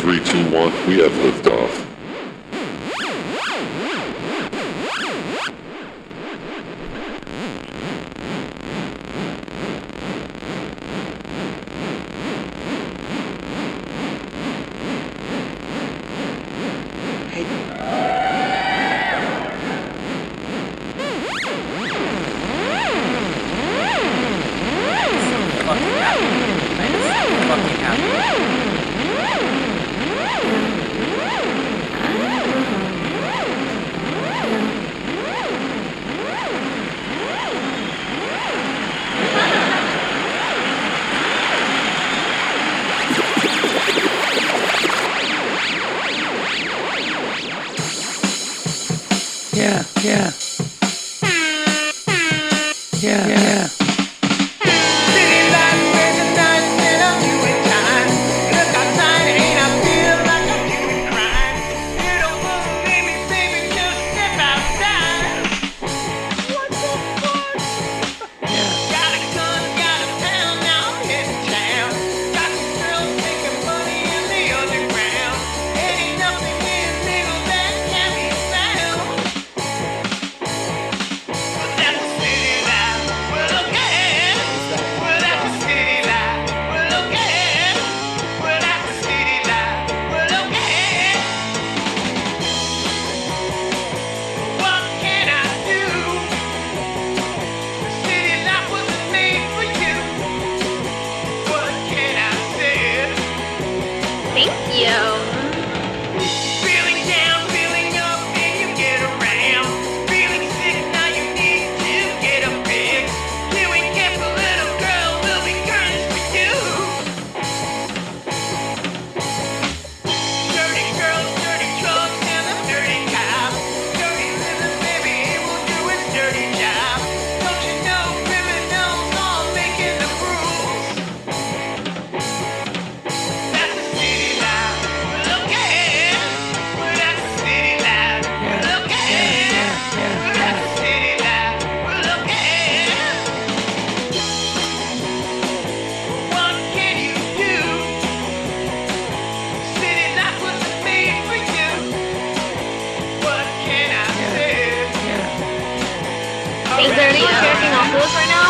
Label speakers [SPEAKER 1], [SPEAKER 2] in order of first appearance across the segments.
[SPEAKER 1] 3, 2, 1, we have liftoff. Yeah.
[SPEAKER 2] Is there anyone jerking off to us right now?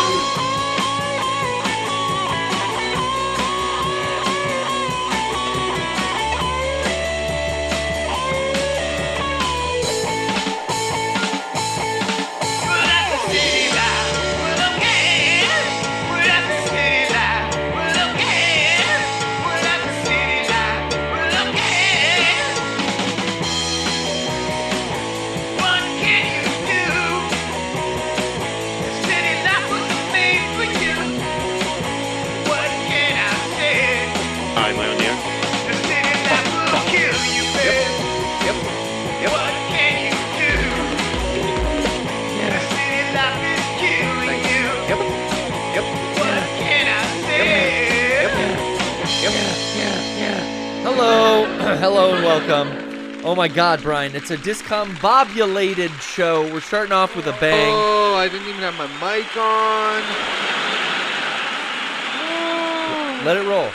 [SPEAKER 3] Hello and welcome. Oh my God, Brian, it's a discombobulated show. We're starting off with a bang.
[SPEAKER 4] Oh, I didn't even have my mic on.
[SPEAKER 3] Let it roll.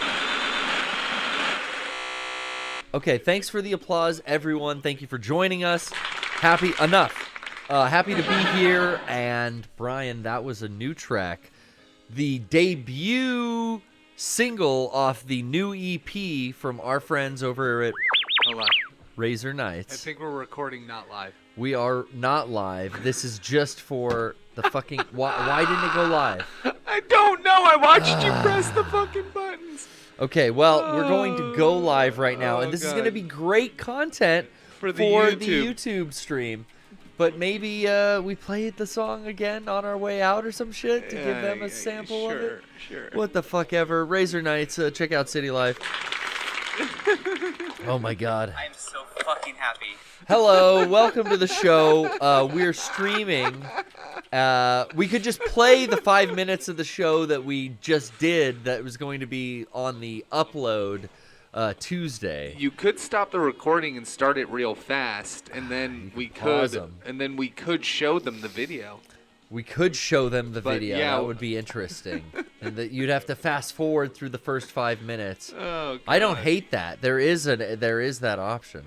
[SPEAKER 3] Okay, thanks for the applause, everyone. Thank you for joining us. Happy to be here. And Brian, that was a new track. The debut single off the new EP from our friends over at Razor Nights.
[SPEAKER 4] I think we're recording not live.
[SPEAKER 3] We are not live. This is just for the fucking... Why didn't it go live?
[SPEAKER 4] I don't know. I watched you press the fucking buttons.
[SPEAKER 3] Okay, well, we're going to go live right now, and this is going to be great content for the YouTube stream. But maybe we play the song again on our way out or some shit to give them a sample of it.
[SPEAKER 4] Sure.
[SPEAKER 3] What the fuck ever. Razor Nights, check out City Life. Oh my God.
[SPEAKER 5] I'm so fucking happy.
[SPEAKER 3] Hello, welcome to the show. We're streaming. We could just play the 5 minutes of the show that we just did that was going to be on the upload Tuesday.
[SPEAKER 4] You could stop the recording and start it real fast, and then we could show them the video.
[SPEAKER 3] We could show them the video.
[SPEAKER 4] Yeah,
[SPEAKER 3] that would be interesting. and that you'd have to fast forward through the first 5 minutes.
[SPEAKER 4] Oh,
[SPEAKER 3] I don't
[SPEAKER 4] God.
[SPEAKER 3] hate that. There is that option.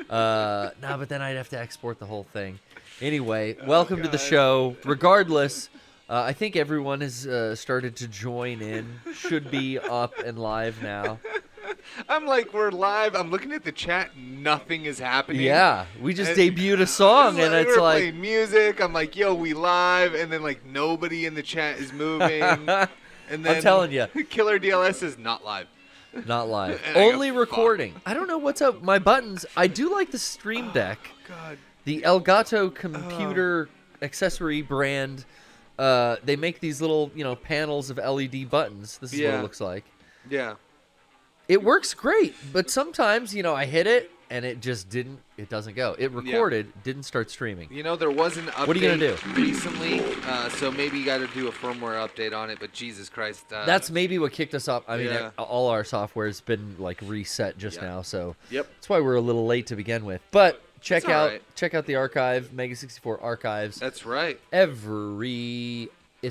[SPEAKER 3] No, but then I'd have to export the whole thing. Anyway, welcome to the show. Regardless, I think everyone has started to join in. Should be up and live now.
[SPEAKER 4] I'm like, we're live. I'm looking at the chat. Nothing is happening.
[SPEAKER 3] Yeah, we just debuted a song, and it's
[SPEAKER 4] we're
[SPEAKER 3] like
[SPEAKER 4] playing music. I'm like, yo, we live, and then like nobody in the chat is moving. And then
[SPEAKER 3] I'm telling you.
[SPEAKER 4] Killer DLS is not live.
[SPEAKER 3] not live,
[SPEAKER 4] And I go,
[SPEAKER 3] only
[SPEAKER 4] "Fuck."
[SPEAKER 3] recording. I don't know what's up. My buttons. I do like the Stream Deck.
[SPEAKER 4] God.
[SPEAKER 3] The Elgato computer accessory brand, they make these little, panels of LED buttons. This is what
[SPEAKER 4] Yeah.
[SPEAKER 3] it looks like.
[SPEAKER 4] Yeah.
[SPEAKER 3] It works great, but sometimes, I hit it and it just doesn't go. It recorded, didn't start streaming.
[SPEAKER 4] You know, there was an update
[SPEAKER 3] What are you gonna do?
[SPEAKER 4] recently, so maybe you got to do a firmware update on it, but Jesus Christ.
[SPEAKER 3] That's maybe what kicked us off. I mean,
[SPEAKER 4] Yeah.
[SPEAKER 3] all our software's been like reset just
[SPEAKER 4] Yeah.
[SPEAKER 3] now, so
[SPEAKER 4] Yep.
[SPEAKER 3] that's why we're a little late to begin with. But check
[SPEAKER 4] It's all
[SPEAKER 3] out
[SPEAKER 4] right.
[SPEAKER 3] the archive, Mega 64 archives.
[SPEAKER 4] That's right.
[SPEAKER 3] It's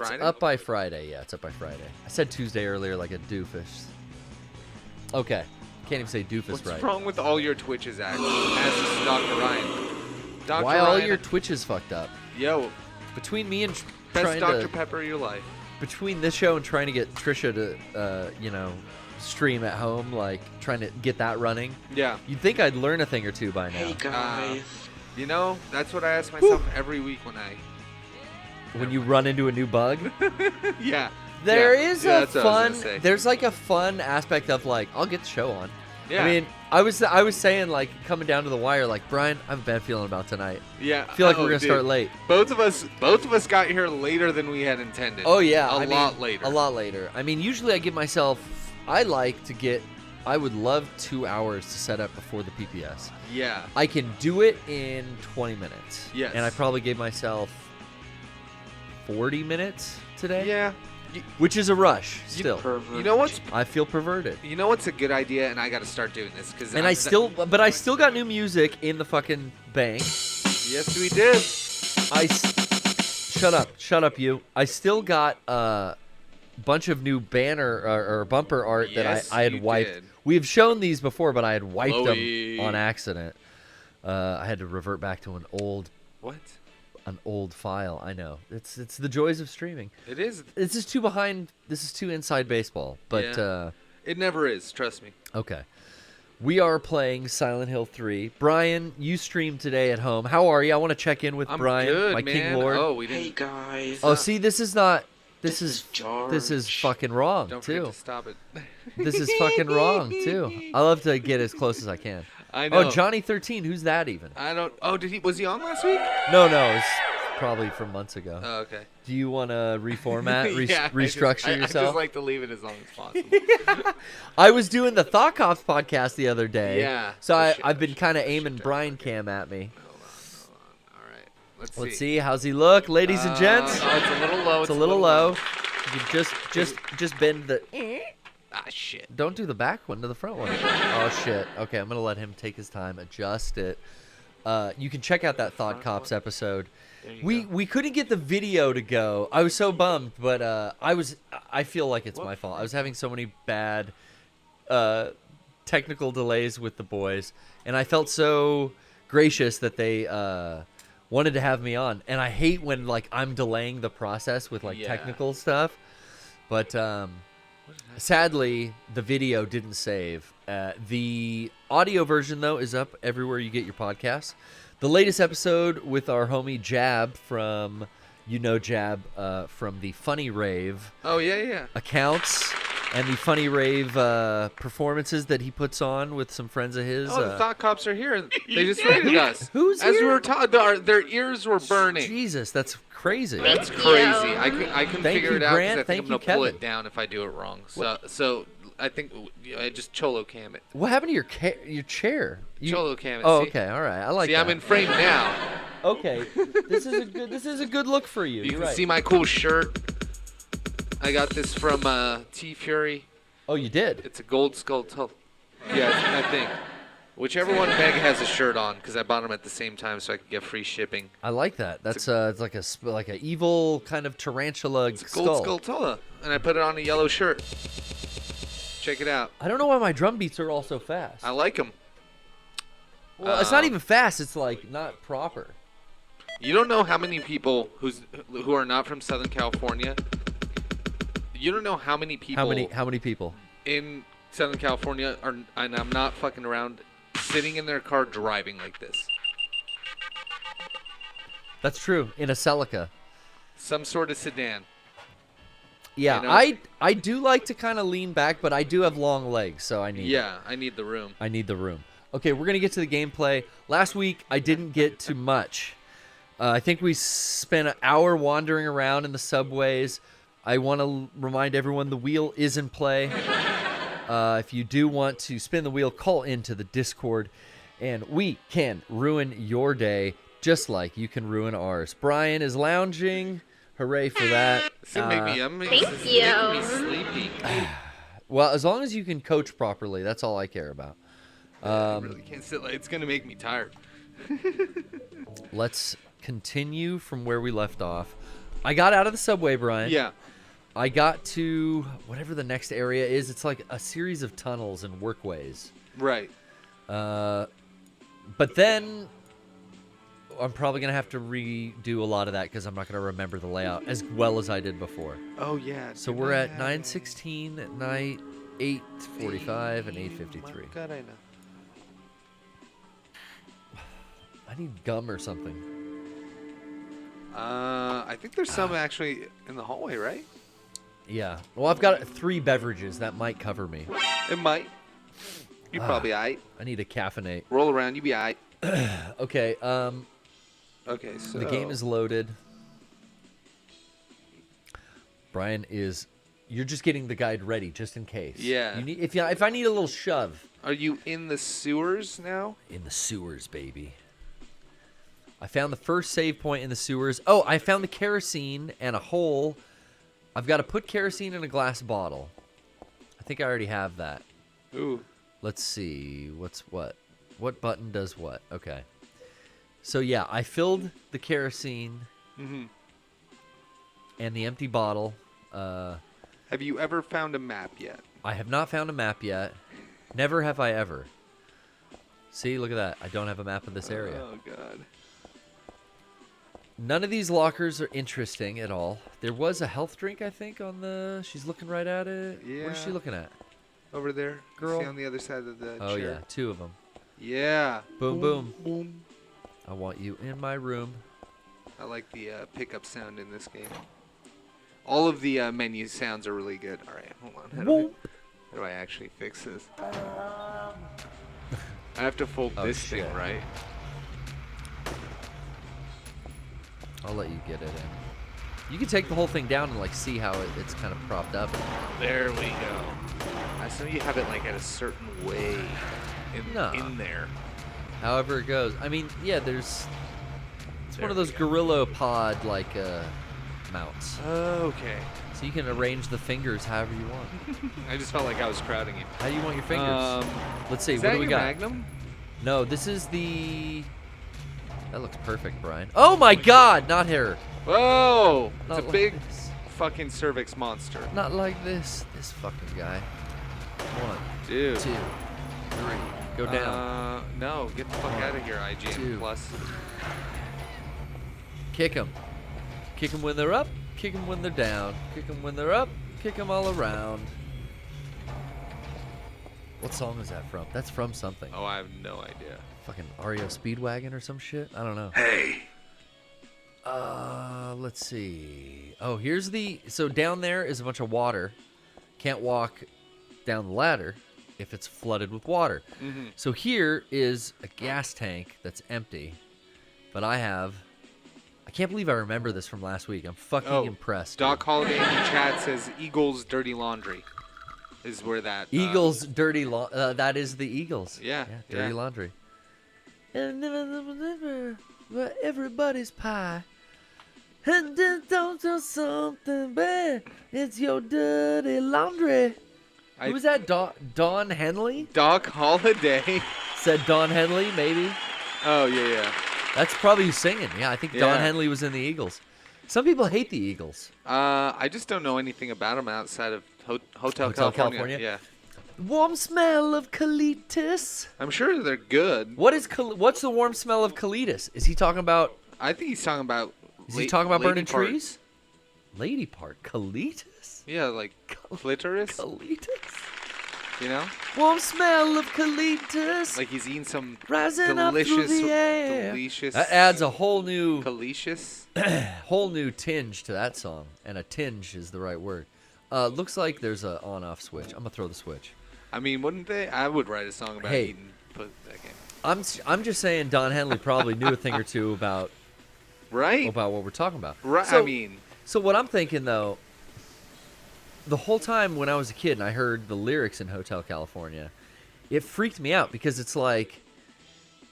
[SPEAKER 4] Friday?
[SPEAKER 3] up by Friday. Yeah, it's up by Friday. I said Tuesday earlier like a doofus. Okay. Can't even say doofus
[SPEAKER 4] What's
[SPEAKER 3] right.
[SPEAKER 4] wrong with all your Twitches, actually? As Dr. Ryan. Dr.
[SPEAKER 3] Why all
[SPEAKER 4] Ryan,
[SPEAKER 3] your Twitches fucked up?
[SPEAKER 4] Yo,
[SPEAKER 3] Between me and
[SPEAKER 4] best
[SPEAKER 3] trying
[SPEAKER 4] Dr.
[SPEAKER 3] to
[SPEAKER 4] Pepper of your life.
[SPEAKER 3] between this show and trying to get Trisha to stream at home, like trying to get that running.
[SPEAKER 4] Yeah.
[SPEAKER 3] You'd think I'd learn a thing or two by now.
[SPEAKER 5] Hey guys.
[SPEAKER 4] You know, that's what I ask myself every week when I...
[SPEAKER 3] When you run into a new bug.
[SPEAKER 4] Yeah.
[SPEAKER 3] There
[SPEAKER 4] Yeah.
[SPEAKER 3] is
[SPEAKER 4] Yeah,
[SPEAKER 3] a
[SPEAKER 4] that's what I was
[SPEAKER 3] fun.
[SPEAKER 4] gonna say.
[SPEAKER 3] There's like a fun aspect of like I'll get the show on.
[SPEAKER 4] Yeah.
[SPEAKER 3] I mean, I was saying like coming down to the wire, like Brian, I have a bad feeling about tonight.
[SPEAKER 4] Yeah.
[SPEAKER 3] I feel like
[SPEAKER 4] Oh,
[SPEAKER 3] we're gonna
[SPEAKER 4] dude.
[SPEAKER 3] start late.
[SPEAKER 4] Both of us got here later than we had intended.
[SPEAKER 3] Oh yeah,
[SPEAKER 4] A lot later.
[SPEAKER 3] A lot later. I mean, usually I give myself. I would love 2 hours to set up before the PPS.
[SPEAKER 4] Yeah.
[SPEAKER 3] I can do it in 20 minutes.
[SPEAKER 4] Yes.
[SPEAKER 3] And I probably gave myself 40 minutes today.
[SPEAKER 4] Yeah.
[SPEAKER 3] Which is a rush still.
[SPEAKER 5] Pervert.
[SPEAKER 4] You know what's
[SPEAKER 3] I feel perverted.
[SPEAKER 4] You know what's a good idea, and I got to start doing this because.
[SPEAKER 3] And I still got new music in the fucking bank.
[SPEAKER 4] Yes, we did.
[SPEAKER 3] Shut up, you. I still got a bunch of new banner or bumper art
[SPEAKER 4] Yes,
[SPEAKER 3] that I had
[SPEAKER 4] you
[SPEAKER 3] wiped.
[SPEAKER 4] did.
[SPEAKER 3] We've shown these before, but I had wiped
[SPEAKER 4] Chloe.
[SPEAKER 3] them on accident. I had to revert back to an old file. I know. It's the joys of streaming.
[SPEAKER 4] It is.
[SPEAKER 3] This is too behind. This is too inside baseball. But
[SPEAKER 4] Yeah. It never is. Trust me.
[SPEAKER 3] okay. We are playing Silent Hill 3. Brian, you streamed today at home. How are you? I want to check in with
[SPEAKER 4] I'm
[SPEAKER 3] Brian,
[SPEAKER 4] good,
[SPEAKER 3] my
[SPEAKER 4] man.
[SPEAKER 3] King Lord.
[SPEAKER 4] Oh, we
[SPEAKER 5] Hey
[SPEAKER 4] didn't.
[SPEAKER 5] guys.
[SPEAKER 3] Oh, see, this is not. This is
[SPEAKER 5] George.
[SPEAKER 3] this is fucking wrong
[SPEAKER 4] Don't
[SPEAKER 3] too.
[SPEAKER 4] forget to stop it.
[SPEAKER 3] This is fucking wrong too. I love to get as close as I can.
[SPEAKER 4] I know.
[SPEAKER 3] Oh, Johnny 13. Who's that even?
[SPEAKER 4] I don't. Oh, was he on last week?
[SPEAKER 3] No, it's probably from months ago.
[SPEAKER 4] Oh, okay.
[SPEAKER 3] Do you want to reformat,
[SPEAKER 4] Yeah,
[SPEAKER 3] restructure
[SPEAKER 4] I
[SPEAKER 3] yourself?
[SPEAKER 4] just like to leave it as long as possible.
[SPEAKER 3] I was doing the Thought Cops podcast the other day.
[SPEAKER 4] Yeah.
[SPEAKER 3] So
[SPEAKER 4] Oh, shit,
[SPEAKER 3] I've been
[SPEAKER 4] shit,
[SPEAKER 3] kind of
[SPEAKER 4] shit,
[SPEAKER 3] aiming
[SPEAKER 4] shit.
[SPEAKER 3] Brian Cam at me.
[SPEAKER 4] Hold on. All right.
[SPEAKER 3] Let's see. How's he look, ladies and gents?
[SPEAKER 4] Oh, it's a little low.
[SPEAKER 3] It's a little low. You can just bend the.
[SPEAKER 4] Ah, shit.
[SPEAKER 3] Don't do the back one to the front one. Oh shit. Okay, I'm gonna let him take his time, adjust it. You can check out that Thought Cops episode.
[SPEAKER 4] There you go.
[SPEAKER 3] We couldn't get the video to go. I was so bummed, but I feel like it's my fault. I was having so many bad technical delays with the boys, and I felt so gracious that they wanted to have me on. And I hate when like I'm delaying the process with like
[SPEAKER 4] Yeah.
[SPEAKER 3] technical stuff. But sadly, the video didn't save. The audio version, though, is up everywhere you get your podcasts. The latest episode with our homie Jab from, Jab from the Funny Rave
[SPEAKER 4] Oh, yeah.
[SPEAKER 3] accounts and the Funny Rave performances that he puts on with some friends of his.
[SPEAKER 4] Oh, the Thought Cops are here. They just raided us.
[SPEAKER 3] Who's
[SPEAKER 4] As we
[SPEAKER 3] here?
[SPEAKER 4] were talking, their ears were burning.
[SPEAKER 3] Jesus, that's crazy.
[SPEAKER 4] That's crazy. I couldn't
[SPEAKER 3] Thank
[SPEAKER 4] figure
[SPEAKER 3] you,
[SPEAKER 4] it out
[SPEAKER 3] Grant.
[SPEAKER 4] because I think
[SPEAKER 3] Thank
[SPEAKER 4] I'm
[SPEAKER 3] you,
[SPEAKER 4] gonna pull
[SPEAKER 3] Kevin.
[SPEAKER 4] it down if I do it wrong. So I think I just cholo cam it.
[SPEAKER 3] What happened to your chair?
[SPEAKER 4] Cholo cam it.
[SPEAKER 3] Oh,
[SPEAKER 4] see?
[SPEAKER 3] okay, all right. I like
[SPEAKER 4] See,
[SPEAKER 3] that.
[SPEAKER 4] I'm in frame now.
[SPEAKER 3] Okay, this is a good look for you.
[SPEAKER 4] You
[SPEAKER 3] You're
[SPEAKER 4] can
[SPEAKER 3] right.
[SPEAKER 4] see my cool shirt. I got this from T Fury.
[SPEAKER 3] Oh, you did.
[SPEAKER 4] It's a gold skull. Yeah, I think. Whichever one Meg has a shirt on, because I bought them at the same time so I could get free shipping.
[SPEAKER 3] I like that. That's it's like a evil kind of tarantula
[SPEAKER 4] Gold Skulltula, and I put it on a yellow shirt. Check it out.
[SPEAKER 3] I don't know why my drum beats are all so fast.
[SPEAKER 4] I like them.
[SPEAKER 3] Well, it's not even fast. It's like not proper.
[SPEAKER 4] You don't know how many people who are not from Southern California. You don't know how many people.
[SPEAKER 3] How many people
[SPEAKER 4] in Southern California are, and I'm not fucking around, sitting in their car driving like this.
[SPEAKER 3] That's true. In a Celica.
[SPEAKER 4] Some sort of sedan.
[SPEAKER 3] Yeah,
[SPEAKER 4] You know?
[SPEAKER 3] I do like to kind of lean back, but I do have long legs, so I need
[SPEAKER 4] I need the room.
[SPEAKER 3] I need the room. Okay, we're going to get to the gameplay. Last week, I didn't get to much. I think we spent an hour wandering around in the subways. I want to remind everyone the wheel is in play. If you do want to spin the wheel, call into the Discord, and we can ruin your day just like you can ruin ours. Brian is lounging. Hooray for that.
[SPEAKER 4] Thank
[SPEAKER 2] you.
[SPEAKER 4] Making me sleepy.
[SPEAKER 3] Well, as long as you can coach properly, that's all I care about.
[SPEAKER 4] I really can't sit. It's going to make me tired.
[SPEAKER 3] Let's continue from where we left off. I got out of the subway, Brian.
[SPEAKER 4] Yeah.
[SPEAKER 3] I got to whatever the next area is. It's like a series of tunnels and workways.
[SPEAKER 4] Right.
[SPEAKER 3] But then I'm probably going to have to redo a lot of that because I'm not going to remember the layout as well as I did before.
[SPEAKER 4] Oh, yeah.
[SPEAKER 3] So we're at 9:16 at night, 8:45, and 8:53.
[SPEAKER 4] God, I know.
[SPEAKER 3] I need gum or something.
[SPEAKER 4] I think there's some actually in the hallway, right?
[SPEAKER 3] Yeah. Well, I've got 3 beverages. That might cover me.
[SPEAKER 4] It might. You probably aight.
[SPEAKER 3] I need a caffeinate.
[SPEAKER 4] Roll around, you be aight.
[SPEAKER 3] Okay.
[SPEAKER 4] Okay, so
[SPEAKER 3] The game is loaded. Brian is. You're just getting the guide ready, just in case.
[SPEAKER 4] Yeah.
[SPEAKER 3] You need, if I need a little shove.
[SPEAKER 4] Are you in the sewers now?
[SPEAKER 3] In the sewers, baby. I found the first save point in the sewers. Oh, I found the kerosene and a hole. I've got to put kerosene in a glass bottle. I think I already have that.
[SPEAKER 4] Ooh.
[SPEAKER 3] Let's see. What's what? What button does what? Okay. So, yeah, I filled the kerosene and the empty bottle.
[SPEAKER 4] Have you ever found a map yet?
[SPEAKER 3] I have not found a map yet. Never have I ever. See, look at that. I don't have a map of this area.
[SPEAKER 4] Oh, God.
[SPEAKER 3] None of these lockers are interesting at all. There was a health drink, I think, on the... She's looking right at it.
[SPEAKER 4] Yeah.
[SPEAKER 3] What is she looking at?
[SPEAKER 4] Over there.
[SPEAKER 3] Girl.
[SPEAKER 4] See on the other side of the
[SPEAKER 3] Oh,
[SPEAKER 4] chair.
[SPEAKER 3] yeah. 2 of them.
[SPEAKER 4] Yeah.
[SPEAKER 3] Boom, boom.
[SPEAKER 4] Boom.
[SPEAKER 3] I want you in my room.
[SPEAKER 4] I like the pickup sound in this game. All of the menu sounds are really good. All right, hold on. How do I actually fix this? I have to fold
[SPEAKER 3] Oh,
[SPEAKER 4] this
[SPEAKER 3] shit.
[SPEAKER 4] thing, right?
[SPEAKER 3] I'll let you get it in. You can take the whole thing down and, like, see how it's kind of propped up.
[SPEAKER 4] There we go. I saw you have it like at a certain way in there.
[SPEAKER 3] However it goes. I mean, yeah, there's... It's one of those
[SPEAKER 4] we go.
[SPEAKER 3] Gorilla Pod, like, mounts.
[SPEAKER 4] Okay.
[SPEAKER 3] So you can arrange the fingers however you want.
[SPEAKER 4] I just felt like I was crowding you.
[SPEAKER 3] How do you want your fingers? Let's see,
[SPEAKER 4] Is
[SPEAKER 3] what
[SPEAKER 4] that
[SPEAKER 3] do we
[SPEAKER 4] your
[SPEAKER 3] got?
[SPEAKER 4] Magnum?
[SPEAKER 3] No, this is the... That looks perfect, Brian. Oh my god, not her.
[SPEAKER 4] Whoa!
[SPEAKER 3] Not
[SPEAKER 4] It's a
[SPEAKER 3] like
[SPEAKER 4] big
[SPEAKER 3] this.
[SPEAKER 4] fucking cervix monster.
[SPEAKER 3] Not like this. This fucking guy. 1,
[SPEAKER 4] Dude.
[SPEAKER 3] 2, 3. Go down.
[SPEAKER 4] No, get the fuck
[SPEAKER 3] 1,
[SPEAKER 4] out of here, IGN
[SPEAKER 3] 2.
[SPEAKER 4] Plus.
[SPEAKER 3] Kick them. Kick them when they're up. Kick them when they're down. Kick them when they're up. Kick them all around. What song is that from? That's from something.
[SPEAKER 4] Oh, I have no idea.
[SPEAKER 3] Fucking REO Speedwagon or some shit? I don't know.
[SPEAKER 1] Hey.
[SPEAKER 3] Let's see. Oh, here's the... So down there is a bunch of water. Can't walk down the ladder if it's flooded with water.
[SPEAKER 4] Mm-hmm.
[SPEAKER 3] So here is a gas tank that's empty. But I have... I can't believe I remember this from last week. I'm fucking impressed.
[SPEAKER 4] Doc Holiday in the chat says Eagles Dirty Laundry is where that...
[SPEAKER 3] Eagles Dirty Laundry. That is the Eagles.
[SPEAKER 4] Yeah.
[SPEAKER 3] Dirty
[SPEAKER 4] yeah.
[SPEAKER 3] Laundry. And never, but everybody's pie. And then don't do something bad. It's your dirty laundry. Who was that? Don Henley?
[SPEAKER 4] Doc Holiday.
[SPEAKER 3] Said Don Henley, maybe.
[SPEAKER 4] Oh, yeah.
[SPEAKER 3] That's probably who's singing. Yeah, I think Don
[SPEAKER 4] Yeah.
[SPEAKER 3] Henley was in the Eagles. Some people hate the Eagles.
[SPEAKER 4] I just don't know anything about them outside of Hotel California. Yeah.
[SPEAKER 3] Warm smell of colitis.
[SPEAKER 4] I'm sure they're good.
[SPEAKER 3] What's the warm smell of colitis? Is he talking about?
[SPEAKER 4] I think he's talking about.
[SPEAKER 3] Is he talking about
[SPEAKER 4] lady
[SPEAKER 3] burning
[SPEAKER 4] parts.
[SPEAKER 3] trees? Lady part colitis.
[SPEAKER 4] Yeah, like clitoris.
[SPEAKER 3] Colitis.
[SPEAKER 4] You know,
[SPEAKER 3] Warm smell of colitis.
[SPEAKER 4] like he's eating some
[SPEAKER 3] Rising up through
[SPEAKER 4] delicious,
[SPEAKER 3] the air.
[SPEAKER 4] delicious.
[SPEAKER 3] That adds a whole new
[SPEAKER 4] delicious.
[SPEAKER 3] tinge to that song, and a tinge is the right word. Looks like there's a on-off switch. I'm gonna throw the switch.
[SPEAKER 4] I mean, wouldn't they? I would write a song about
[SPEAKER 3] Hey.
[SPEAKER 4] eating that game.
[SPEAKER 3] I'm just saying Don Henley probably knew a thing or two about
[SPEAKER 4] Right.
[SPEAKER 3] what we're talking about.
[SPEAKER 4] Right.
[SPEAKER 3] So,
[SPEAKER 4] I mean,
[SPEAKER 3] so what I'm thinking though, the whole time when I was a kid and I heard the lyrics in Hotel California, it freaked me out because it's like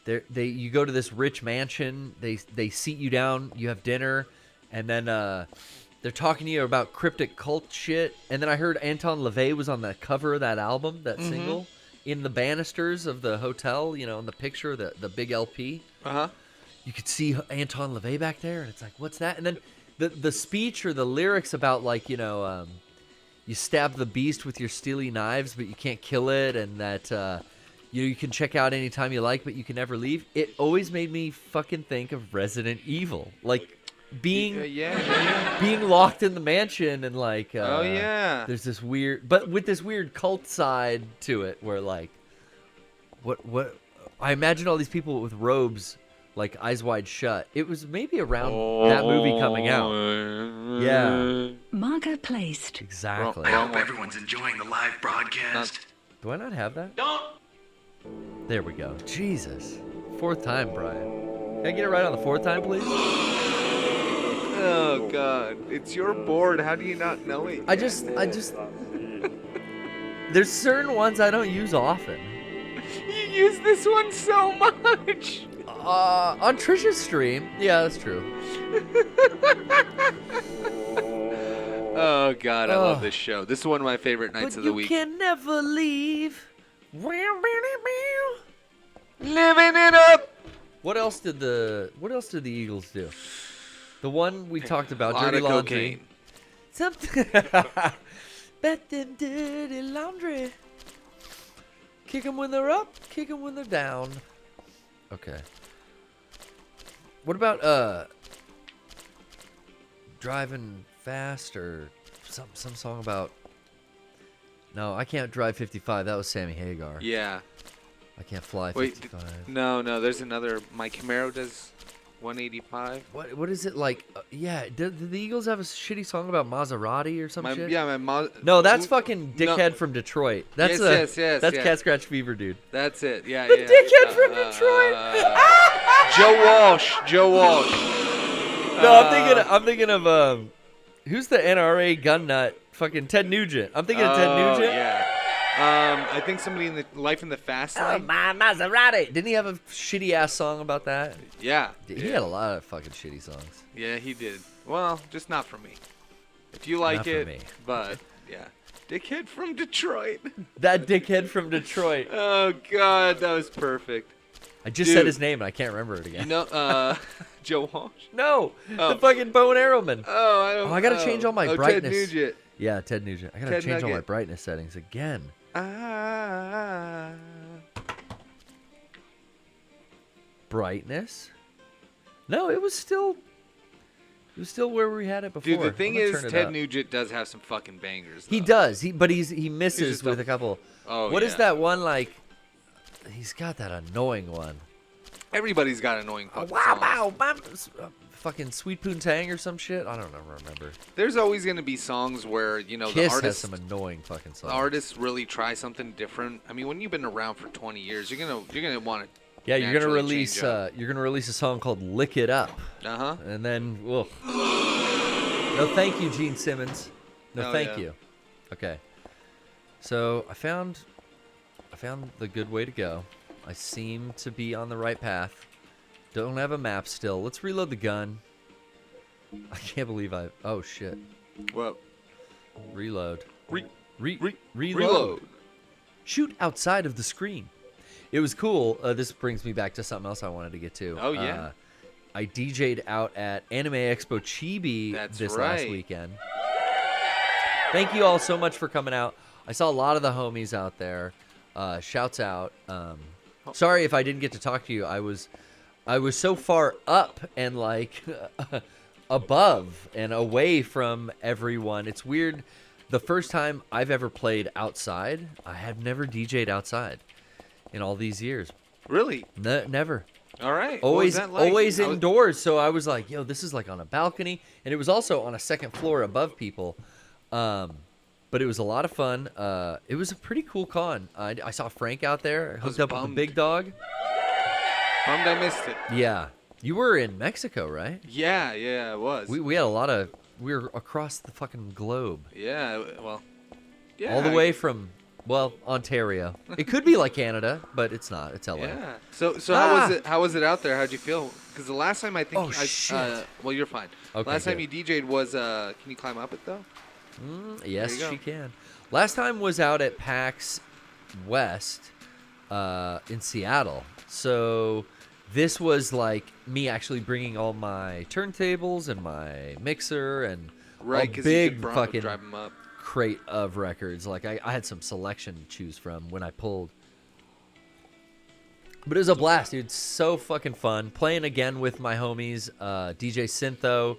[SPEAKER 3] you go to this rich mansion, they seat you down, you have dinner, and then they're talking to you about cryptic cult shit, and then I heard Anton LaVey was on the cover of that album, that single, in the banisters of the hotel, you know, in the picture, the big LP. You could see Anton LaVey back there, and it's like, what's that? And then the speech or the lyrics about, like, you know, you stab the beast with your steely knives, but you can't kill it, and that you can check out anytime you like, but you can never leave. It always made me fucking think of Resident Evil, like being locked in the mansion and like there's this weird, but with this weird cult side to it, where like what I imagine all these people with robes, like Eyes Wide Shut. It was maybe around that movie coming out. Yeah.
[SPEAKER 5] Marker placed.
[SPEAKER 3] Exactly.
[SPEAKER 6] I hope everyone's enjoying the live broadcast.
[SPEAKER 3] Do I not have that? Don't. There we go. Jesus. Fourth time, Brian. Can I get it right on the fourth time, please?
[SPEAKER 4] oh God, it's your board. How do you not know it?
[SPEAKER 3] I just. There's certain ones I don't use often.
[SPEAKER 4] You use this one so much.
[SPEAKER 3] On Trisha's stream. Yeah, that's true.
[SPEAKER 4] Oh God, I love this show. This is one of my favorite nights of the week.
[SPEAKER 3] But you can never leave.
[SPEAKER 4] Living it up.
[SPEAKER 3] What else did the Eagles do? The one we talked about,
[SPEAKER 4] A lot
[SPEAKER 3] Dirty
[SPEAKER 4] of
[SPEAKER 3] Laundry.
[SPEAKER 4] cocaine.
[SPEAKER 3] Something. Bet them dirty laundry. Kick them when they're up, kick them when they're down. Okay. What about driving fast or some song about? No, I can't drive 55. That was Sammy Hagar.
[SPEAKER 4] Yeah.
[SPEAKER 3] I can't fly
[SPEAKER 4] Wait,
[SPEAKER 3] 55.
[SPEAKER 4] no. There's another. My Camaro does 185.
[SPEAKER 3] What is it like? Yeah, did the Eagles have a shitty song about Maserati or some shit?
[SPEAKER 4] My
[SPEAKER 3] No, that's fucking dickhead from Detroit. That's
[SPEAKER 4] yes,
[SPEAKER 3] that's
[SPEAKER 4] yeah.
[SPEAKER 3] Cat Scratch Fever, dude.
[SPEAKER 4] That's it. Yeah,
[SPEAKER 3] The
[SPEAKER 4] yeah.
[SPEAKER 3] dickhead from Detroit.
[SPEAKER 4] Joe Walsh.
[SPEAKER 3] No, I'm thinking of who's the NRA gun nut? Fucking Ted Nugent. I'm thinking of Ted Nugent.
[SPEAKER 4] Yeah. I think somebody in the Life in the Fast Lane.
[SPEAKER 3] My Maserati. Didn't he have a shitty ass song about that?
[SPEAKER 4] Yeah.
[SPEAKER 3] He had a lot of fucking shitty songs.
[SPEAKER 4] Yeah, he did. Well, just not for me. If you like
[SPEAKER 3] Not for
[SPEAKER 4] it,
[SPEAKER 3] me.
[SPEAKER 4] but yeah. Dickhead from Detroit.
[SPEAKER 3] That dickhead from Detroit.
[SPEAKER 4] Oh God, that was perfect.
[SPEAKER 3] I just
[SPEAKER 4] Dude.
[SPEAKER 3] said his name and I can't remember it again.
[SPEAKER 4] You know, Joe Walsh.
[SPEAKER 3] No,
[SPEAKER 4] Oh.
[SPEAKER 3] the fucking bow and arrow man.
[SPEAKER 4] Oh,
[SPEAKER 3] I gotta change all my
[SPEAKER 4] Ted
[SPEAKER 3] brightness.
[SPEAKER 4] Nugent.
[SPEAKER 3] Yeah, Ted Nugent. I gotta
[SPEAKER 4] Ted
[SPEAKER 3] change all my
[SPEAKER 4] Nugget.
[SPEAKER 3] brightness settings again. Brightness? No, it was still where we had it before.
[SPEAKER 4] Dude, the thing
[SPEAKER 3] I'm gonna
[SPEAKER 4] is,
[SPEAKER 3] turn it
[SPEAKER 4] Ted
[SPEAKER 3] up.
[SPEAKER 4] Nugent does have some fucking bangers.
[SPEAKER 3] He
[SPEAKER 4] though.
[SPEAKER 3] does. He misses
[SPEAKER 4] just
[SPEAKER 3] with
[SPEAKER 4] a-
[SPEAKER 3] a couple.
[SPEAKER 4] Oh,
[SPEAKER 3] What is
[SPEAKER 4] yeah.
[SPEAKER 3] that one like? He's got that annoying one.
[SPEAKER 4] Everybody's got annoying fucking
[SPEAKER 3] Wow,
[SPEAKER 4] songs.
[SPEAKER 3] fucking Sweet Poontang or some shit. I don't remember.
[SPEAKER 4] There's always gonna be songs where the
[SPEAKER 3] Kiss has
[SPEAKER 4] artist,
[SPEAKER 3] some annoying fucking songs.
[SPEAKER 4] the artists really try something different. I mean, when you've been around for 20 years, you're gonna want to.
[SPEAKER 3] Yeah, you're gonna
[SPEAKER 4] naturally
[SPEAKER 3] release
[SPEAKER 4] change up.
[SPEAKER 3] you're gonna release a song called "Lick It Up," and then no, thank you, Gene Simmons. No,
[SPEAKER 4] Oh,
[SPEAKER 3] thank
[SPEAKER 4] yeah.
[SPEAKER 3] you. Okay, so I found the good way to go. I seem to be on the right path. Don't have a map still. Let's reload the gun. I can't believe oh shit.
[SPEAKER 4] Well,
[SPEAKER 3] Reload.
[SPEAKER 4] Re-
[SPEAKER 3] Reload.
[SPEAKER 4] reload.
[SPEAKER 3] Shoot outside of the screen. it was cool. This brings me back to something else I wanted to get to.
[SPEAKER 4] Oh, yeah.
[SPEAKER 3] I DJ'd out at Anime Expo Chibi this last weekend. Thank you all so much for coming out. I saw a lot of the homies out there. Shouts out. Sorry if I didn't get to talk to you. I was so far up and like above and away from everyone. It's weird. The first time I've ever played outside, I have never DJ'd outside in all these years.
[SPEAKER 4] Really?
[SPEAKER 3] Never.
[SPEAKER 4] All right.
[SPEAKER 3] Always,
[SPEAKER 4] What was that like?
[SPEAKER 3] always indoors. So I was like, yo, this is like on a balcony, and it was also on a second floor above people. But it was a lot of fun. It was a pretty cool con. I saw Frank out there, hooked up with the big dog.
[SPEAKER 4] Bummed I missed it.
[SPEAKER 3] Yeah, you were in Mexico, right?
[SPEAKER 4] Yeah, I was.
[SPEAKER 3] We had a lot of. We were across the fucking globe.
[SPEAKER 4] Yeah, well, yeah.
[SPEAKER 3] All the way from Ontario. It could be like Canada, but it's not. It's LA.
[SPEAKER 4] Yeah. So how was it? How was it out there? How'd you feel? Because the last time I think.
[SPEAKER 3] Shit.
[SPEAKER 4] Well, you're fine.
[SPEAKER 3] Okay,
[SPEAKER 4] last time
[SPEAKER 3] good.
[SPEAKER 4] you DJ'd was. Can you climb up it though?
[SPEAKER 3] Yes,
[SPEAKER 4] There you
[SPEAKER 3] she
[SPEAKER 4] go.
[SPEAKER 3] can. Last time was out at PAX West in Seattle. So this was like me actually bringing all my turntables and my mixer and
[SPEAKER 4] Right,
[SPEAKER 3] a
[SPEAKER 4] 'cause
[SPEAKER 3] big
[SPEAKER 4] you could
[SPEAKER 3] fucking
[SPEAKER 4] drive them up.
[SPEAKER 3] crate of records. Like I had some selection to choose from when I pulled. But it was a blast, dude. So fucking fun. Playing again with my homies, DJ Syntho,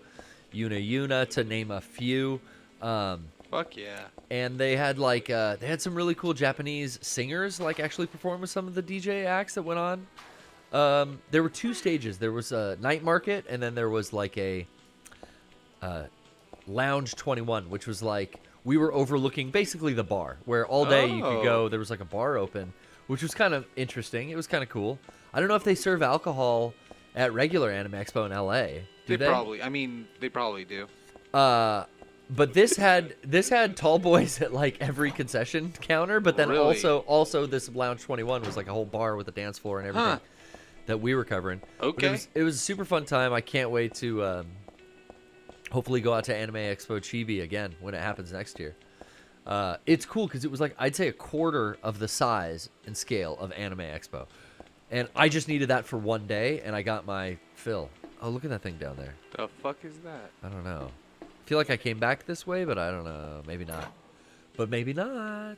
[SPEAKER 3] Yuna, to name a few.
[SPEAKER 4] Fuck yeah.
[SPEAKER 3] And they had like they had some really cool Japanese singers like actually perform with some of the DJ acts that went on. There were two stages. There was a night market, and then there was like a Lounge 21, which was like we were overlooking basically the bar where all day you could go. There was like a bar open, which was kind of interesting. It was kind of cool. I don't know if they serve alcohol at regular Anime Expo in LA. Do they?
[SPEAKER 4] Probably. I mean, they probably do.
[SPEAKER 3] But this had tall boys at like every concession counter, but then
[SPEAKER 4] Really?
[SPEAKER 3] also this Lounge 21 was like a whole bar with a dance floor and everything that we were covering. But
[SPEAKER 4] Okay.
[SPEAKER 3] it was a super fun time. I can't wait to hopefully go out to Anime Expo Chibi again when it happens next year. It's cool because it was like I'd say a quarter of the size and scale of Anime Expo, and I just needed that for one day, and I got my fill. Oh, look at that thing down there.
[SPEAKER 4] The fuck is that?
[SPEAKER 3] I don't know. I feel like I came back this way, but I don't know. Maybe not. But maybe not.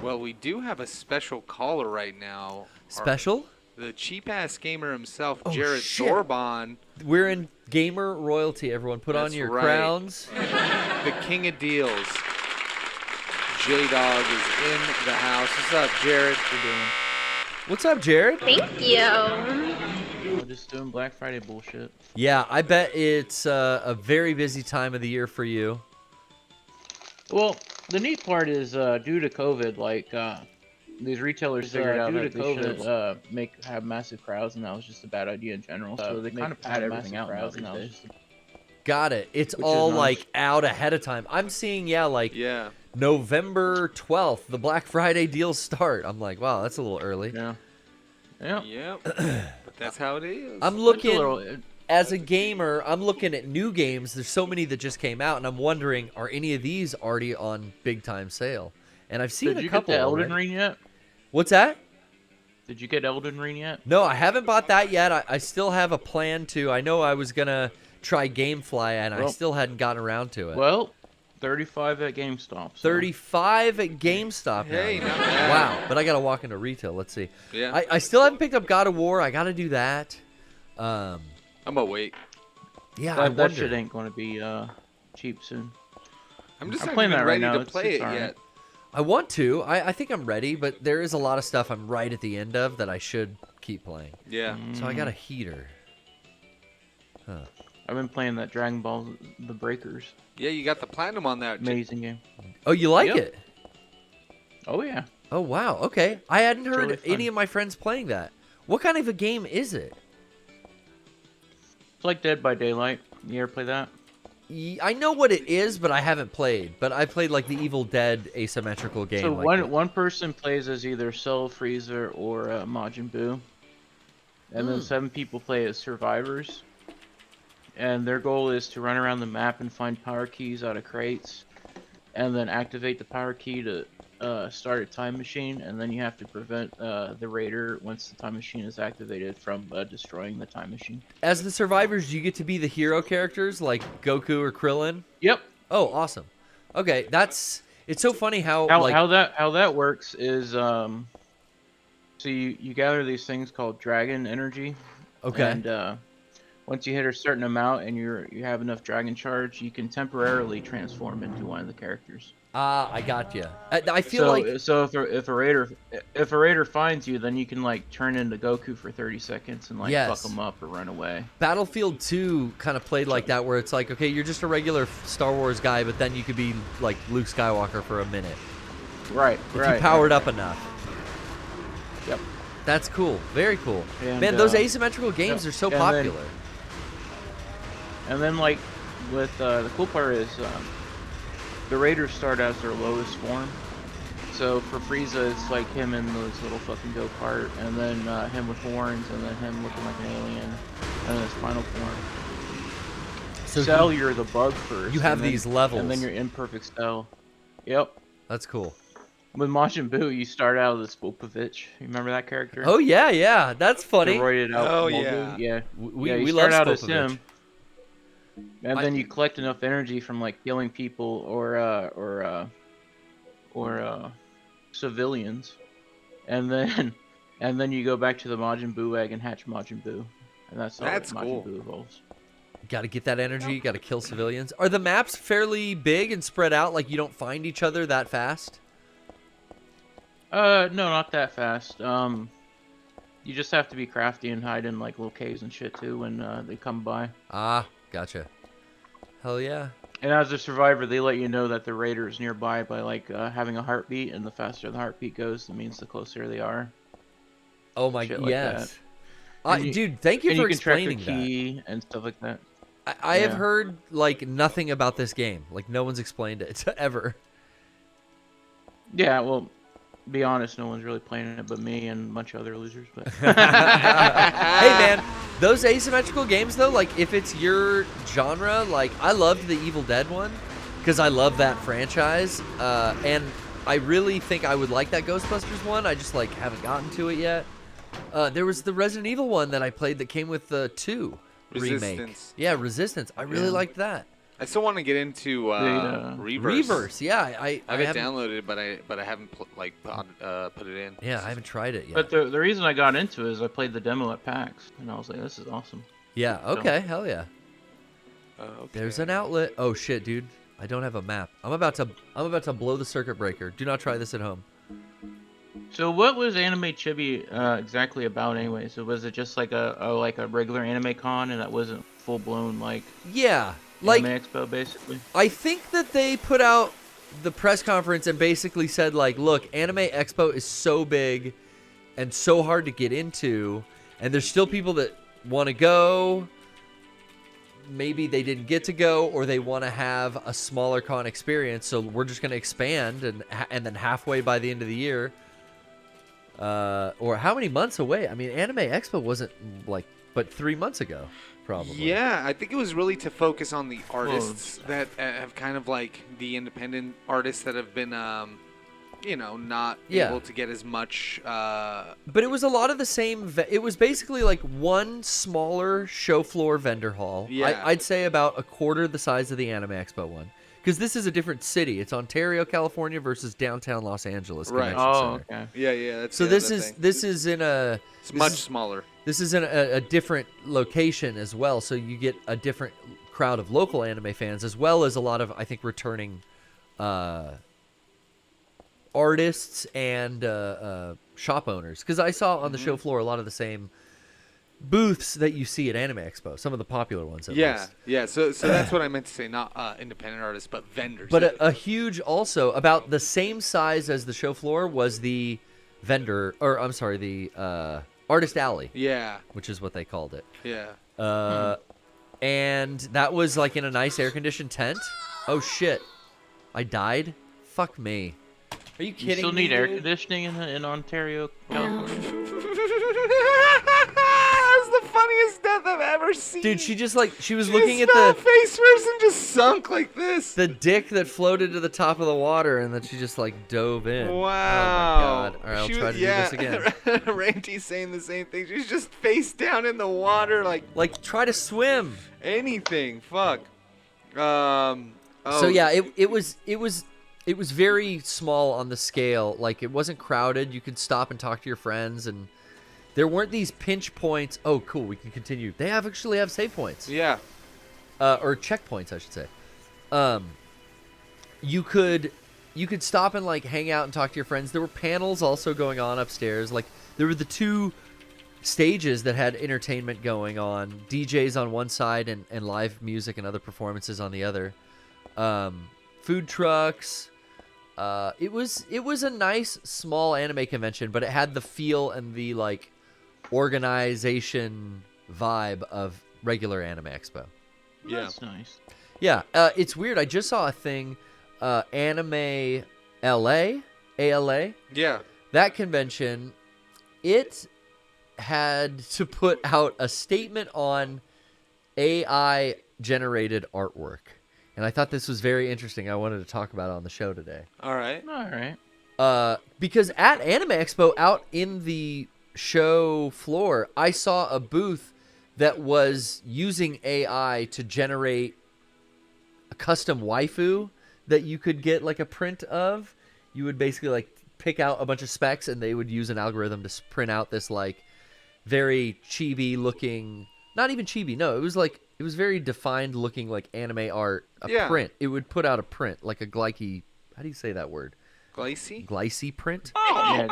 [SPEAKER 4] Well, we do have a special caller right now.
[SPEAKER 3] Special?
[SPEAKER 4] The cheap-ass gamer himself,
[SPEAKER 3] Oh,
[SPEAKER 4] Jared
[SPEAKER 3] shit.
[SPEAKER 4] Zorbon,
[SPEAKER 3] We're in gamer royalty, everyone. Put on
[SPEAKER 4] That's
[SPEAKER 3] your
[SPEAKER 4] right.
[SPEAKER 3] crowns.
[SPEAKER 4] the king of deals. J-Dog is in the house. What's up, Jared? What you doing?
[SPEAKER 3] What's up, Jared?
[SPEAKER 2] Thank you.
[SPEAKER 5] We're just doing Black Friday bullshit.
[SPEAKER 3] Yeah, I bet it's a very busy time of the year for you.
[SPEAKER 5] Well, the neat part is due to COVID, like these retailers figured out that they should have massive crowds, and that was just a bad idea in general. So they kind of pad everything out now these days.
[SPEAKER 3] Got it. It's
[SPEAKER 5] Which
[SPEAKER 3] all
[SPEAKER 5] is nice.
[SPEAKER 3] like out ahead of time. I'm seeing, like
[SPEAKER 4] Yeah.
[SPEAKER 3] November 12th, the Black Friday deals start. I'm like, wow, that's a little early.
[SPEAKER 5] Yeah. Yeah.
[SPEAKER 4] Yep. But that's how it is.
[SPEAKER 3] I'm
[SPEAKER 5] It's a
[SPEAKER 3] looking,
[SPEAKER 5] little-
[SPEAKER 3] as a gamer, I'm looking at new games. There's so many that just came out, and I'm wondering, are any of these already on big time sale? And I've seen
[SPEAKER 5] Did
[SPEAKER 3] a
[SPEAKER 5] you get
[SPEAKER 3] couple
[SPEAKER 5] the Elden
[SPEAKER 3] already.
[SPEAKER 5] Ring yet?
[SPEAKER 3] What's that?
[SPEAKER 5] Did you get Elden Ring yet?
[SPEAKER 3] No, I haven't bought that yet. I still have a plan to. I know I was going to try Gamefly, and I
[SPEAKER 5] Well-
[SPEAKER 3] still hadn't gotten around to it.
[SPEAKER 5] Well, 35 at GameStop. So.
[SPEAKER 3] 35 at GameStop now.
[SPEAKER 4] Hey, not bad.
[SPEAKER 3] Wow, but I got to walk into retail. Let's see.
[SPEAKER 4] Yeah.
[SPEAKER 3] I still haven't picked up God of War. I got to do that.
[SPEAKER 4] I'm gonna wait.
[SPEAKER 3] Yeah, I
[SPEAKER 5] That
[SPEAKER 3] wonder.
[SPEAKER 5] shit ain't gonna be cheap soon.
[SPEAKER 4] I'm just
[SPEAKER 5] I'm
[SPEAKER 4] not
[SPEAKER 5] playing
[SPEAKER 4] even
[SPEAKER 5] that right
[SPEAKER 4] ready
[SPEAKER 5] now.
[SPEAKER 4] to
[SPEAKER 5] It's
[SPEAKER 4] play it
[SPEAKER 5] alright.
[SPEAKER 4] yet.
[SPEAKER 3] I want to. I think I'm ready, but there is a lot of stuff I'm right at the end of that I should keep playing.
[SPEAKER 4] Yeah.
[SPEAKER 3] So I got a heater. Huh.
[SPEAKER 5] I've been playing that Dragon Ball The Breakers.
[SPEAKER 4] Yeah, you got the platinum on that.
[SPEAKER 5] Amazing game.
[SPEAKER 3] Oh, you like
[SPEAKER 5] Yep.
[SPEAKER 3] it?
[SPEAKER 5] Oh yeah.
[SPEAKER 3] Oh, wow. Okay. I hadn't heard
[SPEAKER 5] really fun.
[SPEAKER 3] any of my friends playing that. What kind of a game is it?
[SPEAKER 5] It's like Dead by Daylight. You ever play that?
[SPEAKER 3] I know what it is, but I haven't played. But I played like the Evil Dead asymmetrical game.
[SPEAKER 5] So
[SPEAKER 3] like
[SPEAKER 5] one person plays as either Soul Freezer or Majin Buu, and then 7 people play as survivors. And their goal is to run around the map and find power keys out of crates, and then activate the power key to start a time machine, and then you have to prevent the raider, once the time machine is activated, from destroying the time machine.
[SPEAKER 3] As the survivors, do you get to be the hero characters like Goku or Krillin?
[SPEAKER 5] Yep.
[SPEAKER 3] Oh, awesome. Okay, it's so funny how
[SPEAKER 5] that works is so you gather these things called dragon energy.
[SPEAKER 3] Okay.
[SPEAKER 5] And once you hit a certain amount and you have enough dragon charge, you can temporarily transform into one of the characters.
[SPEAKER 3] I got you. I feel
[SPEAKER 5] if a raider finds you, then you can like turn into Goku for 30 seconds and like fuck them up or run away.
[SPEAKER 3] Battlefield 2 kind of played like that, where it's like, okay, you're just a regular Star Wars guy, but then you could be like Luke Skywalker for a minute.
[SPEAKER 5] Right.
[SPEAKER 3] If you powered up enough.
[SPEAKER 5] Yep.
[SPEAKER 3] That's cool. Very cool.
[SPEAKER 5] And,
[SPEAKER 3] man, those asymmetrical games are so popular.
[SPEAKER 5] And then like with the cool part is. The Raiders start as their lowest form. So for Frieza, it's like him in this little fucking go-kart, and then him with horns, and then him looking like an alien, and then his final form. So Cell, you're the bug first.
[SPEAKER 3] You have these levels.
[SPEAKER 5] And then you're imperfect Cell. Yep.
[SPEAKER 3] That's cool.
[SPEAKER 5] With Majin Buu, you start out as Spopovich. You remember that character?
[SPEAKER 3] Oh, yeah. That's funny.
[SPEAKER 5] Roided out.
[SPEAKER 4] Oh, yeah.
[SPEAKER 5] Yeah.
[SPEAKER 3] We
[SPEAKER 5] start
[SPEAKER 3] love
[SPEAKER 5] out as
[SPEAKER 3] Spopovich.
[SPEAKER 5] him. And then you collect enough energy from like killing people or civilians, and then you go back to the Majin Buu egg and hatch Majin Buu, and that's how Majin Buu evolves.
[SPEAKER 3] Got to get that energy. Got to kill civilians. Are the maps fairly big and spread out? Like you don't find each other that fast?
[SPEAKER 5] No, not that fast. You just have to be crafty and hide in like little caves and shit too when they come by.
[SPEAKER 3] Ah. Gotcha. Hell yeah.
[SPEAKER 5] And as a survivor, they let you know that the raider is nearby by like having a heartbeat, and the faster the heartbeat goes, that means the closer they are.
[SPEAKER 3] Oh my
[SPEAKER 5] god,
[SPEAKER 3] yes.
[SPEAKER 5] Like
[SPEAKER 3] dude, thank you for explaining
[SPEAKER 5] that. You can track the key and stuff like that.
[SPEAKER 3] I have heard like nothing about this game. Like no one's explained it ever.
[SPEAKER 5] Yeah, well, be honest, no one's really playing it but me and a bunch of other losers. But
[SPEAKER 3] hey man, those asymmetrical games though, like if it's your genre, like I loved the Evil Dead one because I love that franchise, and I really think I would like that Ghostbusters one. I just like haven't gotten to it yet. There was the Resident Evil one that I played that came with the 2 remake. Yeah, Resistance. I really liked that.
[SPEAKER 4] I still want to get into Reverse.
[SPEAKER 3] Yeah,
[SPEAKER 4] I have it downloaded, but I haven't put it in.
[SPEAKER 3] Yeah, I haven't tried it yet.
[SPEAKER 5] But the reason I got into it is I played the demo at PAX, and I was like, this is awesome.
[SPEAKER 3] Yeah. Okay. Hell yeah.
[SPEAKER 4] Okay.
[SPEAKER 3] There's an outlet. Oh shit, dude! I don't have a map. I'm about to blow the circuit breaker. Do not try this at home.
[SPEAKER 5] So what was Anime Chibi exactly about anyway? So was it just like a regular anime con, and that wasn't full blown like?
[SPEAKER 3] Yeah. Like
[SPEAKER 5] Anime Expo, basically.
[SPEAKER 3] I think that they put out the press conference and basically said, like, look, Anime Expo is so big and so hard to get into, and there's still people that want to go. Maybe they didn't get to go, or they want to have a smaller con experience, so we're just going to expand, and then halfway by the end of the year, or how many months away? I mean, Anime Expo wasn't, like, but 3 months ago. Probably. Yeah,
[SPEAKER 4] I think it was really to focus on the artists that have kind of like the independent artists that have been, not able to get as much.
[SPEAKER 3] But it was a lot of the same. It was basically like one smaller show floor vendor hall. Yeah. I'd say about a quarter the size of the Anime Expo one. Because this is a different city. It's Ontario, California versus downtown Los Angeles.
[SPEAKER 4] Right.
[SPEAKER 3] Convention
[SPEAKER 4] Center. Okay. Yeah.
[SPEAKER 3] So this is in a.
[SPEAKER 4] It's much smaller.
[SPEAKER 3] This is in a different location as well, so you get a different crowd of local anime fans, as well as a lot of, I think, returning artists and shop owners. Because I saw on the show floor a lot of the same booths that you see at Anime Expo, some of the popular ones at least.
[SPEAKER 4] Yeah, so that's what I meant to say, not independent artists, but vendors.
[SPEAKER 3] But a huge, also, about the same size as the show floor was the vendor, or I'm sorry, the... Artist Alley.
[SPEAKER 4] Yeah.
[SPEAKER 3] Which is what they called it.
[SPEAKER 4] Yeah.
[SPEAKER 3] And that was like in a nice air-conditioned tent. Oh, shit. I died? Fuck me. Are you kidding me?
[SPEAKER 5] You still need air conditioning in Ontario, California?
[SPEAKER 4] That's the funniest death I've ever seen.
[SPEAKER 3] Dude, she was
[SPEAKER 4] She
[SPEAKER 3] looking at
[SPEAKER 4] fell
[SPEAKER 3] the
[SPEAKER 4] face first and just sunk like this.
[SPEAKER 3] the dick that floated to the top of the water, and then she just like dove in.
[SPEAKER 4] Wow.
[SPEAKER 3] Oh my god. All right, I'll try to do this again.
[SPEAKER 4] Randy's saying the same thing. She's just face down in the water,
[SPEAKER 3] Like try to swim.
[SPEAKER 4] anything. Fuck.
[SPEAKER 3] So yeah, it was very small on the scale. Like it wasn't crowded. You could stop and talk to your friends, and there weren't these pinch points. Oh, cool. We can continue. They actually have save points.
[SPEAKER 4] Yeah.
[SPEAKER 3] Or checkpoints, I should say. You could stop and like hang out and talk to your friends. There were panels also going on upstairs. Like there were the two stages that had entertainment going on, DJs on one side and live music and other performances on the other. Food trucks. It was a nice small anime convention, but it had the feel and the like organization vibe of regular Anime Expo.
[SPEAKER 4] Yeah.
[SPEAKER 5] That's nice.
[SPEAKER 3] Yeah, it's weird. I just saw a thing, Anime LA, ALA.
[SPEAKER 4] Yeah.
[SPEAKER 3] That convention, it had to put out a statement on AI generated artwork. And I thought this was very interesting. I wanted to talk about it on the show today.
[SPEAKER 4] All right.
[SPEAKER 5] All right.
[SPEAKER 3] Because at Anime Expo, out in the show floor, I saw a booth that was using AI to generate a custom waifu that you could get like a print of. You would basically like pick out a bunch of specs, and they would use an algorithm to print out this like very chibi looking, not even chibi, no, it was very defined looking like anime art, print. It would put out a print, like a glycy, how do you say that word?
[SPEAKER 4] Glycy?
[SPEAKER 3] Glycy print?
[SPEAKER 5] Yeah,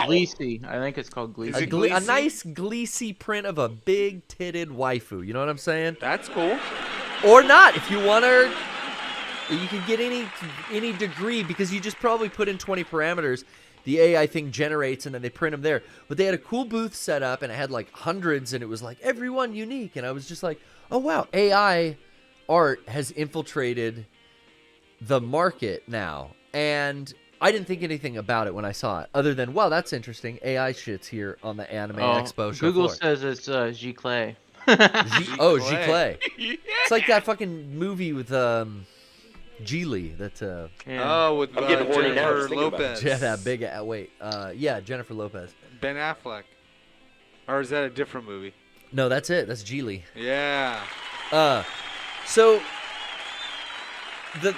[SPEAKER 5] Gleesy. I think it's called Gleesy.
[SPEAKER 3] A nice gleesy print of a big titted waifu, you know what I'm saying?
[SPEAKER 4] That's cool.
[SPEAKER 3] Or not, if you want to, you can get any degree, because you just probably put in 20 parameters, the AI thing generates, and then they print them there. But they had a cool booth set up, and it had like hundreds, and it was like everyone unique, and I was just like, oh wow, AI art has infiltrated the market now. And I didn't think anything about it when I saw it, other than, wow, that's interesting. AI shit's here on the Anime Expo show
[SPEAKER 5] Google
[SPEAKER 3] floor.
[SPEAKER 5] says it's Giclay.
[SPEAKER 3] Giclay. It's like that fucking movie with Geely that
[SPEAKER 4] With
[SPEAKER 1] I'm getting horny now,
[SPEAKER 4] Jennifer
[SPEAKER 1] just thinking about it.
[SPEAKER 4] Lopez.
[SPEAKER 3] yeah, that big Jennifer Lopez.
[SPEAKER 4] Ben Affleck. Or is that a different movie?
[SPEAKER 3] No, that's it. That's Geely.
[SPEAKER 4] Yeah.
[SPEAKER 3] So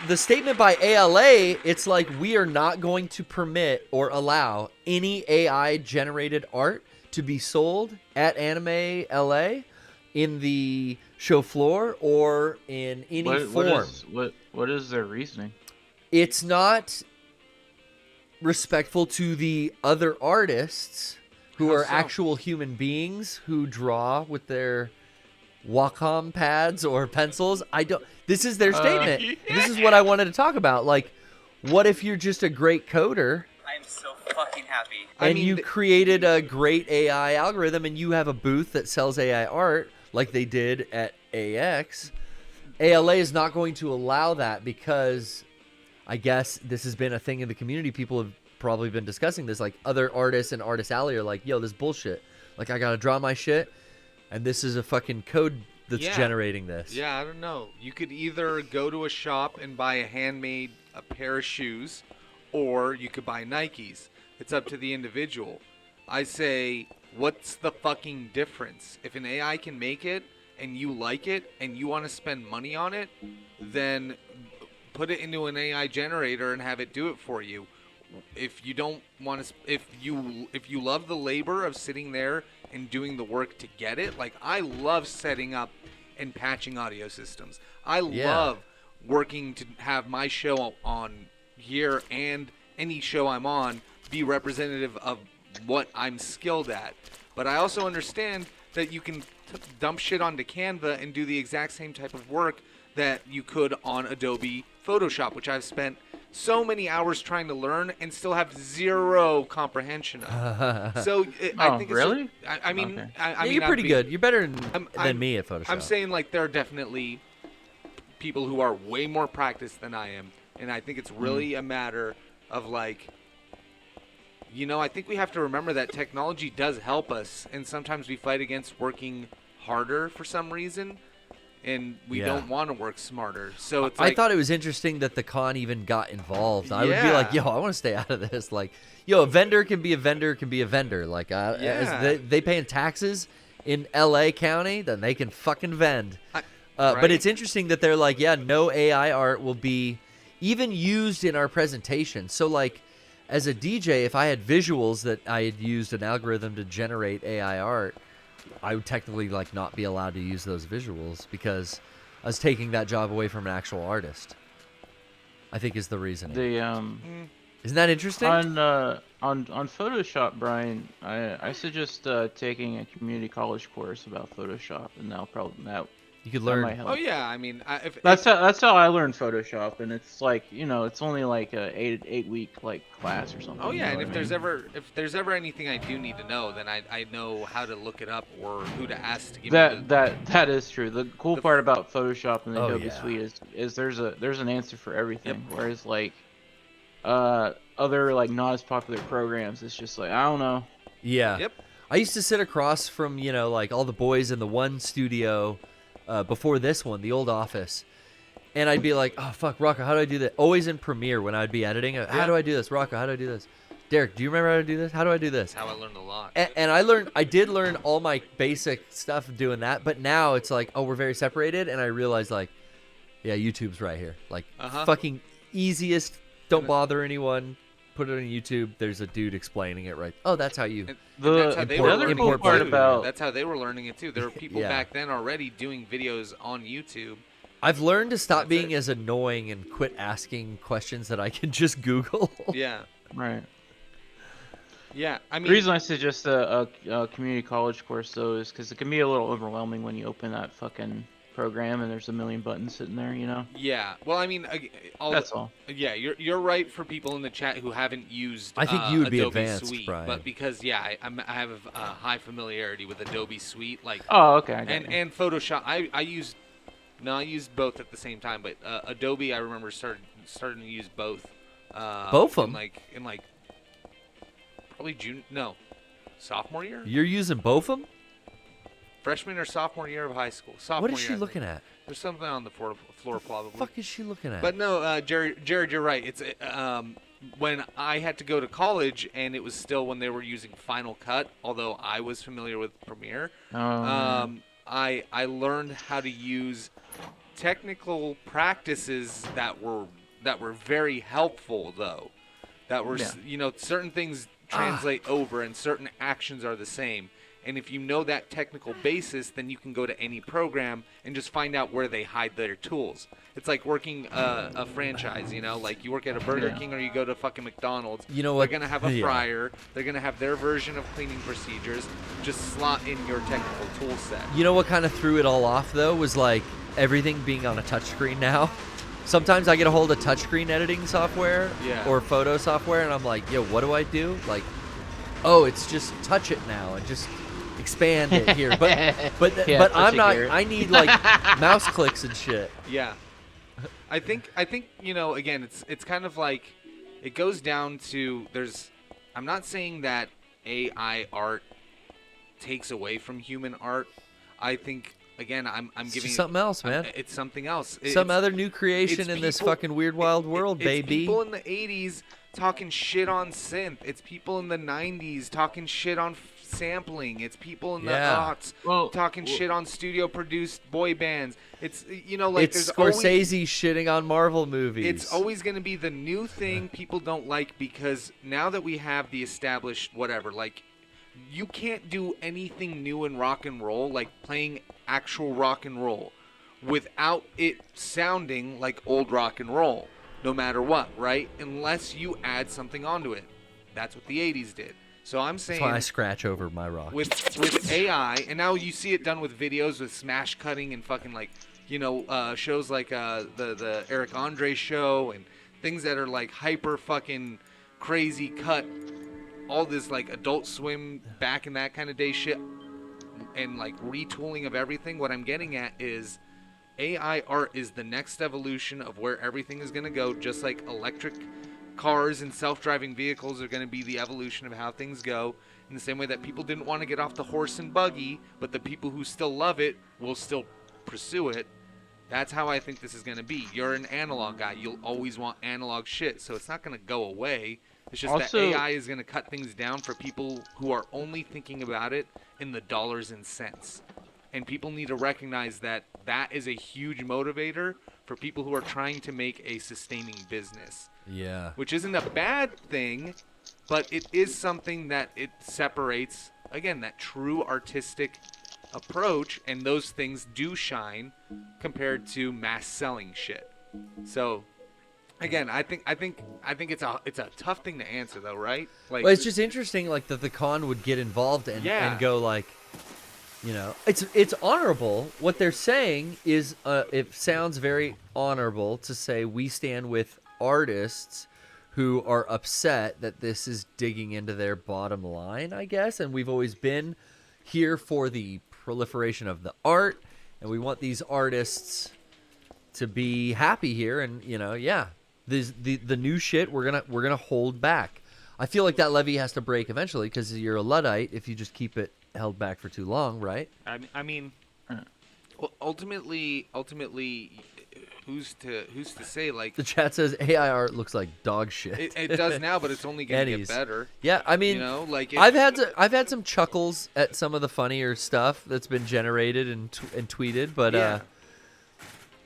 [SPEAKER 3] the statement by ALA, it's like, we are not going to permit or allow any AI generated art to be sold at Anime LA in the show floor or in any form.
[SPEAKER 5] What is their reasoning?
[SPEAKER 3] It's not respectful to the other artists who
[SPEAKER 4] How
[SPEAKER 3] are
[SPEAKER 4] so?
[SPEAKER 3] actual human beings who draw with their Wacom pads or pencils. This is their statement. This is what I wanted to talk about. Like, what if you're just a great coder?
[SPEAKER 7] I'm so fucking happy.
[SPEAKER 3] And you created a great AI algorithm, and you have a booth that sells AI art like they did at AX. ALA is not going to allow that, because I guess this has been a thing in the community. People have probably been discussing this. Like, other artists and Artist Alley are like, yo, this bullshit. Like, I got to draw my shit, and this is a fucking code that's generating this.
[SPEAKER 4] Yeah, I don't know. You could either go to a shop and buy a pair of shoes, or you could buy Nikes. It's up to the individual. I say, what's the fucking difference? If an AI can make it, and you like it, and you want to spend money on it, then put it into an AI generator and have it do it for you. If you don't want to, if you love the labor of sitting there and doing the work to get it, like, I love setting up and patching audio systems. I love working to have my show on here and any show I'm on be representative of what I'm skilled at. But I also understand that you can dump shit onto Canva and do the exact same type of work that you could on Adobe Photoshop, which I've spent so many hours trying to learn and still have zero comprehension of. So I think
[SPEAKER 5] really?
[SPEAKER 4] I mean,
[SPEAKER 5] Okay.
[SPEAKER 4] I mean,
[SPEAKER 3] you're pretty good. You're better
[SPEAKER 4] I'm-
[SPEAKER 3] than me at Photoshop.
[SPEAKER 4] I'm saying, like, there are definitely people who are way more practiced than I am, and I think it's really a matter of, like, I think we have to remember that technology does help us, and sometimes we fight against working harder for some reason, and we
[SPEAKER 3] Yeah.
[SPEAKER 4] don't want to work smarter. So it's
[SPEAKER 3] I
[SPEAKER 4] like,
[SPEAKER 3] thought it was interesting that the con even got involved. I would be
[SPEAKER 4] Yeah.
[SPEAKER 3] like, yo, I want to stay out of this. Like, yo, a vendor can be a vendor can be a vendor. Like,
[SPEAKER 4] Yeah.
[SPEAKER 3] as they paying taxes in L.A. County, then they can fucking vend. But
[SPEAKER 4] right?
[SPEAKER 3] it's interesting that they're like, yeah, no AI art will be even used in our presentation. So, like, as a DJ, if I had visuals that I had used an algorithm to generate AI art, I would technically like not be allowed to use those visuals because I was taking that job away from an actual artist. I think is the reasoning. Isn't that interesting?
[SPEAKER 5] On Photoshop, Brian, I suggest taking a community college course about Photoshop, and
[SPEAKER 3] You could
[SPEAKER 5] that
[SPEAKER 3] learn.
[SPEAKER 5] might help.
[SPEAKER 4] Oh yeah, I mean,
[SPEAKER 5] That's how I learned Photoshop, and it's like, it's only like a 8 week like class or something.
[SPEAKER 4] Oh yeah,
[SPEAKER 5] you know
[SPEAKER 4] and
[SPEAKER 5] what
[SPEAKER 4] if there's ever anything I do need to know, then I know how to look it up or who to ask to give
[SPEAKER 5] I mean?
[SPEAKER 4] me the,
[SPEAKER 5] that is true. The cool part about Photoshop and the
[SPEAKER 3] Oh,
[SPEAKER 5] Adobe
[SPEAKER 3] yeah.
[SPEAKER 5] Suite is there's an answer for everything. Whereas like other like not as popular programs, it's just like, I don't know.
[SPEAKER 3] Yeah.
[SPEAKER 4] Yep.
[SPEAKER 3] I used to sit across from, like all the boys in the one studio before this one, the old office. And I'd be like, oh, fuck, Rocco, how do I do that? Always in Premiere when I'd be editing. How do I do this? Rocco, how do I do this? Derek, do you remember how to do this? How do I do this?
[SPEAKER 4] That's how I learned a lot.
[SPEAKER 3] And I did learn all my basic stuff doing that. But now it's like, oh, we're very separated. And I realized, like, yeah, YouTube's right here. Like, fucking easiest. Don't bother anyone. Put it on YouTube. There's a dude explaining it right. Oh, that's how you.
[SPEAKER 4] And that's how they were
[SPEAKER 5] other
[SPEAKER 4] learning
[SPEAKER 5] cool
[SPEAKER 4] it
[SPEAKER 5] part
[SPEAKER 4] too.
[SPEAKER 5] about
[SPEAKER 4] That's how they were learning it too. There were people
[SPEAKER 3] Yeah.
[SPEAKER 4] back then already doing videos on YouTube.
[SPEAKER 3] I've learned to stop
[SPEAKER 4] That's
[SPEAKER 3] being
[SPEAKER 4] it.
[SPEAKER 3] as annoying and quit asking questions that I can just Google.
[SPEAKER 4] Yeah,
[SPEAKER 5] Right.
[SPEAKER 4] yeah. I
[SPEAKER 5] The
[SPEAKER 4] mean,
[SPEAKER 5] reason I suggest a community college course though is because it can be a little overwhelming when you open that fucking program and there's a million buttons sitting there.
[SPEAKER 4] yeah. Well, I mean,
[SPEAKER 5] That's all.
[SPEAKER 4] Yeah, you're right for people in the chat who haven't used.
[SPEAKER 3] I think you would be
[SPEAKER 4] Adobe
[SPEAKER 3] advanced,
[SPEAKER 4] Suite,
[SPEAKER 3] Brian.
[SPEAKER 4] but because I have a high familiarity with Adobe Suite, like
[SPEAKER 5] Oh, okay. I got you.
[SPEAKER 4] and Photoshop. I used both at the same time, but Adobe I remember starting to use both.
[SPEAKER 3] Both of 'em?
[SPEAKER 4] in like probably sophomore year,
[SPEAKER 3] You're using both of them?
[SPEAKER 4] freshman or sophomore year of high school. Sophomore
[SPEAKER 3] What is she
[SPEAKER 4] year, I
[SPEAKER 3] looking
[SPEAKER 4] think.
[SPEAKER 3] at?
[SPEAKER 4] There's something on the floor probably.
[SPEAKER 3] What the fuck is she looking at?
[SPEAKER 4] But no, Jared, you're right. It's when I had to go to college, and it was still when they were using Final Cut. Although I was familiar with Premiere, I learned how to use technical practices that were very helpful, though. That were certain things translate over, and certain actions are the same. And if you know that technical basis, then you can go to any program and just find out where they hide their tools. It's like working a franchise, like you work at a Burger King or you go to fucking McDonald's.
[SPEAKER 3] You know what?
[SPEAKER 4] They're going to have a
[SPEAKER 3] Yeah.
[SPEAKER 4] fryer. They're going to have their version of cleaning procedures. Just slot in your technical tool set.
[SPEAKER 3] You know what kind of threw it all off, though, was like everything being on a touchscreen now. Sometimes I get a hold of touchscreen editing software or photo software, and I'm like, yo, what do I do? Like, oh, it's just touch it now and just expand it here. But
[SPEAKER 5] Yeah,
[SPEAKER 3] I'm not.
[SPEAKER 5] Garrett.
[SPEAKER 3] I need like mouse clicks and shit.
[SPEAKER 4] Yeah. I think again, it's kind of like it goes down to I'm not saying that AI art takes away from human art. I think again, I'm
[SPEAKER 3] It's
[SPEAKER 4] giving
[SPEAKER 3] just something else, man.
[SPEAKER 4] It's something else.
[SPEAKER 3] Some
[SPEAKER 4] It's-
[SPEAKER 3] other new creation
[SPEAKER 4] it's
[SPEAKER 3] in this
[SPEAKER 4] people-
[SPEAKER 3] fucking weird wild world,
[SPEAKER 4] it's
[SPEAKER 3] baby.
[SPEAKER 4] people in the 80s talking shit on synth. It's people in the 90s talking shit on sampling. It's people in the aughts talking shit on studio produced boy bands. It's like
[SPEAKER 3] it's
[SPEAKER 4] there's
[SPEAKER 3] Scorsese shitting on Marvel movies.
[SPEAKER 4] It's always going to be the new thing people don't like, because now that we have the established whatever, like you can't do anything new in rock and roll, like playing actual rock and roll, without it sounding like old rock and roll, no matter what, right? Unless you add something onto it. That's what the 80s did. So I'm saying
[SPEAKER 3] That's why I scratch over my rock.
[SPEAKER 4] with AI, and now you see it done with videos with smash cutting and fucking like, shows like the Eric Andre show and things that are like hyper fucking crazy cut, all this like Adult Swim back in that kind of day shit, and like retooling of everything. What I'm getting at is AI art is the next evolution of where everything is going to go, just like electric cars and self-driving vehicles are going to be the evolution of how things go. in the same way that people didn't want to get off the horse and buggy, but the people who still love it will still pursue it. That's how I think this is going to be. You're an analog guy. You'll always want analog shit, so it's not going to go away. It's just
[SPEAKER 5] Also,
[SPEAKER 4] that AI is going to cut things down for people who are only thinking about it in the dollars and cents. And people need to recognize that that is a huge motivator for people who are trying to make a sustaining business.
[SPEAKER 3] Yeah.
[SPEAKER 4] Which isn't a bad thing, but it is something that it separates, again, that true artistic approach, and those things do shine compared to mass selling shit. So again, I think it's a tough thing to answer though, right? Like,
[SPEAKER 3] Well, it's just interesting, like that the con would get involved and go like, you know, it's honorable. What they're saying is, it sounds very honorable to say we stand with artists who are upset that this is digging into their bottom line, I guess. And we've always been here for the proliferation of the art, and we want these artists to be happy here. And you know, the new shit we're gonna hold back. I feel like that levee has to break eventually because you're a Luddite if you just keep it held back for too long, right?
[SPEAKER 4] I mean, well, ultimately, who's to say? Like,
[SPEAKER 3] The chat says AI art looks like dog shit.
[SPEAKER 4] it does now, but it's only gonna get better.
[SPEAKER 3] Yeah, I mean,
[SPEAKER 4] You know, like
[SPEAKER 3] I've had some chuckles at some of the funnier stuff that's been generated and tweeted, but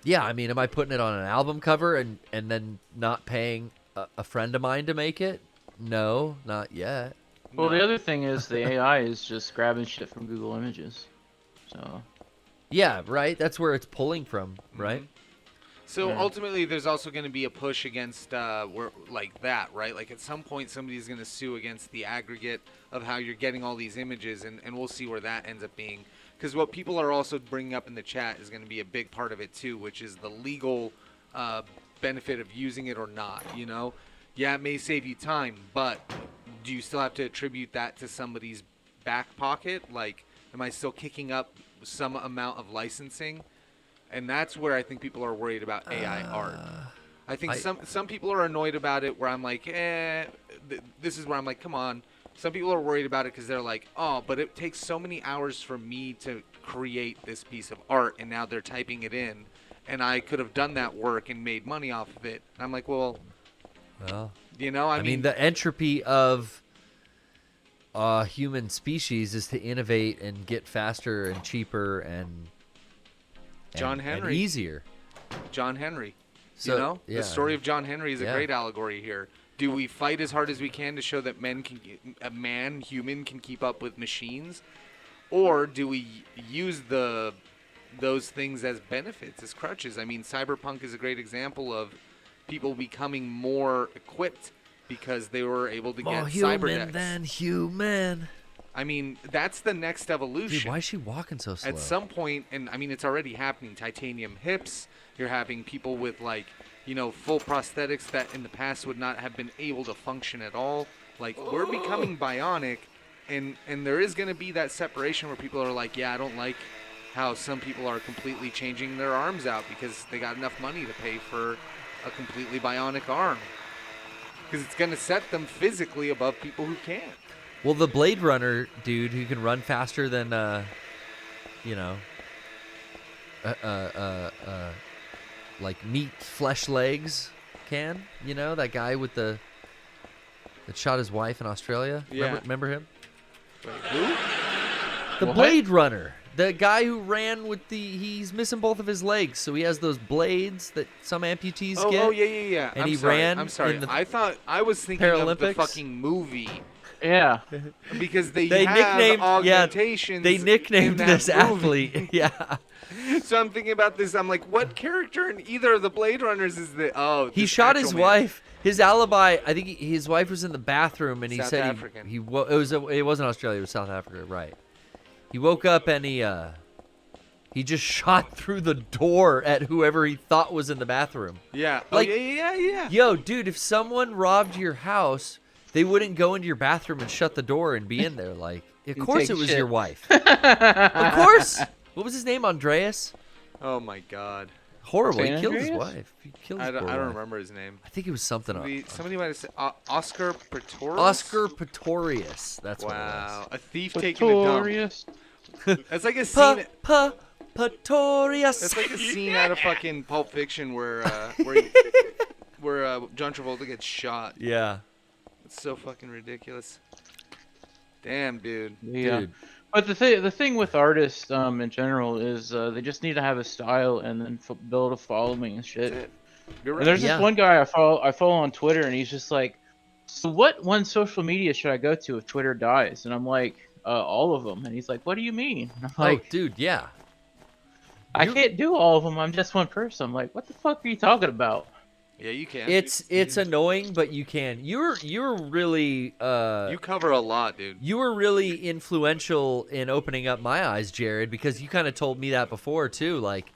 [SPEAKER 3] yeah, I mean, am I putting it on an album cover and then not paying a friend of mine to make it? No, not yet.
[SPEAKER 5] Well, the other thing is the AI is just grabbing shit from Google Images. So.
[SPEAKER 3] Yeah, right. That's where it's pulling from, right?
[SPEAKER 4] So ultimately, there's also going to be a push against like that, right? Like at some point, somebody's going to sue against the aggregate of how you're getting all these images, and we'll see where that ends up being. Because what people are also bringing up in the chat is going to be a big part of it too, which is the legal benefit of using it or not. You know, yeah, it may save you time, but do you still have to attribute that to somebody's back pocket? Like, am I still kicking up some amount of licensing? And that's where I think people are worried about AI art. I think some people are annoyed about it, where I'm like, this is where I'm like, come on. Some people are worried about it because they're like, oh, but it takes so many hours for me to create this piece of art, and now they're typing it in, and I could have done that work and made money off of it. And I'm like, well, you know, I mean,
[SPEAKER 3] the entropy of human species is to innovate and get faster and cheaper and
[SPEAKER 4] John Henry.
[SPEAKER 3] and easier.
[SPEAKER 4] John Henry.
[SPEAKER 3] So,
[SPEAKER 4] you know,
[SPEAKER 3] yeah.
[SPEAKER 4] the story of John Henry is a great allegory here. Do we fight as hard as we can to show that human can keep up with machines, or do we use those things as benefits, as crutches? I mean, cyberpunk is a great example of people becoming more equipped because they were able to get cybernetics.
[SPEAKER 3] More human than human.
[SPEAKER 4] I mean, that's the next evolution.
[SPEAKER 3] Dude, why is she walking so slow?
[SPEAKER 4] At some point, and I mean, it's already happening. Titanium hips. You're having people with like, you know, full prosthetics that in the past would not have been able to function at all. Like, we're becoming bionic, and there is going to be that separation where people are like, yeah, I don't like how some people are completely changing their arms out because they got enough money to pay for a completely bionic arm. Because it's going to set them physically above people who can't.
[SPEAKER 3] Well, the Blade Runner dude who can run faster than, like meat flesh legs can, you know, that guy with that shot his wife in Australia.
[SPEAKER 4] Yeah.
[SPEAKER 3] Remember him?
[SPEAKER 4] Wait, who?
[SPEAKER 3] The
[SPEAKER 5] What?
[SPEAKER 3] Blade Runner. The guy who ran with he's missing both of his legs, so he has those blades that some amputees get.
[SPEAKER 4] Oh, yeah.
[SPEAKER 3] And
[SPEAKER 4] I'm
[SPEAKER 3] he
[SPEAKER 4] sorry.
[SPEAKER 3] ran
[SPEAKER 4] I'm sorry.
[SPEAKER 3] in the
[SPEAKER 4] I was thinking of the
[SPEAKER 3] Paralympics?
[SPEAKER 4] fucking movie.
[SPEAKER 5] Yeah.
[SPEAKER 4] Because they
[SPEAKER 3] They
[SPEAKER 4] have
[SPEAKER 3] nicknamed
[SPEAKER 4] augmentations.
[SPEAKER 3] They nicknamed
[SPEAKER 4] in that
[SPEAKER 3] this
[SPEAKER 4] movie.
[SPEAKER 3] athlete. Yeah.
[SPEAKER 4] So I'm thinking about this. I'm like, what character in either of the Blade Runners is the? Oh,
[SPEAKER 3] He
[SPEAKER 4] this
[SPEAKER 3] shot
[SPEAKER 4] actual
[SPEAKER 3] his
[SPEAKER 4] man.
[SPEAKER 3] wife. His alibi, I think his wife was in the bathroom, and he
[SPEAKER 4] South
[SPEAKER 3] said
[SPEAKER 4] African.
[SPEAKER 3] it wasn't Australia, it was South Africa, right? He woke up and he just shot through the door at whoever he thought was in the bathroom.
[SPEAKER 4] Yeah.
[SPEAKER 3] Like-
[SPEAKER 4] oh, yeah.
[SPEAKER 3] Yo, dude, if someone robbed your house, they wouldn't go into your bathroom and shut the door and be in there. Like, of course
[SPEAKER 5] take
[SPEAKER 3] it was
[SPEAKER 5] shit.
[SPEAKER 3] your wife. Of course. What was his name? Andreas?
[SPEAKER 4] Oh my God.
[SPEAKER 3] Horrible. He
[SPEAKER 5] San
[SPEAKER 3] killed his
[SPEAKER 5] Andreas?
[SPEAKER 3] wife. He killed
[SPEAKER 4] I
[SPEAKER 3] his poor
[SPEAKER 4] don't
[SPEAKER 3] wife.
[SPEAKER 4] remember his name.
[SPEAKER 3] I think it was something.
[SPEAKER 4] Somebody might have said Oscar Pretorius.
[SPEAKER 3] Oscar Pretorius. That's
[SPEAKER 4] Wow,
[SPEAKER 3] what
[SPEAKER 4] a thief taking a dump.
[SPEAKER 5] Notorious.
[SPEAKER 4] It's like a
[SPEAKER 3] it
[SPEAKER 4] scene.
[SPEAKER 3] was. Pretorius.
[SPEAKER 4] It's like a scene out of fucking Pulp Fiction where John Travolta gets shot.
[SPEAKER 3] Yeah.
[SPEAKER 4] It's so fucking ridiculous. Damn, dude.
[SPEAKER 5] Yeah.
[SPEAKER 3] Dude.
[SPEAKER 5] But the thing with artists in general is they just need to have a style and then build a following and shit.
[SPEAKER 4] That's it. You're right.
[SPEAKER 5] And there's
[SPEAKER 3] Yeah.
[SPEAKER 5] this one guy I follow on Twitter, and he's just like, "So what one social media should I go to if Twitter dies?" And I'm like, "All of them." And he's like, "What do you mean?" And I'm like,
[SPEAKER 3] Oh, dude, yeah.
[SPEAKER 5] "I can't do all of them. I'm just one person." I'm like, "What the fuck are you talking about?"
[SPEAKER 4] Yeah, you can.
[SPEAKER 3] It's annoying, but you can. You're really
[SPEAKER 4] You cover a lot, dude.
[SPEAKER 3] you were really influential in opening up my eyes, Jared, because you kind of told me that before too. Like,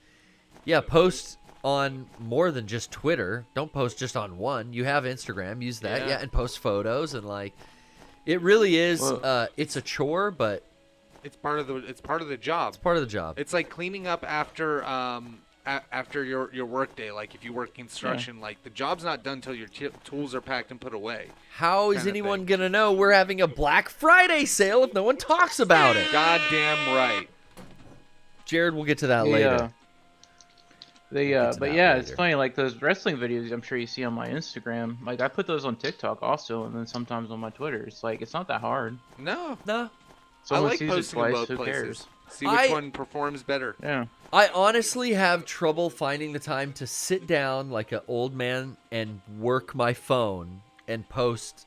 [SPEAKER 3] yeah, post on more than just Twitter. Don't post just on one. You have Instagram. Use that, yeah, and post photos and like. It really is. It's a chore, but
[SPEAKER 4] It's part of the job.
[SPEAKER 3] it's part of the job.
[SPEAKER 4] It's like cleaning up after after your work day. Like if you work construction, like the job's not done till your tools are packed and put away.
[SPEAKER 3] How is
[SPEAKER 4] kinda
[SPEAKER 3] anyone
[SPEAKER 4] thing.
[SPEAKER 3] gonna know we're having a Black Friday sale if no one talks about it?
[SPEAKER 4] Goddamn right.
[SPEAKER 3] Jared, we'll get to that later.
[SPEAKER 5] But
[SPEAKER 3] that
[SPEAKER 5] yeah, it's
[SPEAKER 3] later.
[SPEAKER 5] funny. Like those wrestling videos, I'm sure you see on my Instagram. Like I put those on TikTok also, and then sometimes on my Twitter. It's like it's not that hard.
[SPEAKER 4] No,
[SPEAKER 3] No,
[SPEAKER 5] Someone
[SPEAKER 4] I like
[SPEAKER 5] sees
[SPEAKER 4] posting
[SPEAKER 5] it
[SPEAKER 4] in
[SPEAKER 5] twice,
[SPEAKER 4] both
[SPEAKER 5] who
[SPEAKER 4] places.
[SPEAKER 5] cares?
[SPEAKER 4] See which one performs better.
[SPEAKER 5] Yeah.
[SPEAKER 3] I honestly have trouble finding the time to sit down like an old man and work my phone and post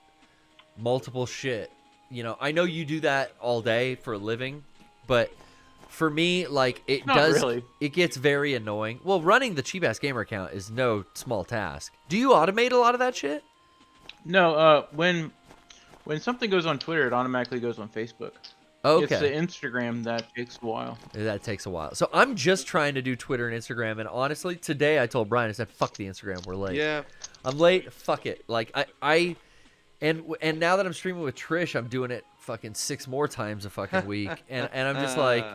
[SPEAKER 3] multiple shit. You know, I know you do that all day for a living, but for me, like it
[SPEAKER 5] Not
[SPEAKER 3] does,
[SPEAKER 5] really.
[SPEAKER 3] it gets very annoying. Well, running the Cheap Ass Gamer account is no small task. Do you automate a lot of that shit?
[SPEAKER 5] No. When something goes on Twitter, it automatically goes on Facebook.
[SPEAKER 3] Okay.
[SPEAKER 5] It's the Instagram that takes a while.
[SPEAKER 3] That takes a while. So I'm just trying to do Twitter and Instagram, and honestly, today I told Brian, I said, "Fuck the Instagram, we're late."
[SPEAKER 4] Yeah.
[SPEAKER 3] I'm late. Fuck it. Like and now that I'm streaming with Trish, I'm doing it fucking 6 more times a fucking week, and I'm just like,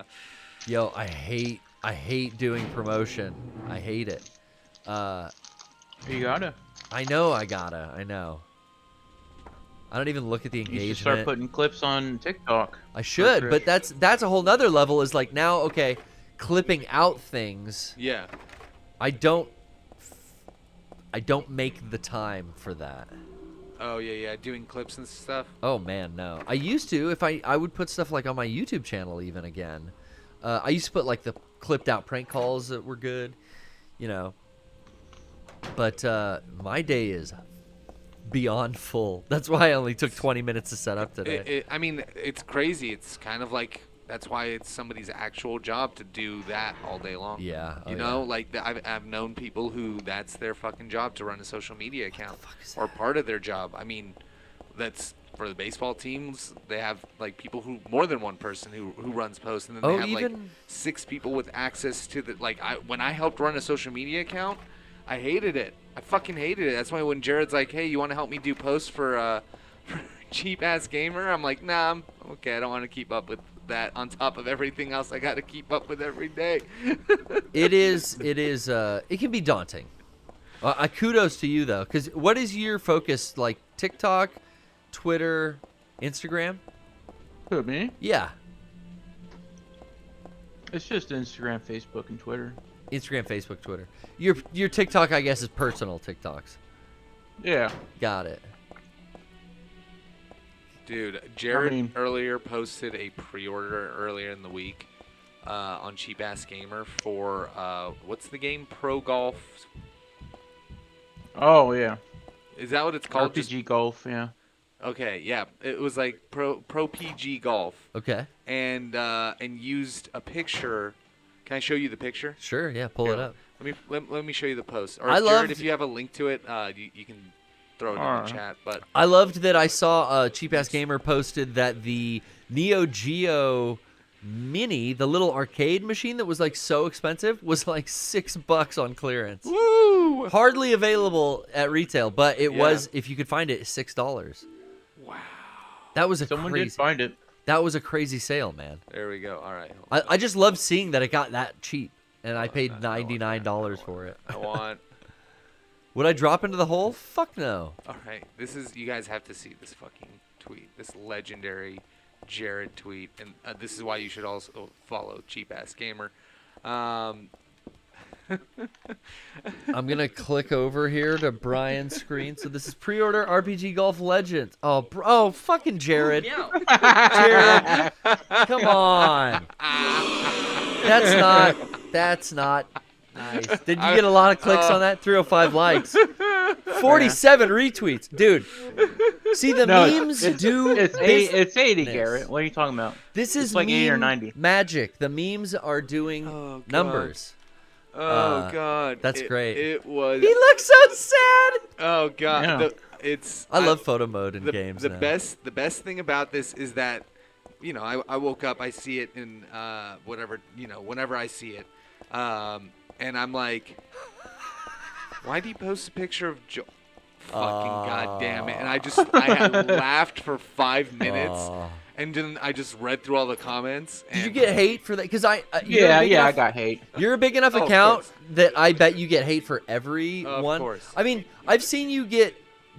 [SPEAKER 3] yo, I hate doing promotion. I hate it.
[SPEAKER 5] You gotta.
[SPEAKER 3] I know. I know. I don't even look at the
[SPEAKER 5] You
[SPEAKER 3] engagement.
[SPEAKER 5] should start putting clips on TikTok.
[SPEAKER 3] I should,
[SPEAKER 5] Trish.
[SPEAKER 3] but that's a whole nother level. Is like now, okay, clipping out things.
[SPEAKER 4] Yeah.
[SPEAKER 3] I don't make the time for that.
[SPEAKER 4] Oh yeah. Doing clips and stuff.
[SPEAKER 3] Oh man, no. I used to. If I would put stuff like on my YouTube channel even again. I used to put like the clipped out prank calls that were good, you know. But my day is beyond full. That's why I only took 20 minutes to set up today.
[SPEAKER 4] I mean, it's crazy. It's kind of like that's why it's somebody's actual job to do that all day long.
[SPEAKER 3] Yeah.
[SPEAKER 4] You know, like I've known people who that's their fucking job to run a social media account or part of their job. I mean, that's for the baseball teams. They have like people who more than one person who runs posts, and then they have like 6 people with access to the like. When I helped run a social media account, I hated it. I fucking hated it. That's why when Jared's like, "Hey, you want to help me do posts for Cheap Ass Gamer?" I'm like, "Nah, I'm okay. I don't want to keep up with that on top of everything else I got to keep up with every day."
[SPEAKER 3] It is. It can be daunting. Kudos to you though, because what is your focus? Like TikTok, Twitter, Instagram?
[SPEAKER 5] Who, me?
[SPEAKER 3] Yeah.
[SPEAKER 5] It's just Instagram, Facebook, and Twitter.
[SPEAKER 3] Instagram, Facebook, Twitter. Your TikTok, I guess, is personal TikToks.
[SPEAKER 5] Yeah.
[SPEAKER 3] Got it.
[SPEAKER 4] Dude, Jared earlier posted a pre-order earlier in the week on Cheap Ass Gamer for what's the game? Pro Golf.
[SPEAKER 5] Oh yeah.
[SPEAKER 4] Is that what it's called?
[SPEAKER 5] RPG Golf, yeah.
[SPEAKER 4] Okay, yeah. It was like Pro PG Golf.
[SPEAKER 3] Okay.
[SPEAKER 4] And used a picture. Can I show you the picture?
[SPEAKER 3] Sure. Yeah. Pull it up.
[SPEAKER 4] Let me show you the post. Or
[SPEAKER 3] I
[SPEAKER 4] Jared,
[SPEAKER 3] loved-
[SPEAKER 4] if you have a link to it, you can throw it in the chat. But
[SPEAKER 3] I loved that I saw Cheap Ass Gamer posted that the Neo Geo Mini, the little arcade machine that was like so expensive, was like $6 on clearance.
[SPEAKER 4] woo!
[SPEAKER 3] Hardly available at retail, but it was, if you could find it, $6.
[SPEAKER 4] Wow.
[SPEAKER 3] That was a
[SPEAKER 5] Someone
[SPEAKER 3] crazy.
[SPEAKER 5] did find it.
[SPEAKER 3] That was a crazy sale, man.
[SPEAKER 4] There we go. All right.
[SPEAKER 3] I just love seeing that it got that cheap. and I paid $99 for it.
[SPEAKER 4] I want.
[SPEAKER 3] Would I drop into the hole? Fuck no.
[SPEAKER 4] All right, you guys have to see this fucking tweet, this legendary Jared tweet, and this is why you should also follow Cheap Ass Gamer.
[SPEAKER 3] I'm gonna click over here to Brian's screen. So this is pre-order RPG Golf Legends. Oh, fucking Jared. Jared, come on. That's not nice. Did you get a lot of clicks on that? 305 likes. 47 retweets. Dude. See, the memes do...
[SPEAKER 5] It's 80, Garrett. What are you talking about?
[SPEAKER 3] This is
[SPEAKER 5] it's like 80 or 90.
[SPEAKER 3] Magic. The memes are doing numbers.
[SPEAKER 4] Oh, God.
[SPEAKER 3] That's great.
[SPEAKER 4] It was...
[SPEAKER 3] He looks so sad!
[SPEAKER 4] Oh, God.
[SPEAKER 5] Yeah.
[SPEAKER 3] I love photo mode in games now.
[SPEAKER 4] The best thing about this is that, I woke up, I see it in whenever I see it. And I'm like, why do you post a picture of Joel? Fucking goddamn it. And I had laughed for 5 minutes. And then I just read through all the comments.
[SPEAKER 3] Did you get hate for that? Because I
[SPEAKER 5] got hate.
[SPEAKER 3] You're a big enough account that I bet you get hate for everyone.
[SPEAKER 4] Of course.
[SPEAKER 3] I mean, I've seen you get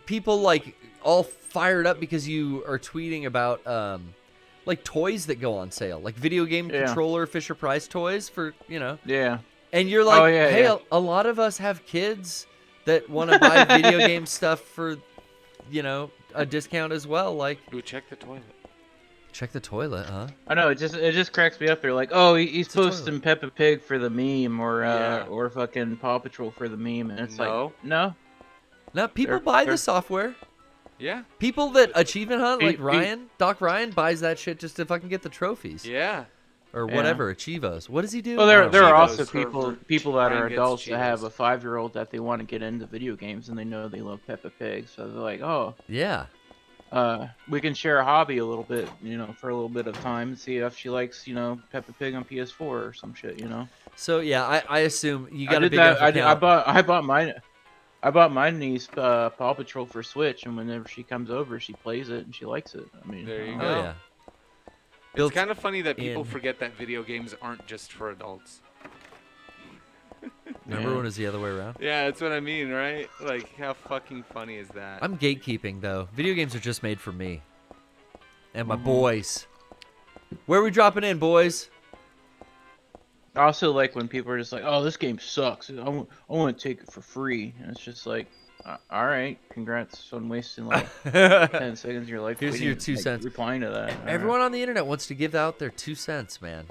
[SPEAKER 3] people like all fired up because you are tweeting about like toys that go on sale, like video game controller Fisher Price toys for
[SPEAKER 5] Yeah.
[SPEAKER 3] And you're like, a lot of us have kids that want to buy video game stuff for a discount as well. Like,
[SPEAKER 4] Ooh, check the toilet.
[SPEAKER 3] Check the toilet, huh?
[SPEAKER 5] I know, it just cracks me up. They're like, oh, he's posting Peppa Pig for the meme, or fucking Paw Patrol for the meme, and it's like, no,
[SPEAKER 3] people buy the software.
[SPEAKER 4] Yeah.
[SPEAKER 3] People that achievement hunt, like Doc Ryan buys that shit just to fucking get the trophies.
[SPEAKER 4] Yeah.
[SPEAKER 3] Or whatever, Achievos. What does he do?
[SPEAKER 5] Well, there are also people that are adults that have a 5-year-old that they want to get into video games, and they know they love Peppa Pig, so they're like, oh.
[SPEAKER 3] Yeah.
[SPEAKER 5] We can share a hobby a little bit, for a little bit of time, and see if she likes, Peppa Pig on PS4 or some shit,
[SPEAKER 3] So yeah, I assume you got a big enough account.
[SPEAKER 5] I bought my niece Paw Patrol for Switch, and whenever she comes over, she plays it and she likes it. I mean,
[SPEAKER 4] there you go.
[SPEAKER 3] Oh, yeah.
[SPEAKER 4] It's kind of funny that people forget that video games aren't just for adults.
[SPEAKER 3] Remember when it was the other way around?
[SPEAKER 4] Yeah, that's what I mean, right? Like, how fucking funny is that?
[SPEAKER 3] I'm gatekeeping, though. Video games are just made for me. And my boys. Where are we dropping in, boys?
[SPEAKER 5] I also like when people are just like, oh, this game sucks. I want to take it for free. And it's just like, all right, congrats on wasting like 10 seconds of your life.
[SPEAKER 3] Here's your 2 cents.
[SPEAKER 5] Replying to that.
[SPEAKER 3] Everyone on the internet wants to give out their 2 cents, man.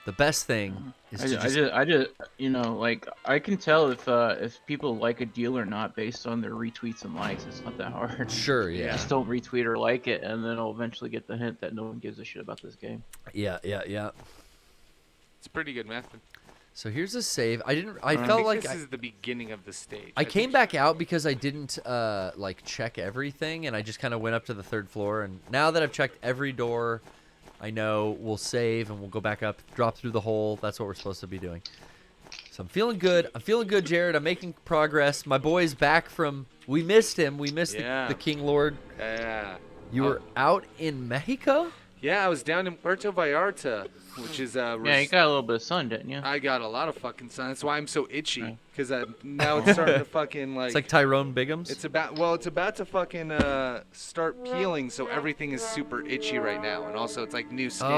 [SPEAKER 3] The best thing is
[SPEAKER 5] I just like, I can tell if people like a deal or not based on their retweets and likes. It's not that hard.
[SPEAKER 3] Sure, yeah.
[SPEAKER 5] Just don't retweet or like it, and then I'll eventually get the hint that no one gives a shit about this game.
[SPEAKER 3] Yeah.
[SPEAKER 4] It's a pretty good method.
[SPEAKER 3] So here's a save. I felt
[SPEAKER 4] think
[SPEAKER 3] like
[SPEAKER 4] this is the beginning of the stage.
[SPEAKER 3] I came back out because I didn't like check everything, and I just kind of went up to the 3rd floor. And now that I've checked every door, I know we'll save and we'll go back up, drop through the hole. That's what we're supposed to be doing. So I'm feeling good. Jared. I'm making progress. My boy's back from. We missed him. We missed the King Lord.
[SPEAKER 4] Yeah.
[SPEAKER 3] You were out in Mexico?
[SPEAKER 4] Yeah, I was down in Puerto Vallarta, which is
[SPEAKER 5] yeah, you got a little bit of sun, didn't you?
[SPEAKER 4] I got a lot of fucking sun. That's why I'm so itchy, because now it's starting to fucking like.
[SPEAKER 3] It's like Tyrone Biggums.
[SPEAKER 4] It's about to fucking start peeling, so everything is super itchy right now, and also it's like new skin.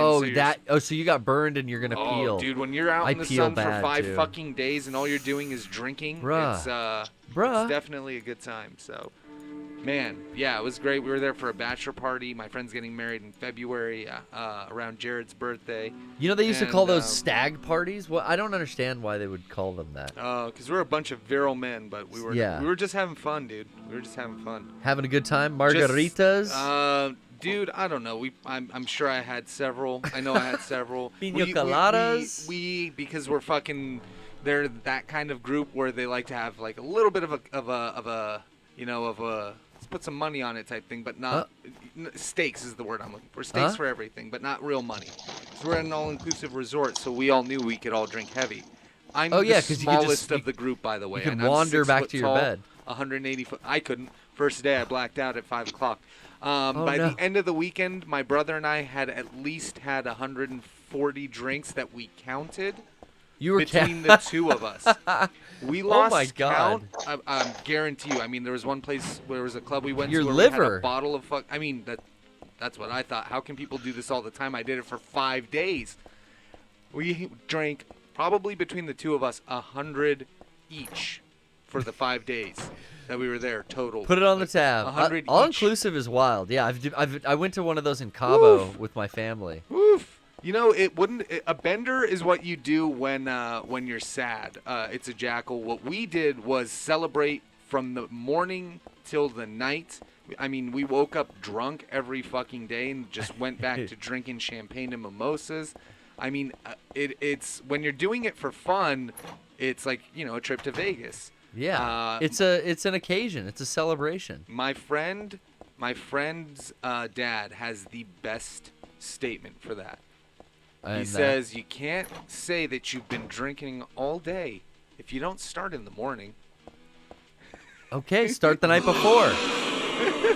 [SPEAKER 3] So you got burned and you're gonna peel.
[SPEAKER 4] Oh, dude, when you're out in the sun for 5 fucking days and all you're doing is drinking, it's definitely a good time. So. Man, yeah, it was great. We were there for a bachelor party. My friend's getting married in February around Jared's birthday.
[SPEAKER 3] They used to call those stag parties? Well, I don't understand why they would call them that.
[SPEAKER 4] Because we're a bunch of virile men, but we were just having fun, dude. We were just having fun.
[SPEAKER 3] Having a good time? Margaritas?
[SPEAKER 4] Dude, I don't know. I'm sure I had several. I know I had several.
[SPEAKER 3] Pina coladas?
[SPEAKER 4] We because we're fucking. They're that kind of group where they like to have like a little bit of a let's put some money on it type thing, but not stakes is the word I'm looking for. Stakes for everything, but not real money. So we're at an all-inclusive resort, so we all knew we could all drink heavy. I'm the smallest of the group, by the way.
[SPEAKER 3] You can wander back to your bed.
[SPEAKER 4] 180 foot. I couldn't. First day, I blacked out at 5 o'clock. By the end of the weekend, my brother and I had at least had 150 40 drinks that we counted
[SPEAKER 3] You were
[SPEAKER 4] between the two of us. We lost
[SPEAKER 3] my God.
[SPEAKER 4] count. I guarantee you. I mean, there was one place where there was a club we went
[SPEAKER 3] Your
[SPEAKER 4] to where we had
[SPEAKER 3] liver.
[SPEAKER 4] a bottle of fuck. I mean, that's what I thought. How can people do this all the time? I did it for 5 days. We drank probably between the two of us 100 each for the 5 days that we were there total.
[SPEAKER 3] Put it on the tab.
[SPEAKER 4] 100
[SPEAKER 3] All
[SPEAKER 4] each.
[SPEAKER 3] inclusive is wild. Yeah, I went to one of those in Cabo with my family.
[SPEAKER 4] Woof. You know, a bender is what you do when you're sad. It's a jackal. What we did was celebrate from the morning till the night. I mean, we woke up drunk every fucking day and just went back to drinking champagne and mimosas. I mean, it's when you're doing it for fun, it's like, you know, a trip to Vegas.
[SPEAKER 3] Yeah, it's an occasion. It's a celebration.
[SPEAKER 4] My friend's dad has the best statement for that. He says you can't say that you've been drinking all day if you don't start in the morning.
[SPEAKER 3] Okay, start the night before.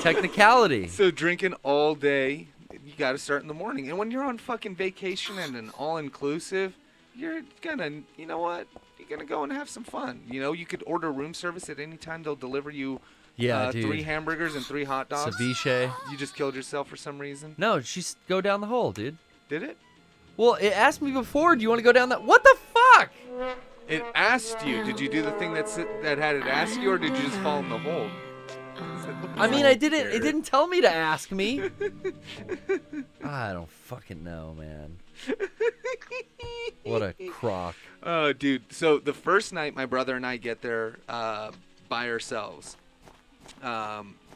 [SPEAKER 3] Technicality.
[SPEAKER 4] So drinking all day, you got to start in the morning. And when you're on fucking vacation and an all-inclusive, you're gonna, you know what? You're gonna go and have some fun. You know, you could order room service at any time. They'll deliver you
[SPEAKER 3] Dude.
[SPEAKER 4] 3 hamburgers and 3 hot dogs.
[SPEAKER 3] Ceviche.
[SPEAKER 4] You just killed yourself for some reason.
[SPEAKER 3] No, she's go down the hole, dude.
[SPEAKER 4] Did it?
[SPEAKER 3] Well, it asked me before. Do you want to go down that? What the fuck?
[SPEAKER 4] It asked you. Did you do the thing that had it ask you, or did you just fall in the hole?
[SPEAKER 3] I mean, I didn't. It didn't tell me to ask me. I don't fucking know, man. What a crock.
[SPEAKER 4] Oh, dude. So the first night, my brother and I get there by ourselves.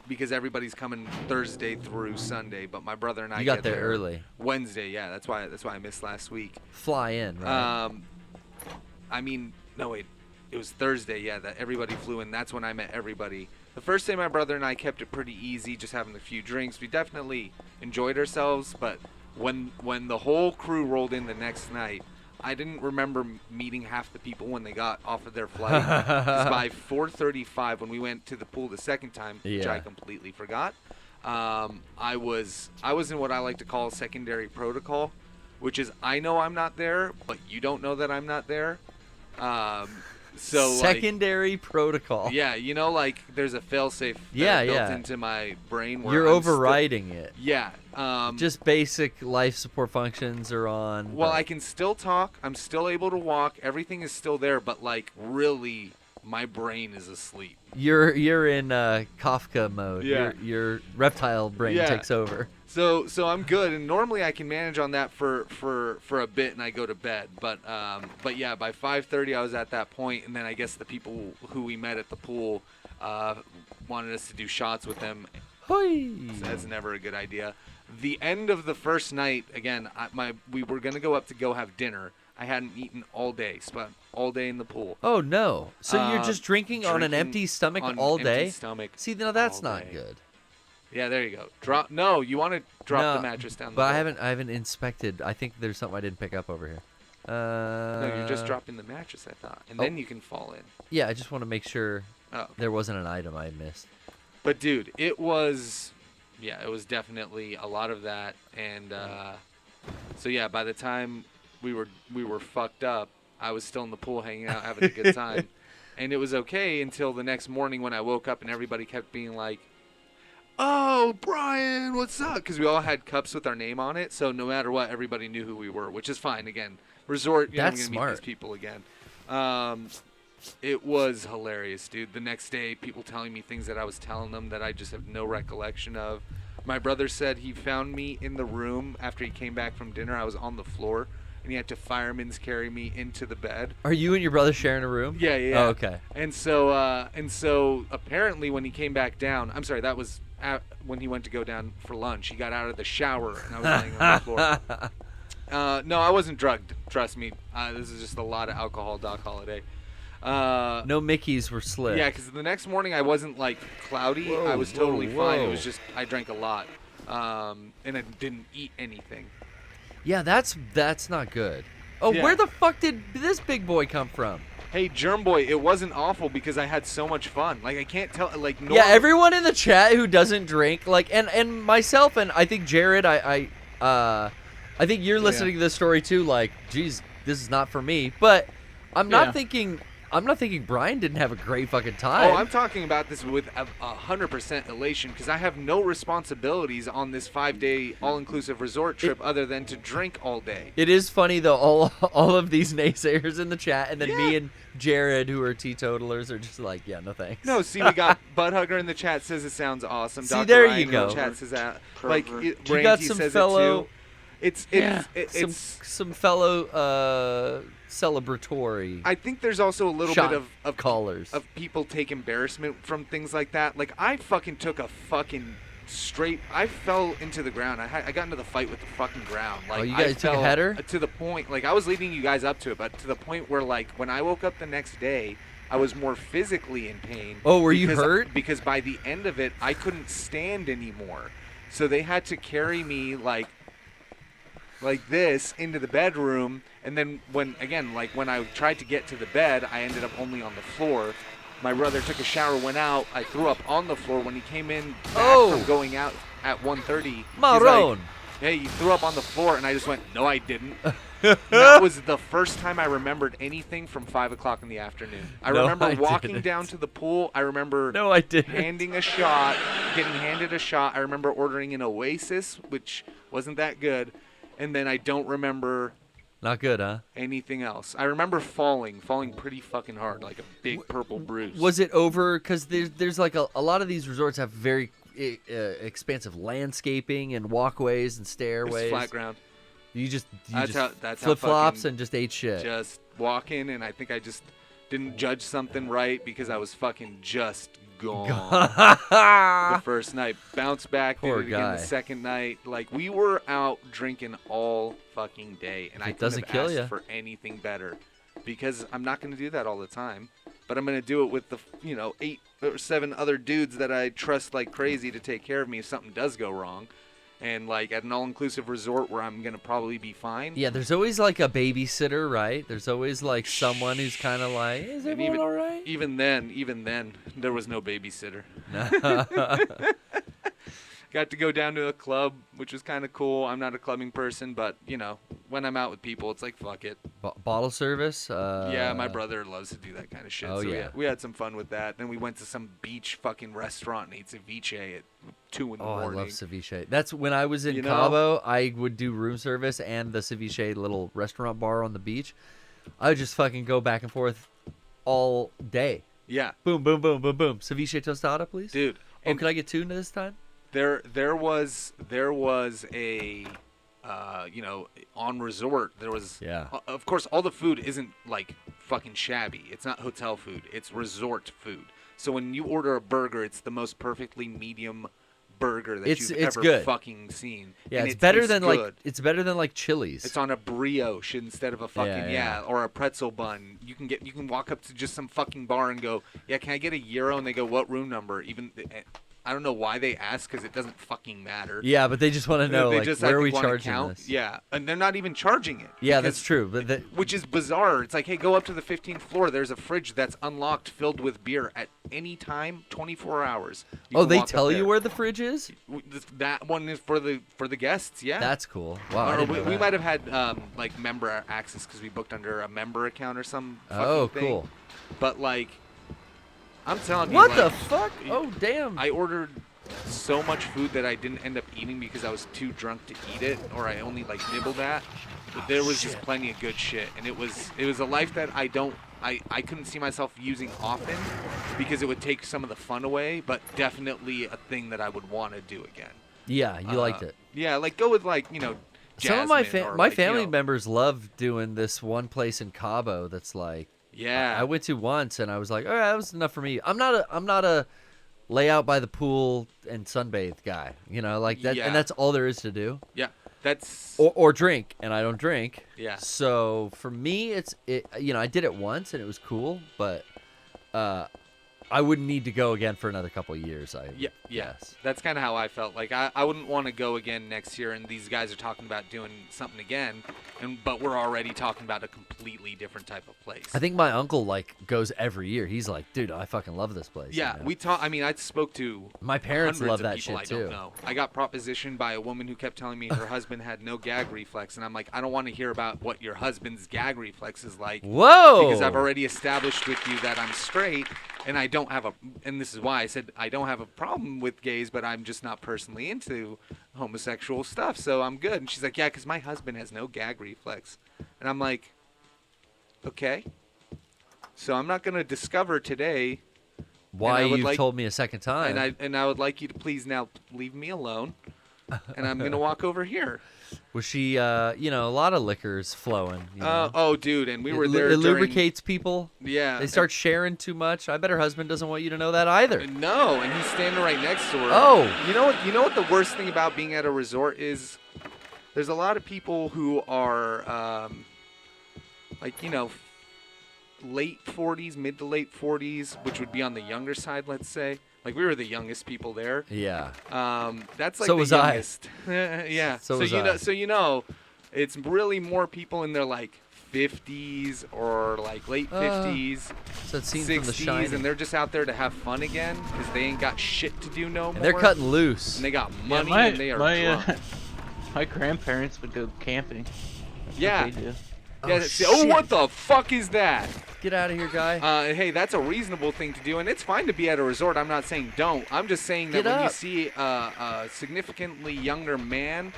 [SPEAKER 4] Because everybody's coming Thursday through Sunday, but my brother and I
[SPEAKER 3] You got
[SPEAKER 4] get
[SPEAKER 3] there early.
[SPEAKER 4] Wednesday, yeah. That's why I missed last week.
[SPEAKER 3] Fly in, right?
[SPEAKER 4] I mean, no wait, it was Thursday, yeah. That everybody flew in. That's when I met everybody. The first day, my brother and I kept it pretty easy, just having a few drinks. We definitely enjoyed ourselves, but when the whole crew rolled in the next night, I didn't remember meeting half the people when they got off of their flight. 'Cause by 4:35, when we went to the pool the second time, which I completely forgot, I was in what I like to call secondary protocol, which is I know I'm not there, but you don't know that I'm not there. So
[SPEAKER 3] secondary protocol.
[SPEAKER 4] Yeah, you know, like there's a failsafe built into my brain. Where
[SPEAKER 3] You're
[SPEAKER 4] I'm
[SPEAKER 3] overriding it.
[SPEAKER 4] Yeah.
[SPEAKER 3] Just basic life support functions are on.
[SPEAKER 4] Well, I can still talk. I'm still able to walk. Everything is still there, but like really, my brain is asleep.
[SPEAKER 3] You're in Kafka mode.
[SPEAKER 4] Yeah.
[SPEAKER 3] Your reptile brain takes over.
[SPEAKER 4] So I'm good, and normally I can manage on that for a bit, and I go to bed. But yeah, by 5:30 I was at that point, and then I guess the people who we met at the pool wanted us to do shots with them.
[SPEAKER 3] Hoi.
[SPEAKER 4] So that's never a good idea. The end of the first night, again, we were gonna go up to go have dinner. I hadn't eaten all day, spent all day in the pool.
[SPEAKER 3] Oh no! So you're just drinking on an empty stomach all day?
[SPEAKER 4] Empty stomach.
[SPEAKER 3] See, now that's not good.
[SPEAKER 4] Yeah, there you go. No, you want to drop the mattress down.
[SPEAKER 3] But I haven't inspected. I think there's something I didn't pick up over here.
[SPEAKER 4] No, you're just dropping the mattress, I thought, and then you can fall in.
[SPEAKER 3] Yeah, I just want to make sure there wasn't an item I missed.
[SPEAKER 4] But dude, it was definitely a lot of that, and so yeah, by the time we were fucked up, I was still in the pool hanging out, having a good time, and it was okay until the next morning when I woke up and everybody kept being like, "Oh, Brian, what's up?" Because we all had cups with our name on it, so no matter what, everybody knew who we were, which is fine. Again, resort, I'm gonna meet these people again. It was hilarious, dude. The next day, people telling me things that I was telling them that I just have no recollection of. My brother said he found me in the room after he came back from dinner. I was on the floor, and he had to fireman's carry me into the bed.
[SPEAKER 3] Are you and your brother sharing a room?
[SPEAKER 4] Yeah.
[SPEAKER 3] Oh, okay.
[SPEAKER 4] And so apparently when he came back down, I'm sorry, that was when he went to go down for lunch. He got out of the shower, and I was laying on the floor. No, I wasn't drugged. Trust me. This is just a lot of alcohol, Doc Holliday.
[SPEAKER 3] No Mickeys were slipped.
[SPEAKER 4] Yeah, because the next morning I wasn't like cloudy. I was totally fine. It was just I drank a lot, and I didn't eat anything.
[SPEAKER 3] Yeah, that's not good. Oh,
[SPEAKER 4] Yeah.
[SPEAKER 3] where the fuck did this big boy come from?
[SPEAKER 4] Hey, Germ Boy, it wasn't awful because I had so much fun. Like I can't tell. Like
[SPEAKER 3] Yeah, everyone in the chat who doesn't drink, like, and myself, and I think Jared, I think you're listening to this story too, like, geez, this is not for me. But I'm not thinking Brian didn't have a great fucking time.
[SPEAKER 4] Oh, I'm talking about this with 100% elation because I have no responsibilities on this 5-day all-inclusive resort trip other than to drink all day.
[SPEAKER 3] It is funny though, all of these naysayers in the chat, and then me and Jared, who are teetotalers, are just like, yeah, no thanks.
[SPEAKER 4] No, see, we got Butthugger in the chat says it sounds awesome.
[SPEAKER 3] See,
[SPEAKER 4] Dr.
[SPEAKER 3] there
[SPEAKER 4] Ryan
[SPEAKER 3] you go.
[SPEAKER 4] In the chat says that. Like,
[SPEAKER 3] You
[SPEAKER 4] Brandy
[SPEAKER 3] got some
[SPEAKER 4] says
[SPEAKER 3] fellow,
[SPEAKER 4] it too. It's
[SPEAKER 3] some fellow celebratory.
[SPEAKER 4] I think there's also a little
[SPEAKER 3] shot
[SPEAKER 4] bit of
[SPEAKER 3] callers
[SPEAKER 4] of people take embarrassment from things like that. Like I fucking took a fucking straight. I fell into the ground. I got into the fight with the fucking ground. Like
[SPEAKER 3] you guys
[SPEAKER 4] I
[SPEAKER 3] took
[SPEAKER 4] fell
[SPEAKER 3] a header
[SPEAKER 4] to the point. Like I was leading you guys up to it, but to the point where like when I woke up the next day, I was more physically in pain.
[SPEAKER 3] Oh, were you hurt?
[SPEAKER 4] Because by the end of it, I couldn't stand anymore. So they had to carry me like this into the bedroom, and then when I tried to get to the bed, I ended up only on the floor. My brother took a shower, went out. I threw up on the floor. When he came in back from going out at 1:30, he's like, hey, you threw up on the floor, and I just went, no, I didn't. That was the first time I remembered anything from 5 o'clock in the afternoon. I remember walking down to the pool. I remember getting handed a shot. I remember ordering an Oasis, which wasn't that good. And then I don't remember.
[SPEAKER 3] Not good, huh?
[SPEAKER 4] Anything else? I remember falling pretty fucking hard, like a big purple bruise.
[SPEAKER 3] Was it over? Because there's like a lot of these resorts have very expansive landscaping and walkways and stairways.
[SPEAKER 4] It's flat ground.
[SPEAKER 3] You just
[SPEAKER 4] that's
[SPEAKER 3] flip flops and just ate shit.
[SPEAKER 4] Just walking, and I think I just didn't judge something right because I was fucking just gone the first night. Bounced back, did it again the second night. Like we were out drinking all fucking day, and I couldn't have asked for anything better because I'm not going to do that all the time. But I'm going to do it with the 8 or 7 other dudes that I trust like crazy to take care of me if something does go wrong. And like at an all-inclusive resort where I'm gonna probably be fine.
[SPEAKER 3] Yeah, there's always like a babysitter, right? There's always like someone who's kind of like, is everyone all right?
[SPEAKER 4] Even then, there was no babysitter. Got to go down to a club, which was kind of cool. I'm not a clubbing person, but when I'm out with people, it's like fuck it.
[SPEAKER 3] Bottle service.
[SPEAKER 4] Yeah, my brother loves to do that kind of shit.
[SPEAKER 3] Oh,
[SPEAKER 4] so
[SPEAKER 3] yeah.
[SPEAKER 4] we had some fun with that. Then we went to some beach fucking restaurant and ate ceviche at 2 in the morning.
[SPEAKER 3] Oh, I love ceviche. That's when I was in Cabo. I would do room service and the ceviche little restaurant bar on the beach. I would just fucking go back and forth all day.
[SPEAKER 4] Yeah.
[SPEAKER 3] Boom, boom, boom, boom, boom. Ceviche tostada, please.
[SPEAKER 4] Dude.
[SPEAKER 3] Oh, can I get 2 this time?
[SPEAKER 4] There was a on resort there was of course all the food isn't like fucking shabby. It's not hotel food. It's resort food. So when you order a burger, it's the most perfectly medium burger that you've ever
[SPEAKER 3] good.
[SPEAKER 4] Fucking seen.
[SPEAKER 3] Yeah,
[SPEAKER 4] and
[SPEAKER 3] it's better than
[SPEAKER 4] good.
[SPEAKER 3] it's better than like Chili's.
[SPEAKER 4] It's on a brioche instead of a fucking or a pretzel bun. You can walk up to just some fucking bar and go, "Yeah, can I get a gyro?" And they go, "What room number?" Even I don't know why they ask because it doesn't fucking matter.
[SPEAKER 3] Yeah, but they just want to know like where are we charging this?
[SPEAKER 4] Yeah, and they're not even charging it.
[SPEAKER 3] Yeah, that's true. But
[SPEAKER 4] which is bizarre. It's like, hey, go up to the 15th floor. There's a fridge that's unlocked, filled with beer at any time, 24 hours.
[SPEAKER 3] They tell you where the fridge is?
[SPEAKER 4] That one is for the guests. Yeah,
[SPEAKER 3] that's cool. Wow,
[SPEAKER 4] we might have had like member access because we booked under a member account or some.
[SPEAKER 3] Oh,
[SPEAKER 4] fucking
[SPEAKER 3] cool.
[SPEAKER 4] Thing. But like. I'm telling you.
[SPEAKER 3] What the fuck? Oh, damn.
[SPEAKER 4] I ordered so much food that I didn't end up eating because I was too drunk to eat it, or I only like nibbled at. But there was just plenty of good shit, and it was a life that I couldn't see myself using often because it would take some of the fun away, but definitely a thing that I would want to do again.
[SPEAKER 3] Yeah, you liked it.
[SPEAKER 4] Yeah, like go with like
[SPEAKER 3] some of my family members love doing this one place in Cabo that's like.
[SPEAKER 4] Yeah,
[SPEAKER 3] I went to once and I was like, all right, that was enough for me. I'm not a lay out by the pool and sunbathe guy, like that, and that's all there is to do.
[SPEAKER 4] Yeah, that's
[SPEAKER 3] or drink, and I don't drink.
[SPEAKER 4] Yeah.
[SPEAKER 3] So for me, I did it once and it was cool, but I wouldn't need to go again for another couple of years.
[SPEAKER 4] Yeah.
[SPEAKER 3] Yes.
[SPEAKER 4] That's kind of how I felt. Like I wouldn't want to go again next year, and these guys are talking about doing something again, but we're already talking about a completely different type of place.
[SPEAKER 3] I think my uncle goes every year. He's like, dude, I fucking love this place.
[SPEAKER 4] Yeah,
[SPEAKER 3] you know?
[SPEAKER 4] we talk. I mean, I spoke to
[SPEAKER 3] My parents
[SPEAKER 4] hundreds
[SPEAKER 3] love
[SPEAKER 4] of
[SPEAKER 3] that
[SPEAKER 4] people
[SPEAKER 3] shit
[SPEAKER 4] I don't
[SPEAKER 3] too.
[SPEAKER 4] know. I got propositioned by a woman who kept telling me her husband had no gag reflex, and I'm like, I don't want to hear about what your husband's gag reflex is like.
[SPEAKER 3] Whoa!
[SPEAKER 4] Because I've already established with you that I'm straight, and I don't have and this is why I said I don't have a problem with gays, but I'm just not personally into homosexual stuff, so I'm good. And she's like, yeah, because my husband has no gag reflex. And I'm like, okay. So I'm not going to discover today
[SPEAKER 3] Why you've told me a second time.
[SPEAKER 4] and I would like you to please now leave me alone, and I'm going to walk over here.
[SPEAKER 3] Was she, a lot of liquor's flowing. You know?
[SPEAKER 4] Oh, dude, and we were there
[SPEAKER 3] It
[SPEAKER 4] during...
[SPEAKER 3] lubricates people.
[SPEAKER 4] Yeah.
[SPEAKER 3] They start sharing too much. I bet her husband doesn't want you to know that either.
[SPEAKER 4] No, and he's standing right next to her.
[SPEAKER 3] Oh.
[SPEAKER 4] You know what the worst thing about being at a resort is? There's a lot of people who are, late 40s, mid to late 40s, which would be on the younger side, let's say. Like, we were the youngest people there.
[SPEAKER 3] Yeah.
[SPEAKER 4] That's like
[SPEAKER 3] So
[SPEAKER 4] the
[SPEAKER 3] was I.
[SPEAKER 4] youngest. Yeah.
[SPEAKER 3] So was I.
[SPEAKER 4] It's really more people in their like 50s or like late 50s,
[SPEAKER 3] So it's seen
[SPEAKER 4] 60s,
[SPEAKER 3] from The Shining.
[SPEAKER 4] and they're just out there to have fun again because they ain't got shit to do no more.
[SPEAKER 3] And they're cutting loose.
[SPEAKER 4] And they got money and they are drunk.
[SPEAKER 5] My grandparents would go camping. That's
[SPEAKER 4] Yeah.
[SPEAKER 5] what they do.
[SPEAKER 4] Yeah,
[SPEAKER 3] shit.
[SPEAKER 4] what the fuck is that?
[SPEAKER 3] Get out of here, guy.
[SPEAKER 4] Hey, that's a reasonable thing to do, and it's fine to be at a resort. I'm not saying don't. I'm just saying that
[SPEAKER 3] Get
[SPEAKER 4] when you
[SPEAKER 3] up.
[SPEAKER 4] see a significantly younger man,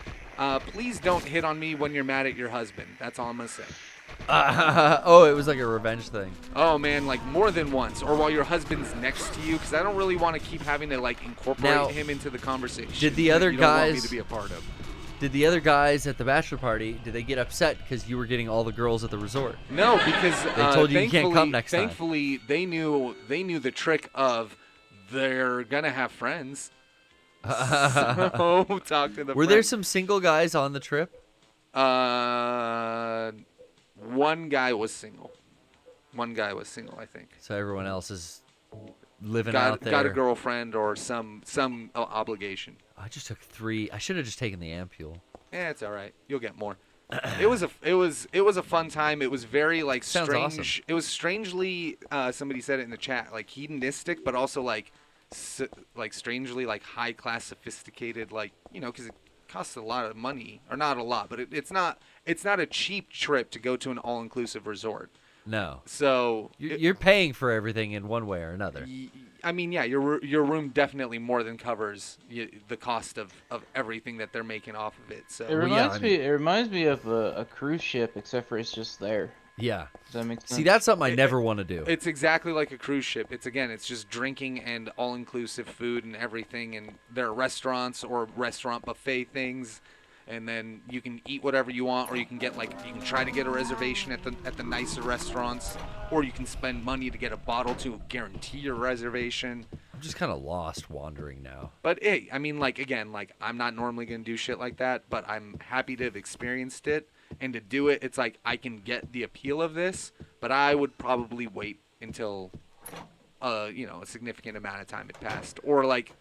[SPEAKER 4] please don't hit on me when you're mad at your husband. That's all I'm going to say.
[SPEAKER 3] It was like a revenge thing.
[SPEAKER 4] Oh, man, like more than once, or while your husband's next to you, because I don't really want to keep having to like incorporate
[SPEAKER 3] Now,
[SPEAKER 4] him into the conversation.
[SPEAKER 3] did the
[SPEAKER 4] that
[SPEAKER 3] other
[SPEAKER 4] you don't want me
[SPEAKER 3] guys-
[SPEAKER 4] to be a part of?
[SPEAKER 3] Did the other guys at the bachelor party, did they get upset because you were getting all the girls at the resort?
[SPEAKER 4] No, because
[SPEAKER 3] They told you can't come next time.
[SPEAKER 4] Thankfully, they knew the trick of they're gonna have friends. So talk to the.
[SPEAKER 3] Were there
[SPEAKER 4] friends.
[SPEAKER 3] some single guys on the trip?
[SPEAKER 4] One guy was single. I think.
[SPEAKER 3] So everyone else is living
[SPEAKER 4] Got
[SPEAKER 3] out there.
[SPEAKER 4] got a girlfriend or some obligation.
[SPEAKER 3] I just took 3. I should have just taken the ampule.
[SPEAKER 4] It's all right. You'll get more. It was a fun time. It was very like
[SPEAKER 3] Sounds
[SPEAKER 4] strange.
[SPEAKER 3] awesome.
[SPEAKER 4] It was strangely somebody said it in the chat, like hedonistic, but also like strangely like high class, sophisticated, like, you know, because it costs a lot of money, or not a lot, but it's not a cheap trip to go to an all inclusive resort.
[SPEAKER 3] No.
[SPEAKER 4] So
[SPEAKER 3] You're paying for everything in one way or another.
[SPEAKER 4] I mean, yeah, your room definitely more than covers the cost of everything that they're making off of it. So
[SPEAKER 5] It reminds me of a cruise ship, except for it's just there.
[SPEAKER 3] Yeah.
[SPEAKER 5] Does that make sense?
[SPEAKER 3] See, that's something I never want to do.
[SPEAKER 4] It's exactly like a cruise ship. It's just drinking and all-inclusive food and everything, and there are restaurants or restaurant buffet things, and then you can eat whatever you want, or you can try to get a reservation at the nicer restaurants, or you can spend money to get a bottle to guarantee your reservation.
[SPEAKER 3] I'm just kind of lost wandering now.
[SPEAKER 4] But hey, I mean, like, again, like, I'm not normally gonna do shit like that, but I'm happy to have experienced it. And to do it, it's like I can get the appeal of this, but I would probably wait until, a significant amount of time had passed. Or like,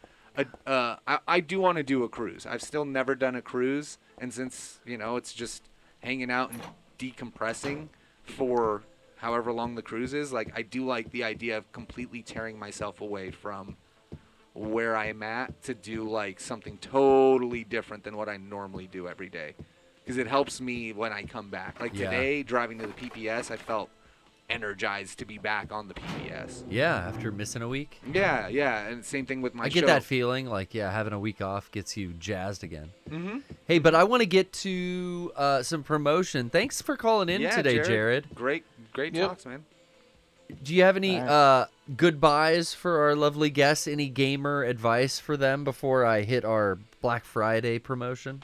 [SPEAKER 4] I do want to do a cruise. I've still never done a cruise, and since it's just hanging out and decompressing for however long the cruise is, like, I do like the idea of completely tearing myself away from where I'm at to do like something totally different than what I normally do every day. Because it helps me when I come back. Like today, driving to the PPS, I felt energized to be back on the PPS.
[SPEAKER 3] Yeah, after missing a week.
[SPEAKER 4] Yeah, and same thing with my
[SPEAKER 3] I
[SPEAKER 4] show.
[SPEAKER 3] get that feeling, like, having a week off gets you jazzed again.
[SPEAKER 4] Mm-hmm.
[SPEAKER 3] Hey, but I want to get to some promotion. Thanks for calling in today, Jared.
[SPEAKER 4] Great talks, man.
[SPEAKER 3] Do you have any goodbyes for our lovely guests? Any gamer advice for them before I hit our Black Friday promotion?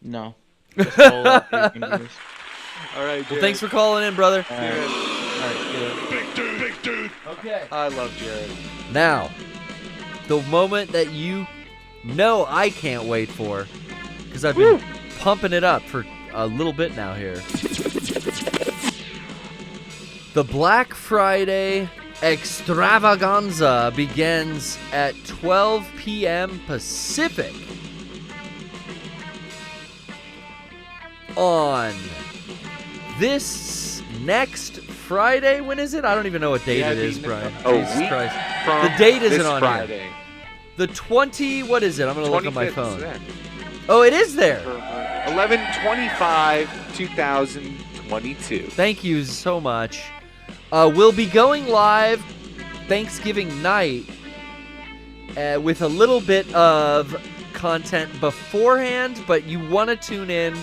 [SPEAKER 5] No. Just roll up your fingers.
[SPEAKER 4] All right, Jared.
[SPEAKER 3] Well, thanks for calling in, brother.
[SPEAKER 5] All right, good.
[SPEAKER 1] Big dude.
[SPEAKER 3] Okay.
[SPEAKER 4] I love Jared.
[SPEAKER 3] Now, the moment that you know I can't wait for, because I've been pumping it up for a little bit now here. The Black Friday extravaganza begins at 12 p.m. Pacific on this next Friday. When is it? I don't even know what date it is, Brian. Jesus Christ. The date isn't on
[SPEAKER 4] Friday.
[SPEAKER 3] here. The 20, what is it? I'm going to look on my
[SPEAKER 4] 25th
[SPEAKER 3] phone.
[SPEAKER 4] is there.
[SPEAKER 3] Oh, it is there.
[SPEAKER 4] 11/25/2022.
[SPEAKER 3] Thank you so much. We'll be going live Thanksgiving night with a little bit of content beforehand, but you want to tune in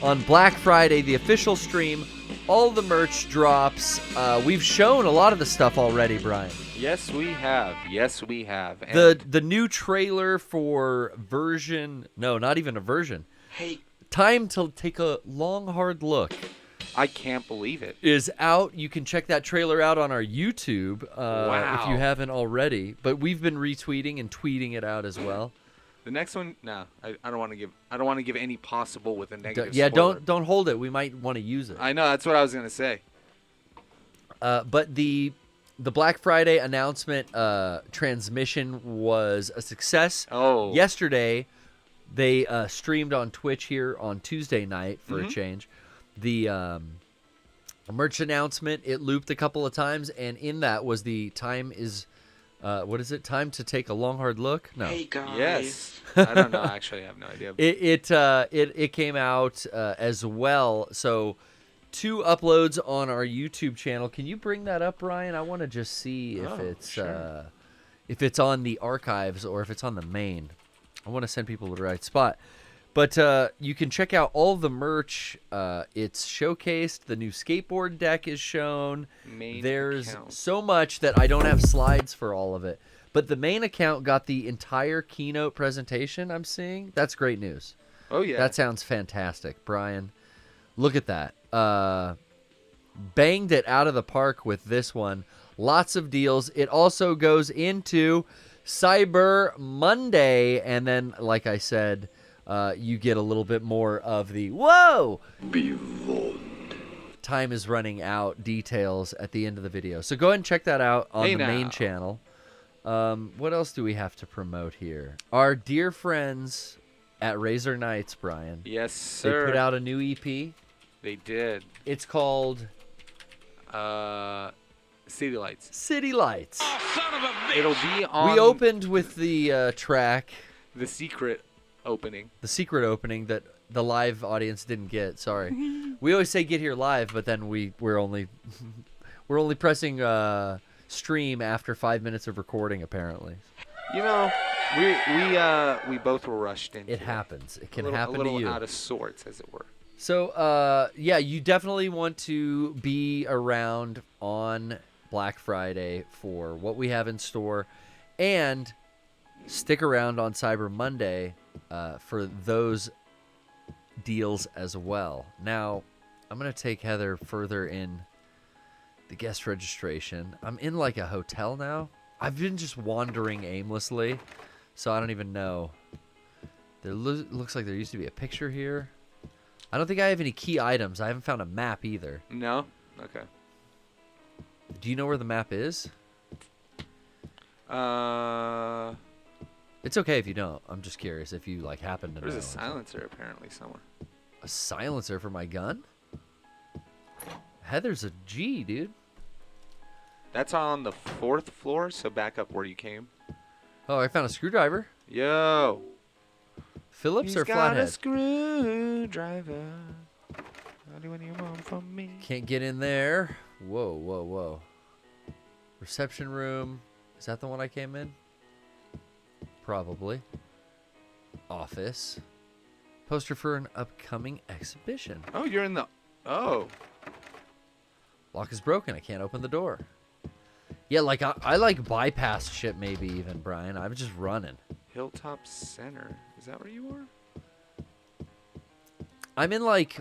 [SPEAKER 3] on Black Friday, the official stream. All the merch drops. We've shown a lot of the stuff already, Brian.
[SPEAKER 4] Yes, we have. And
[SPEAKER 3] The new trailer for not even a version.
[SPEAKER 6] Hey,
[SPEAKER 3] Time to take a long, hard look
[SPEAKER 4] I can't believe it.
[SPEAKER 3] is out. You can check that trailer out on our YouTube if you haven't already. But we've been retweeting and tweeting it out as well.
[SPEAKER 4] The next one, no, I don't want to give. I don't want to give any possible with a negative.
[SPEAKER 3] Yeah,
[SPEAKER 4] spoiler.
[SPEAKER 3] don't hold it. We might want to use it.
[SPEAKER 4] I know that's what I was gonna say.
[SPEAKER 3] But the Black Friday announcement transmission was a success.
[SPEAKER 4] Oh,
[SPEAKER 3] Yesterday, they streamed on Twitch here on Tuesday night for a change. The merch announcement, it looped a couple of times, and in that was the time is, what is it? Time to take a long, hard look? No.
[SPEAKER 6] hey guys.
[SPEAKER 4] yes. I don't know. Actually, I have no idea.
[SPEAKER 3] It came out as well. So 2 uploads on our YouTube channel. Can you bring that up, Ryan? I want to just see if it's on the archives or if it's on the main. I want to send people to the right spot. But you can check out all the merch. It's showcased. The new skateboard deck is shown. There's
[SPEAKER 4] account.
[SPEAKER 3] so much that I don't have slides for all of it. But the main account got the entire keynote presentation I'm seeing. That's great news.
[SPEAKER 4] Oh yeah.
[SPEAKER 3] That sounds fantastic, Brian. Look at that. Banged it out of the park with this one. Lots of deals. It also goes into Cyber Monday. And then, like I said, you get a little bit more of the, whoa! Time is running out details at the end of the video. So go ahead and check that out on the main channel. What else do we have to promote here? Our dear friends at Razor Knights, Brian.
[SPEAKER 4] Yes, sir.
[SPEAKER 3] They put out a new EP.
[SPEAKER 4] They did.
[SPEAKER 3] It's called
[SPEAKER 4] City Lights.
[SPEAKER 3] City Lights.
[SPEAKER 4] It'll be on
[SPEAKER 3] We opened with the track,
[SPEAKER 4] the secret opening.
[SPEAKER 3] the secret opening that the live audience didn't get. Sorry. We always say get here live, but then we're only pressing stream after 5 minutes of recording, apparently.
[SPEAKER 4] You know, we both were rushed in.
[SPEAKER 3] It happens. It can
[SPEAKER 4] a
[SPEAKER 3] happen
[SPEAKER 4] little
[SPEAKER 3] to you.
[SPEAKER 4] out of sorts, as it were.
[SPEAKER 3] So, yeah, you definitely want to be around on Black Friday for what we have in store, and stick around on Cyber Monday for those deals as well. Now, I'm going to take Heather further in the guest registration. I'm in like a hotel now. I've been just wandering aimlessly, so I don't even know. There looks like there used to be a picture here. I don't think I have any key items. I haven't found a map either.
[SPEAKER 4] No? Okay.
[SPEAKER 3] Do you know where the map is? It's okay if you don't. I'm just curious if you like happen to know.
[SPEAKER 4] There's a silencer apparently somewhere.
[SPEAKER 3] A silencer for my gun? Heather's a G, dude.
[SPEAKER 4] That's on the 4th floor, so back up where you came.
[SPEAKER 3] Oh, I found a screwdriver.
[SPEAKER 4] Yo.
[SPEAKER 3] Phillips or
[SPEAKER 4] He's got a
[SPEAKER 3] flathead?
[SPEAKER 4] screwdriver. I'll do what you want from me.
[SPEAKER 3] Can't get in there. Whoa, whoa, whoa. Reception room. Is that the one I came in? Probably. Office. Poster for an upcoming exhibition.
[SPEAKER 4] Oh, you're in the... Oh.
[SPEAKER 3] Lock is broken. I can't open the door. Yeah, like I like bypass shit maybe even, Brian. I'm just running.
[SPEAKER 4] Hilltop Center. Is that where you are?
[SPEAKER 3] I'm in like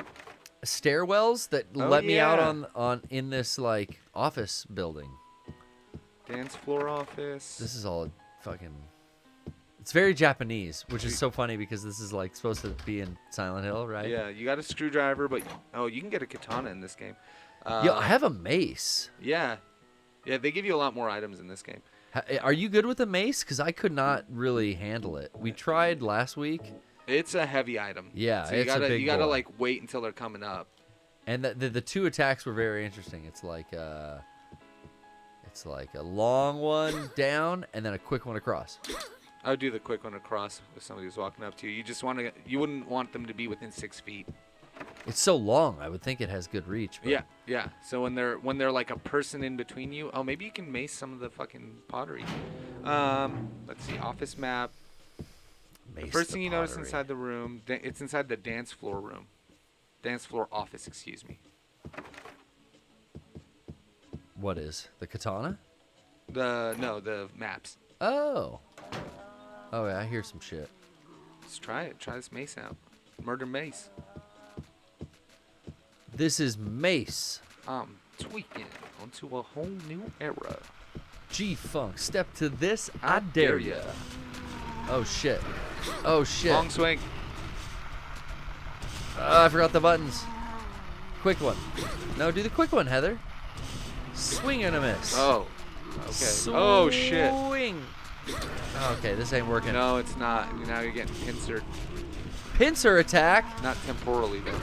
[SPEAKER 3] stairwells that
[SPEAKER 4] Oh,
[SPEAKER 3] let me out
[SPEAKER 4] yeah.
[SPEAKER 3] on in this like office building.
[SPEAKER 4] Dance floor office.
[SPEAKER 3] This is all fucking... It's very Japanese, which is so funny because this is like supposed to be in Silent Hill, right?
[SPEAKER 4] Yeah, you got a screwdriver, but... Oh, you can get a katana in this game.
[SPEAKER 3] Yo, I have a mace.
[SPEAKER 4] Yeah. Yeah, they give you a lot more items in this game.
[SPEAKER 3] Are you good with a mace? Because I could not really handle it. We tried last week.
[SPEAKER 4] It's a heavy item.
[SPEAKER 3] Yeah,
[SPEAKER 4] so
[SPEAKER 3] it's a big
[SPEAKER 4] you gotta
[SPEAKER 3] boy.
[SPEAKER 4] like wait until they're coming up.
[SPEAKER 3] And the two attacks were very interesting. It's like a long one down and then a quick one across.
[SPEAKER 4] I would do the quick one across if somebody was walking up to you. You wouldn't want them to be within 6 feet.
[SPEAKER 3] It's so long. I would think it has good reach. But
[SPEAKER 4] Yeah, yeah. So when they're like a person in between you, oh, maybe you can mace some of the fucking pottery. Let's see, office map.
[SPEAKER 3] mace
[SPEAKER 4] First
[SPEAKER 3] the
[SPEAKER 4] thing you notice
[SPEAKER 3] pottery.
[SPEAKER 4] inside the room, it's inside the dance floor room. Dance floor office, excuse me.
[SPEAKER 3] What is the katana?
[SPEAKER 4] The maps.
[SPEAKER 3] Oh. Oh yeah, I hear some shit.
[SPEAKER 4] Let's try it. Try this mace out. Murder mace.
[SPEAKER 3] This is mace.
[SPEAKER 4] Tweaking onto a whole new era.
[SPEAKER 3] G-Funk, step to this, I dare ya. Oh shit. Oh shit.
[SPEAKER 4] Long swing.
[SPEAKER 3] I forgot the buttons. Quick one. No, do the quick one, Heather. Swing and a miss.
[SPEAKER 4] Oh. Okay. Oh shit.
[SPEAKER 3] Swing. Okay, this ain't working.
[SPEAKER 4] No, it's not. Now you're getting pincered.
[SPEAKER 3] Pincer attack.
[SPEAKER 4] Not temporally though.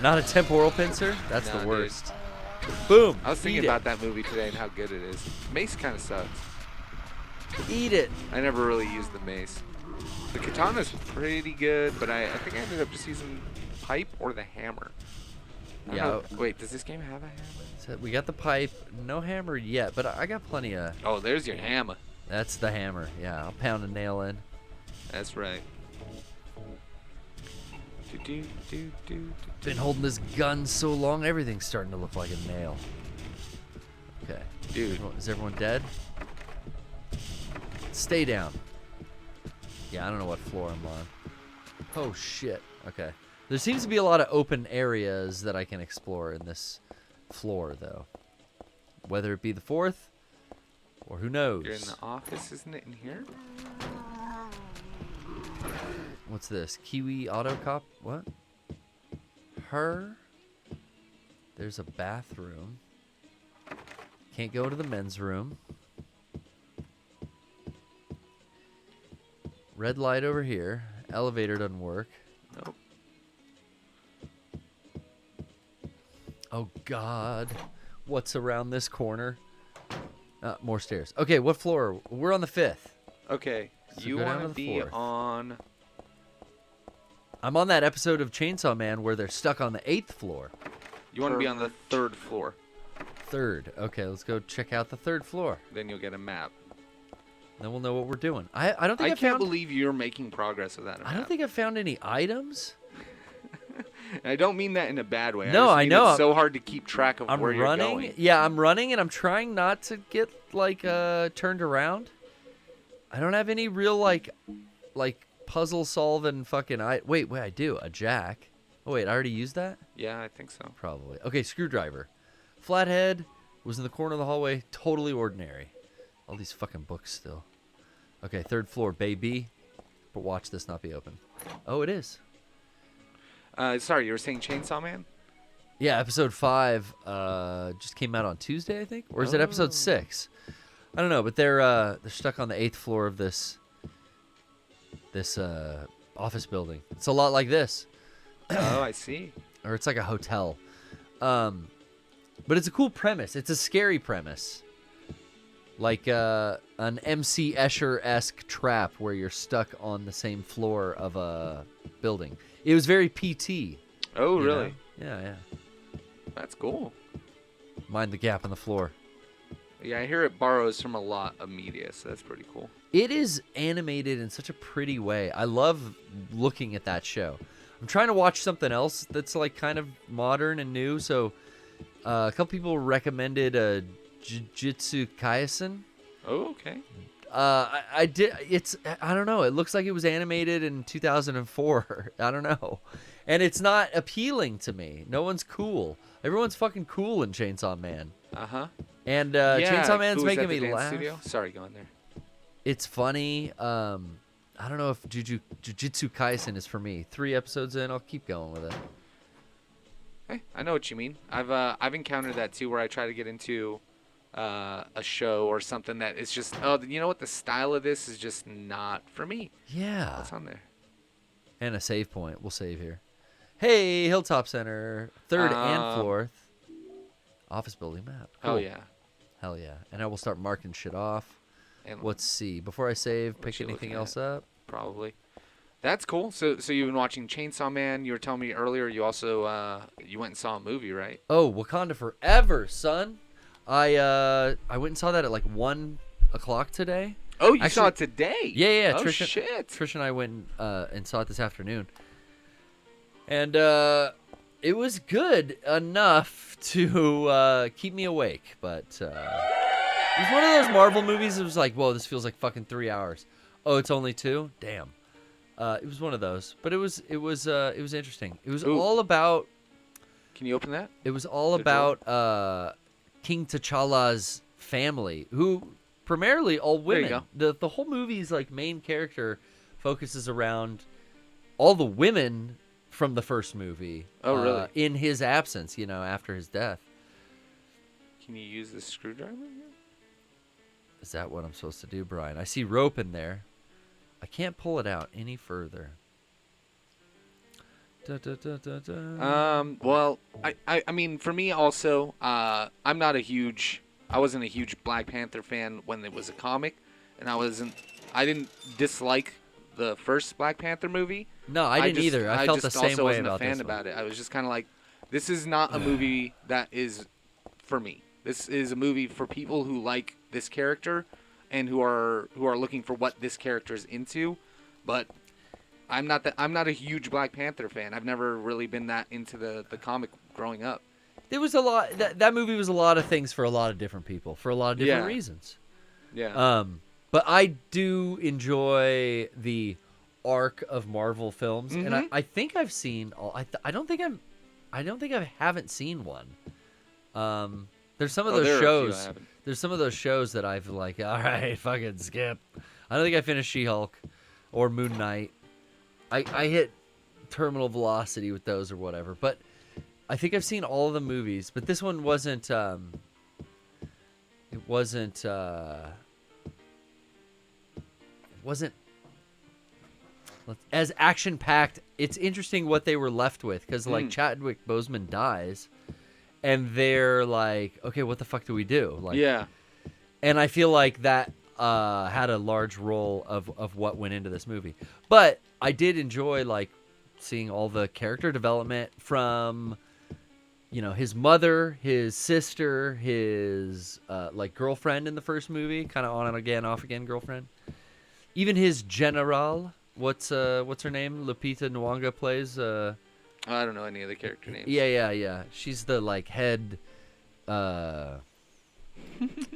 [SPEAKER 3] Not a temporal pincer? That's
[SPEAKER 4] No,
[SPEAKER 3] the
[SPEAKER 4] dude.
[SPEAKER 3] worst. Boom.
[SPEAKER 4] I was thinking
[SPEAKER 3] Eat it.
[SPEAKER 4] about that movie today and how good it is. Mace kind of sucks.
[SPEAKER 3] Eat it.
[SPEAKER 4] I never really used the mace. The katana's pretty good, but I think I ended up just using pipe or the hammer. I don't
[SPEAKER 3] Yeah.
[SPEAKER 4] know. Wait, does this game have a hammer?
[SPEAKER 3] So we got the pipe. No hammer yet, but I got plenty of...
[SPEAKER 4] Oh, there's your hammer.
[SPEAKER 3] That's the hammer. Yeah, I'll pound a nail in.
[SPEAKER 4] That's right.
[SPEAKER 3] Been holding this gun so long, everything's starting to look like a nail. Okay.
[SPEAKER 4] Dude.
[SPEAKER 3] Is everyone dead? Stay down. Yeah, I don't know what floor I'm on. Oh, shit. Okay. There seems to be a lot of open areas that I can explore in this floor, though. Whether it be the fourth, or who knows.
[SPEAKER 4] You're in the office, isn't it, in here?
[SPEAKER 3] What's this? Kiwi Auto Cop? What? Her? There's a bathroom. Can't go to the men's room. Red light over here. Elevator doesn't work.
[SPEAKER 4] Nope.
[SPEAKER 3] Oh, God. What's around this corner? More stairs. Okay, what floor? We're on the 5th.
[SPEAKER 4] Okay.
[SPEAKER 3] So
[SPEAKER 4] You
[SPEAKER 3] go down
[SPEAKER 4] want
[SPEAKER 3] to
[SPEAKER 4] to
[SPEAKER 3] the
[SPEAKER 4] be
[SPEAKER 3] fourth.
[SPEAKER 4] on...
[SPEAKER 3] I'm on that episode of Chainsaw Man where they're stuck on the 8th floor.
[SPEAKER 4] You want to be on the 3rd floor.
[SPEAKER 3] 3rd. Okay, let's go check out the 3rd floor.
[SPEAKER 4] Then you'll get a map.
[SPEAKER 3] Then we'll know what we're doing. I don't think
[SPEAKER 4] I
[SPEAKER 3] I
[SPEAKER 4] can't
[SPEAKER 3] found...
[SPEAKER 4] believe you're making progress with that map.
[SPEAKER 3] I don't think I found any items.
[SPEAKER 4] And I don't mean that in a bad way.
[SPEAKER 3] No, I
[SPEAKER 4] mean
[SPEAKER 3] know.
[SPEAKER 4] It's so hard to keep track of
[SPEAKER 3] I'm
[SPEAKER 4] where
[SPEAKER 3] running.
[SPEAKER 4] you're going.
[SPEAKER 3] Yeah, I'm running, and I'm trying not to get like turned around. I don't have any real like puzzle solving fucking. Wait, I do a jack. Oh wait, I already used that.
[SPEAKER 4] Yeah, I think so.
[SPEAKER 3] Probably. Okay, screwdriver. Flathead was in the corner of the hallway. Totally ordinary. All these fucking books still. Okay, 3rd floor, baby. But watch this not be open. Oh, it is.
[SPEAKER 4] Sorry, you were saying Chainsaw Man?
[SPEAKER 3] Yeah, episode 5 just came out on Tuesday, I think, or is it episode 6? I don't know, but they're stuck on the 8th floor of this office building. It's a lot like this,
[SPEAKER 4] Oh, I see.
[SPEAKER 3] or it's like a hotel. But it's a cool premise. It's a scary premise, like an MC Escher-esque trap where you're stuck on the same floor of a building. It was very PT.
[SPEAKER 4] Oh,
[SPEAKER 3] you
[SPEAKER 4] really?
[SPEAKER 3] know? Yeah.
[SPEAKER 4] That's cool.
[SPEAKER 3] Mind the gap in the floor.
[SPEAKER 4] Yeah, I hear it borrows from a lot of media, so that's pretty cool.
[SPEAKER 3] It is animated in such a pretty way. I love looking at that show. I'm trying to watch something else that's like kind of modern and new. So a couple people recommended Jujutsu Kaisen.
[SPEAKER 4] Oh, okay.
[SPEAKER 3] I did. I don't know. It looks like it was animated in 2004. I don't know. And it's not appealing to me. No one's cool. Everyone's fucking cool in Chainsaw Man.
[SPEAKER 4] Uh-huh.
[SPEAKER 3] And
[SPEAKER 4] Yeah,
[SPEAKER 3] Chainsaw Man's
[SPEAKER 4] who was
[SPEAKER 3] making
[SPEAKER 4] at the
[SPEAKER 3] me
[SPEAKER 4] dance
[SPEAKER 3] laugh.
[SPEAKER 4] Studio? Sorry, go on there.
[SPEAKER 3] It's funny. I don't know if Jujutsu Kaisen is for me. 3 episodes in, I'll keep going with it.
[SPEAKER 4] Hey, I know what you mean. I've encountered that too, where I try to get into a show or something that is just, oh, you know what, the style of this is just not for me.
[SPEAKER 3] Yeah.
[SPEAKER 4] What's on there?
[SPEAKER 3] And a save point. We'll save here. Hey, Hilltop Center, 3rd and 4th. Office building map. Cool.
[SPEAKER 4] Oh yeah.
[SPEAKER 3] Hell yeah. And I will start marking shit off.
[SPEAKER 4] And
[SPEAKER 3] Let's see. Before I save, pick
[SPEAKER 4] you
[SPEAKER 3] anything
[SPEAKER 4] looking
[SPEAKER 3] else
[SPEAKER 4] at?
[SPEAKER 3] up.
[SPEAKER 4] Probably. That's cool. So you've been watching Chainsaw Man. You were telling me earlier you also you went and saw a movie, right?
[SPEAKER 3] Oh, Wakanda Forever, son. I went and saw that at like 1 o'clock today.
[SPEAKER 4] Oh, you
[SPEAKER 3] Actually,
[SPEAKER 4] saw it today?
[SPEAKER 3] Yeah.
[SPEAKER 4] Oh,
[SPEAKER 3] Trish,
[SPEAKER 4] shit.
[SPEAKER 3] Trish and I went and saw it this afternoon. And it was good enough to keep me awake. But it was one of those Marvel movies that was like, whoa, this feels like fucking 3 hours. Oh, it's only 2? Damn. It was one of those. But it was interesting. It was all about...
[SPEAKER 4] Can you open that?
[SPEAKER 3] It was all about King T'Challa's family, who primarily all women. The whole movie's like main character focuses around all the women from the first movie.
[SPEAKER 4] Oh, really?
[SPEAKER 3] In his absence, after his death.
[SPEAKER 4] Can you use the screwdriver here?
[SPEAKER 3] Is that what I'm supposed to do, Brian? I see rope in there. I can't pull it out any further.
[SPEAKER 4] Well, I mean, for me also, I wasn't a huge Black Panther fan when it was a comic, and I didn't dislike the first Black Panther movie.
[SPEAKER 3] No, I didn't either. I felt the same way about this one.
[SPEAKER 4] I just also wasn't a fan about it. I was just kind of like, this is not a movie that is for me. This is a movie for people who like this character and who are looking for what this character is into, but I'm not a huge Black Panther fan. I've never really been that into the comic growing up.
[SPEAKER 3] There was a lot. That movie was a lot of things for a lot of different people for a lot of different reasons.
[SPEAKER 4] Yeah.
[SPEAKER 3] But I do enjoy the arc of Marvel films, and I think I've seen all. I don't think I haven't seen one. There's some of those shows. There's some of those shows that I've like. All right, fucking skip. I don't think I finished She-Hulk or Moon Knight. I hit terminal velocity with those or whatever, but I think I've seen all of the movies. But this one wasn't. It wasn't as action-packed. It's interesting what they were left with, because like Chadwick Boseman dies, and they're like, okay, what the fuck do we do? Like,
[SPEAKER 4] yeah.
[SPEAKER 3] And I feel like that had a large role of what went into this movie. But I did enjoy like seeing all the character development from, his mother, his sister, his like girlfriend in the first movie, kind of on and again, off again girlfriend. Even his general, what's her name? Lupita Nyong'o plays.
[SPEAKER 4] I don't know any of the character names.
[SPEAKER 3] Yeah. She's the like head.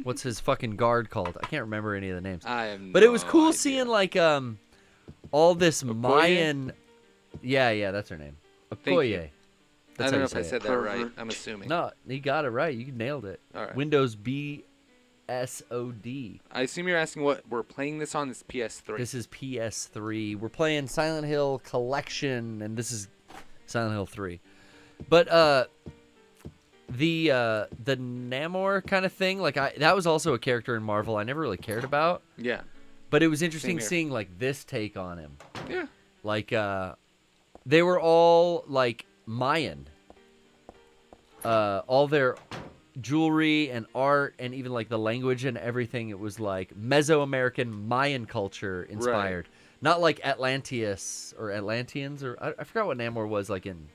[SPEAKER 3] What's his fucking guard called? I can't remember any of the names. But it was cool seeing like all this
[SPEAKER 4] Okoye?
[SPEAKER 3] Mayan. Yeah, that's her name. Okoye.
[SPEAKER 4] I don't know if I said that right. I'm assuming.
[SPEAKER 3] No, you got it right. You nailed it.
[SPEAKER 4] All right.
[SPEAKER 3] Windows BSOD.
[SPEAKER 4] I assume you're asking what we're playing this on. This PS3.
[SPEAKER 3] This is PS3. We're playing Silent Hill Collection, and this is Silent Hill 3. But the Namor kind of thing, like that was also a character in Marvel I never really cared about.
[SPEAKER 4] Yeah.
[SPEAKER 3] But it was interesting seeing like this take on him.
[SPEAKER 4] Yeah.
[SPEAKER 3] Like they were all like Mayan. All their jewelry and art and even like the language and everything, it was like Mesoamerican Mayan culture inspired. Right. Not like Atlanteus or Atlanteans, or I forgot what Namor was like in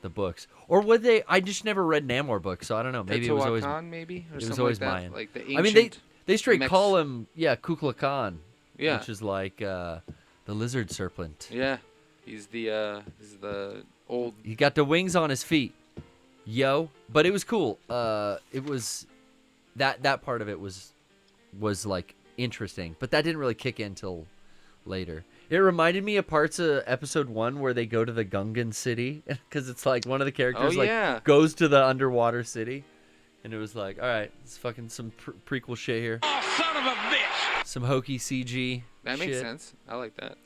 [SPEAKER 3] the books. Or would they? I just never read Namor books, so I don't know. Maybe it was always
[SPEAKER 4] maybe or
[SPEAKER 3] it was always
[SPEAKER 4] like that.
[SPEAKER 3] Mayan.
[SPEAKER 4] Like the ancient.
[SPEAKER 3] I mean, they straight call him Kukulkan Khan, which is like the lizard serpent.
[SPEAKER 4] Yeah, he's the old.
[SPEAKER 3] He got the wings on his feet, But it was cool. It was that part of it was like interesting, but that didn't really kick in till later. It reminded me of parts of episode 1 where they go to the Gungan city, because it's like one of the characters goes to the underwater city, and it was like, all right, it's fucking some prequel shit here. Oh, son of a bitch! Some hokey CG.
[SPEAKER 4] That makes sense. I like that.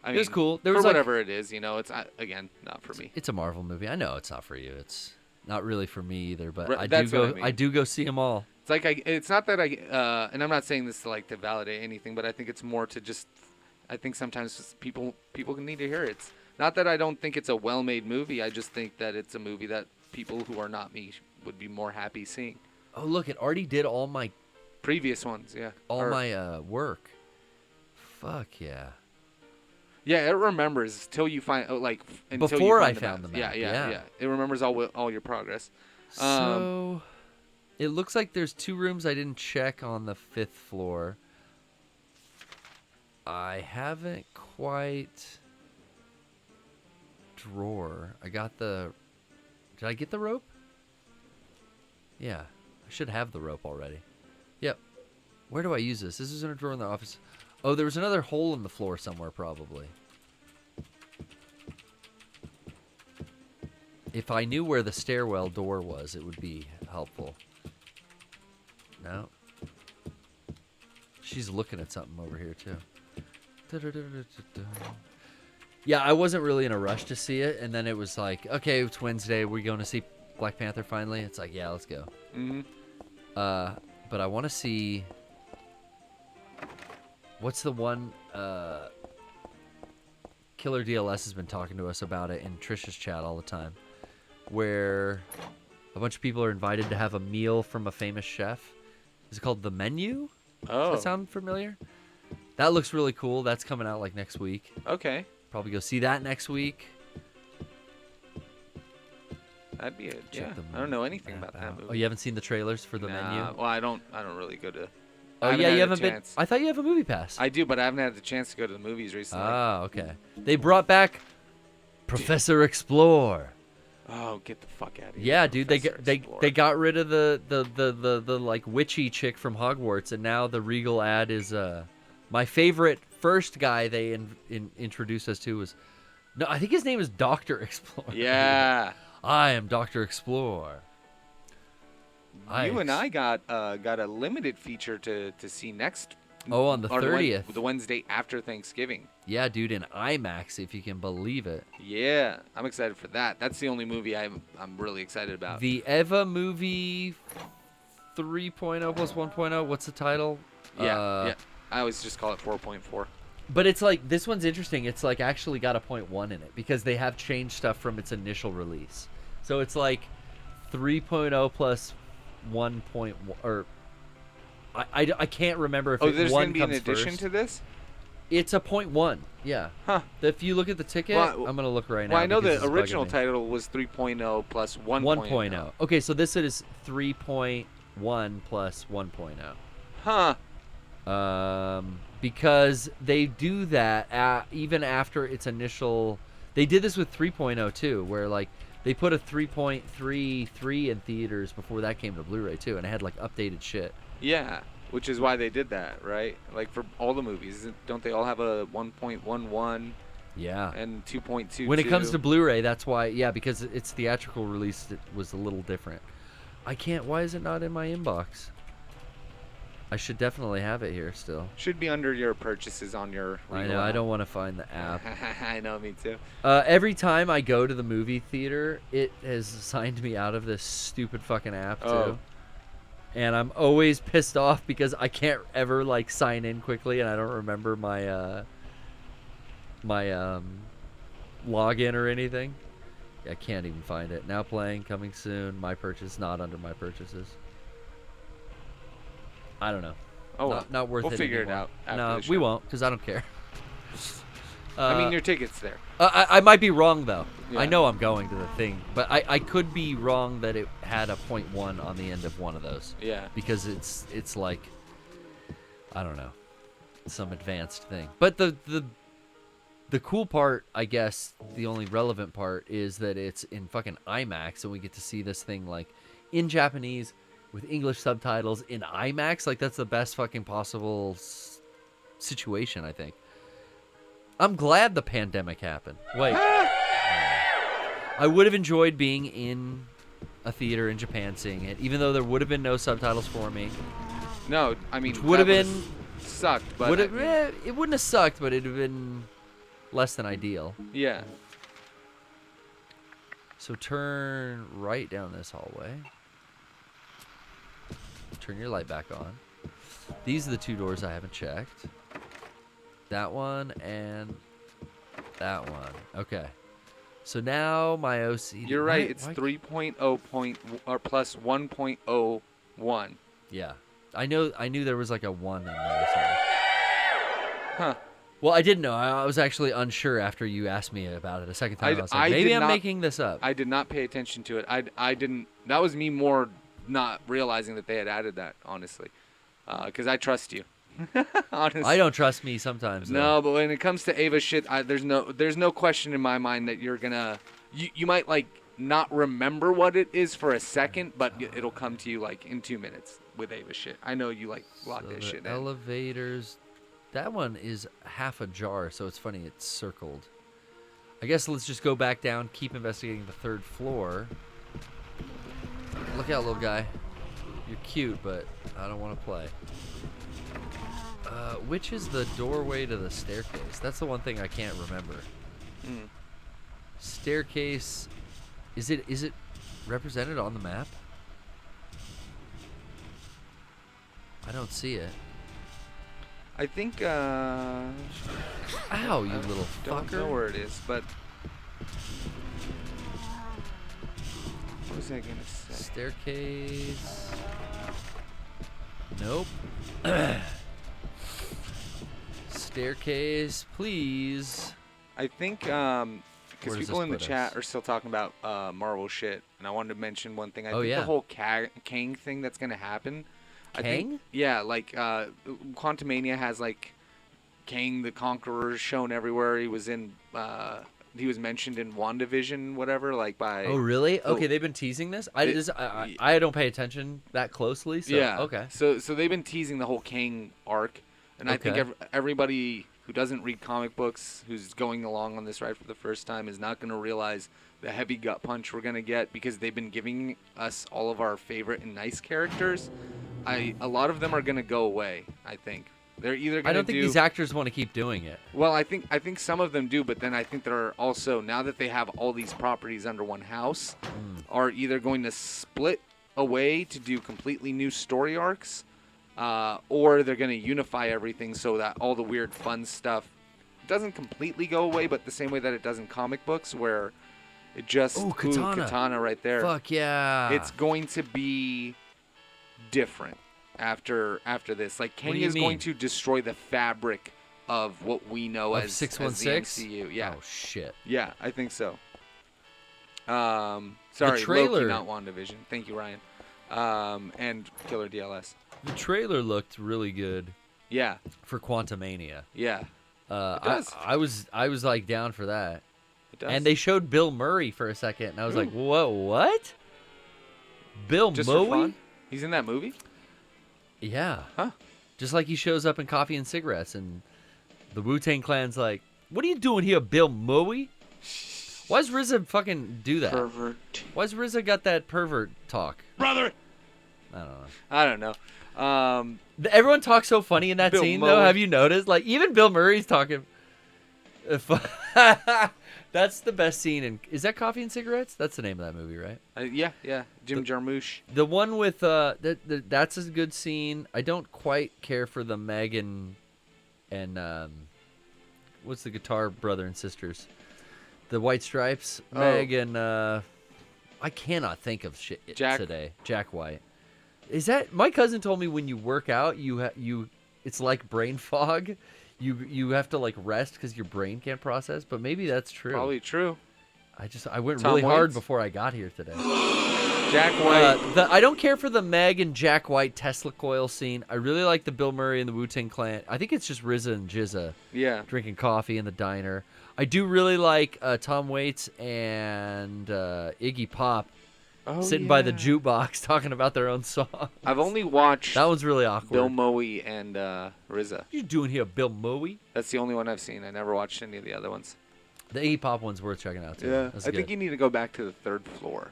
[SPEAKER 4] I
[SPEAKER 3] It was
[SPEAKER 4] mean,
[SPEAKER 3] cool. There
[SPEAKER 4] for
[SPEAKER 3] was like,
[SPEAKER 4] whatever it is, it's again not for me.
[SPEAKER 3] it's a Marvel movie. I know it's not for you. It's not really for me either. But
[SPEAKER 4] Right,
[SPEAKER 3] I do
[SPEAKER 4] that's what
[SPEAKER 3] go.
[SPEAKER 4] I mean.
[SPEAKER 3] I do go see them all.
[SPEAKER 4] It's like it's not that and I'm not saying this to validate anything, but I think it's more to just. I think sometimes just people need to hear it. It's not that I don't think it's a well-made movie. I just think that it's a movie that people who are not me would be more happy seeing.
[SPEAKER 3] Oh, look! It already did all my
[SPEAKER 4] Previous ones, yeah.
[SPEAKER 3] my work. Fuck yeah.
[SPEAKER 4] Yeah, it remembers till you find until
[SPEAKER 3] Before
[SPEAKER 4] you
[SPEAKER 3] I
[SPEAKER 4] find the
[SPEAKER 3] found
[SPEAKER 4] map.
[SPEAKER 3] the map, yeah.
[SPEAKER 4] It remembers all your progress.
[SPEAKER 3] So it looks like there's 2 rooms I didn't check on the 5th floor. I haven't quite drawer. I got the. Did I get the rope? Yeah, I should have the rope already. Yep. Where do I use this? This is in a drawer in the office. Oh, there was another hole in the floor somewhere, probably. If I knew where the stairwell door was, it would be helpful. No. She's looking at something over here, too. Yeah, I wasn't really in a rush to see it, and then it was like, okay, it's Wednesday. We're going to see Black Panther finally. It's like, yeah, let's go.
[SPEAKER 4] Mm-hmm.
[SPEAKER 3] But I want to see... What's the one... Killer DLS has been talking to us about it in Trisha's chat all the time, where a bunch of people are invited to have a meal from a famous chef. Is it called The Menu?
[SPEAKER 4] Oh.
[SPEAKER 3] Does that sound familiar? That looks really cool. That's coming out like next week.
[SPEAKER 4] Okay.
[SPEAKER 3] Probably go see that next week.
[SPEAKER 4] That'd be it.
[SPEAKER 3] Check
[SPEAKER 4] Yeah.
[SPEAKER 3] the
[SPEAKER 4] I don't know anything
[SPEAKER 3] map
[SPEAKER 4] about that
[SPEAKER 3] out.
[SPEAKER 4] movie.
[SPEAKER 3] Oh, you haven't seen the trailers for The Menu?
[SPEAKER 4] Well, I don't really go to.
[SPEAKER 3] Oh,
[SPEAKER 4] I
[SPEAKER 3] yeah,
[SPEAKER 4] had
[SPEAKER 3] you
[SPEAKER 4] a
[SPEAKER 3] haven't been.
[SPEAKER 4] chance.
[SPEAKER 3] I thought you have a movie pass.
[SPEAKER 4] I do, but I haven't had the chance to go to the movies recently.
[SPEAKER 3] Ah, okay. They brought back Professor Explore.
[SPEAKER 4] Oh, get the fuck out of here!
[SPEAKER 3] Yeah, dude,
[SPEAKER 4] Professor
[SPEAKER 3] they
[SPEAKER 4] Explorer.
[SPEAKER 3] got rid of the like witchy chick from Hogwarts, and now the Regal ad is my favorite first guy they introduced us to was I think his name is Dr. Explorer.
[SPEAKER 4] Yeah.
[SPEAKER 3] I am Dr. Explorer.
[SPEAKER 4] You and I got a limited feature to see next.
[SPEAKER 3] Oh, on the
[SPEAKER 4] or
[SPEAKER 3] 30th.
[SPEAKER 4] the Wednesday after Thanksgiving.
[SPEAKER 3] Yeah, dude, in IMAX, if you can believe it.
[SPEAKER 4] Yeah, I'm excited for that. That's the only movie I'm really excited about.
[SPEAKER 3] The Eva movie 3.0 plus 1.0. What's the title?
[SPEAKER 4] Yeah. I always just call it 4.4.
[SPEAKER 3] But it's like, this one's interesting. It's like actually got a 0.1 in it because they have changed stuff from its initial release. So it's like 3.0 plus 1.1, or I can't remember if
[SPEAKER 4] there's
[SPEAKER 3] one
[SPEAKER 4] going to be an
[SPEAKER 3] comes
[SPEAKER 4] addition
[SPEAKER 3] first.
[SPEAKER 4] to this?
[SPEAKER 3] It's a 0.1, yeah.
[SPEAKER 4] Huh.
[SPEAKER 3] If you look at the ticket,
[SPEAKER 4] Well,
[SPEAKER 3] I'm going to look right now.
[SPEAKER 4] Well, I know
[SPEAKER 3] because
[SPEAKER 4] the
[SPEAKER 3] it's bugging
[SPEAKER 4] original
[SPEAKER 3] me.
[SPEAKER 4] title was 3.0 plus 1.0.
[SPEAKER 3] 1.0. Okay, so this is 3.1 plus 1.0.
[SPEAKER 4] Huh.
[SPEAKER 3] Because they do that even after its initial. They did this with 3.0 too, where like they put a 3.33 in theaters before that came to Blu-ray too, and it had like updated shit.
[SPEAKER 4] Yeah, which is why they did that, right? Like for all the movies, don't they all have a 1.11
[SPEAKER 3] Yeah.
[SPEAKER 4] and 2.22?
[SPEAKER 3] When it comes to Blu-ray, that's why. Yeah, because its theatrical release it was a little different. I can't. Why is it not in my inbox? I should definitely have it here still.
[SPEAKER 4] Should be under your purchases on your.
[SPEAKER 3] I know. I don't want to find the app.
[SPEAKER 4] I know, me too.
[SPEAKER 3] Every time I go to the movie theater, it has signed me out of this stupid fucking app too.
[SPEAKER 4] Oh.
[SPEAKER 3] And I'm always pissed off because I can't ever like sign in quickly, and I don't remember my login or anything. I can't even find it. Now playing, coming soon. My purchase not under my purchases. I don't know.
[SPEAKER 4] Oh,
[SPEAKER 3] Not worth it.
[SPEAKER 4] We'll figure it
[SPEAKER 3] anymore.
[SPEAKER 4] out. After
[SPEAKER 3] No,
[SPEAKER 4] the show.
[SPEAKER 3] we won't, because I don't care.
[SPEAKER 4] I mean, your ticket's there.
[SPEAKER 3] I might be wrong though.
[SPEAKER 4] Yeah.
[SPEAKER 3] I know I'm going to the thing, but I could be wrong that it had a 0.1 on the end of one of those.
[SPEAKER 4] Yeah.
[SPEAKER 3] Because it's like, I don't know, some advanced thing. But the cool part, I guess, the only relevant part is that it's in fucking IMAX, and we get to see this thing like in Japanese with English subtitles in IMAX. Like that's the best fucking possible situation, I think. I'm glad the pandemic happened. Wait. I would have enjoyed being in a theater in Japan seeing it, even though there would have been no subtitles for me.
[SPEAKER 4] No, I mean,
[SPEAKER 3] Which would have
[SPEAKER 4] that
[SPEAKER 3] been
[SPEAKER 4] sucked, but
[SPEAKER 3] it wouldn't have sucked, but it'd have been less than ideal.
[SPEAKER 4] Yeah.
[SPEAKER 3] So turn right down this hallway. Turn your light back on. These are the 2 doors I haven't checked. That one and that one. Okay. So now my OCD.
[SPEAKER 4] You're right. It's 3.0 or plus 1.01.
[SPEAKER 3] Yeah. I knew there was like a 1 in there. So.
[SPEAKER 4] Huh.
[SPEAKER 3] Well, I didn't know. I was actually unsure after you asked me about it a second time. I was like,
[SPEAKER 4] I
[SPEAKER 3] maybe
[SPEAKER 4] did
[SPEAKER 3] I'm
[SPEAKER 4] not-
[SPEAKER 3] making this up.
[SPEAKER 4] I did not pay attention to it. I didn't. That was me more not realizing that they had added that, honestly. Because I trust you. Honestly.
[SPEAKER 3] I don't trust me sometimes. Though.
[SPEAKER 4] No, but when it comes to Ava shit, there's no question in my mind that you're gonna. You might like not remember what it is for a second, but it'll come to you like in 2 minutes with Ava shit. I know you like lock that shit in.
[SPEAKER 3] Elevators. That one is half ajar, so it's funny it's circled. I guess let's just go back down, keep investigating the 3rd floor. Look out, little guy. You're cute, but I don't want to play. Which is the doorway to the staircase? That's the one thing I can't remember. Staircase. Is it represented on the map? I don't see it.
[SPEAKER 4] I think.
[SPEAKER 3] Ow, you little
[SPEAKER 4] Don't
[SPEAKER 3] fucker.
[SPEAKER 4] know where it is, but. What was I gonna say?
[SPEAKER 3] Staircase. Nope. Staircase, please.
[SPEAKER 4] I think
[SPEAKER 3] Where
[SPEAKER 4] because
[SPEAKER 3] does
[SPEAKER 4] people
[SPEAKER 3] this
[SPEAKER 4] in the
[SPEAKER 3] put
[SPEAKER 4] chat
[SPEAKER 3] us?
[SPEAKER 4] are still talking about Marvel shit, and I wanted to mention one thing. I
[SPEAKER 3] Oh,
[SPEAKER 4] think
[SPEAKER 3] yeah.
[SPEAKER 4] the whole Kang thing that's gonna happen. I
[SPEAKER 3] Kang?
[SPEAKER 4] think, yeah, like Quantumania has like Kang the Conqueror shown everywhere. He was in. He was mentioned in WandaVision, whatever, like by.
[SPEAKER 3] Oh, really? Okay, they've been teasing this. I don't pay attention that closely. So,
[SPEAKER 4] Yeah.
[SPEAKER 3] Okay.
[SPEAKER 4] So they've been teasing the whole Kang arc, and I think
[SPEAKER 3] Okay.
[SPEAKER 4] everybody who doesn't read comic books, who's going along on this ride for the first time, is not going to realize the heavy gut punch we're going to get because they've been giving us all of our favorite and nice characters. A lot of them are going to go away. I think they're either going to.
[SPEAKER 3] I don't think these actors want to keep doing it.
[SPEAKER 4] Well, I think some of them do, but then I think they're also, now that they have all these properties under one house, are either going to split away to do completely new story arcs, or they're going to unify everything so that all the weird fun stuff doesn't completely go away, but the same way that it does in comic books, where it just katana right there.
[SPEAKER 3] Fuck yeah!
[SPEAKER 4] It's going to be different after this. Like, Kang
[SPEAKER 3] do you
[SPEAKER 4] is going
[SPEAKER 3] mean?
[SPEAKER 4] to destroy the fabric of what we know
[SPEAKER 3] Of
[SPEAKER 4] as
[SPEAKER 3] 616?
[SPEAKER 4] the MCU. Yeah.
[SPEAKER 3] Oh shit.
[SPEAKER 4] Yeah, I think so. Sorry,
[SPEAKER 3] trailer-
[SPEAKER 4] Loki, not WandaVision. Thank you, Ryan. And Killer DLS.
[SPEAKER 3] The trailer looked really good
[SPEAKER 4] Yeah,
[SPEAKER 3] for Quantumania.
[SPEAKER 4] yeah, It does.
[SPEAKER 3] I was like down for that.
[SPEAKER 4] it does.
[SPEAKER 3] And they showed Bill Murray for a second, and I was like, whoa, what? Bill
[SPEAKER 4] just
[SPEAKER 3] Murray?
[SPEAKER 4] for fun. He's in that movie?
[SPEAKER 3] Yeah.
[SPEAKER 4] Huh.
[SPEAKER 3] Just like he shows up in Coffee and Cigarettes, and the Wu-Tang Clan's like, what are you doing here, Bill Murray? Why's RZA fucking do that?
[SPEAKER 5] Pervert.
[SPEAKER 3] Why's RZA got that pervert talk?
[SPEAKER 1] Brother!
[SPEAKER 4] I don't know.
[SPEAKER 3] Everyone talks so funny in that
[SPEAKER 4] Bill
[SPEAKER 3] scene, though.
[SPEAKER 4] Murray.
[SPEAKER 3] Have you noticed? Like, even Bill Murray's talking. That's the best scene in. Is that Coffee and Cigarettes? That's the name of that movie, right?
[SPEAKER 4] Yeah. Jim Jarmusch.
[SPEAKER 3] The one with that's a good scene. I don't quite care for the Meg and what's the guitar brother and sisters? The White Stripes,
[SPEAKER 4] Oh.
[SPEAKER 3] Meg and I cannot think of shit
[SPEAKER 4] Jack.
[SPEAKER 3] today. Jack White. Is that my cousin told me when you work out you it's like brain fog. You have to like rest because your brain can't process, but maybe that's true.
[SPEAKER 4] Probably true.
[SPEAKER 3] I went
[SPEAKER 4] Tom
[SPEAKER 3] really hard
[SPEAKER 4] Waits?
[SPEAKER 3] before I got here today.
[SPEAKER 4] Jack White.
[SPEAKER 3] I don't care for the Meg and Jack White Tesla coil scene. I really like the Bill Murray and the Wu-Tang Clan. I think it's just RZA and Jizza
[SPEAKER 4] Yeah.
[SPEAKER 3] drinking coffee in the diner. I do really like Tom Waits and Iggy Pop
[SPEAKER 4] Oh,
[SPEAKER 3] sitting by the
[SPEAKER 4] yeah.
[SPEAKER 3] jukebox talking about their own song.
[SPEAKER 4] I've only watched
[SPEAKER 3] That one's really awkward.
[SPEAKER 4] Bill Moe and RZA.
[SPEAKER 3] What you doing here, Bill Murray?
[SPEAKER 4] That's the only one I've seen. I never watched any of the other ones.
[SPEAKER 3] The Iggy Pop one's worth checking out too. That's
[SPEAKER 4] I
[SPEAKER 3] good.
[SPEAKER 4] think you need to go back to the third floor.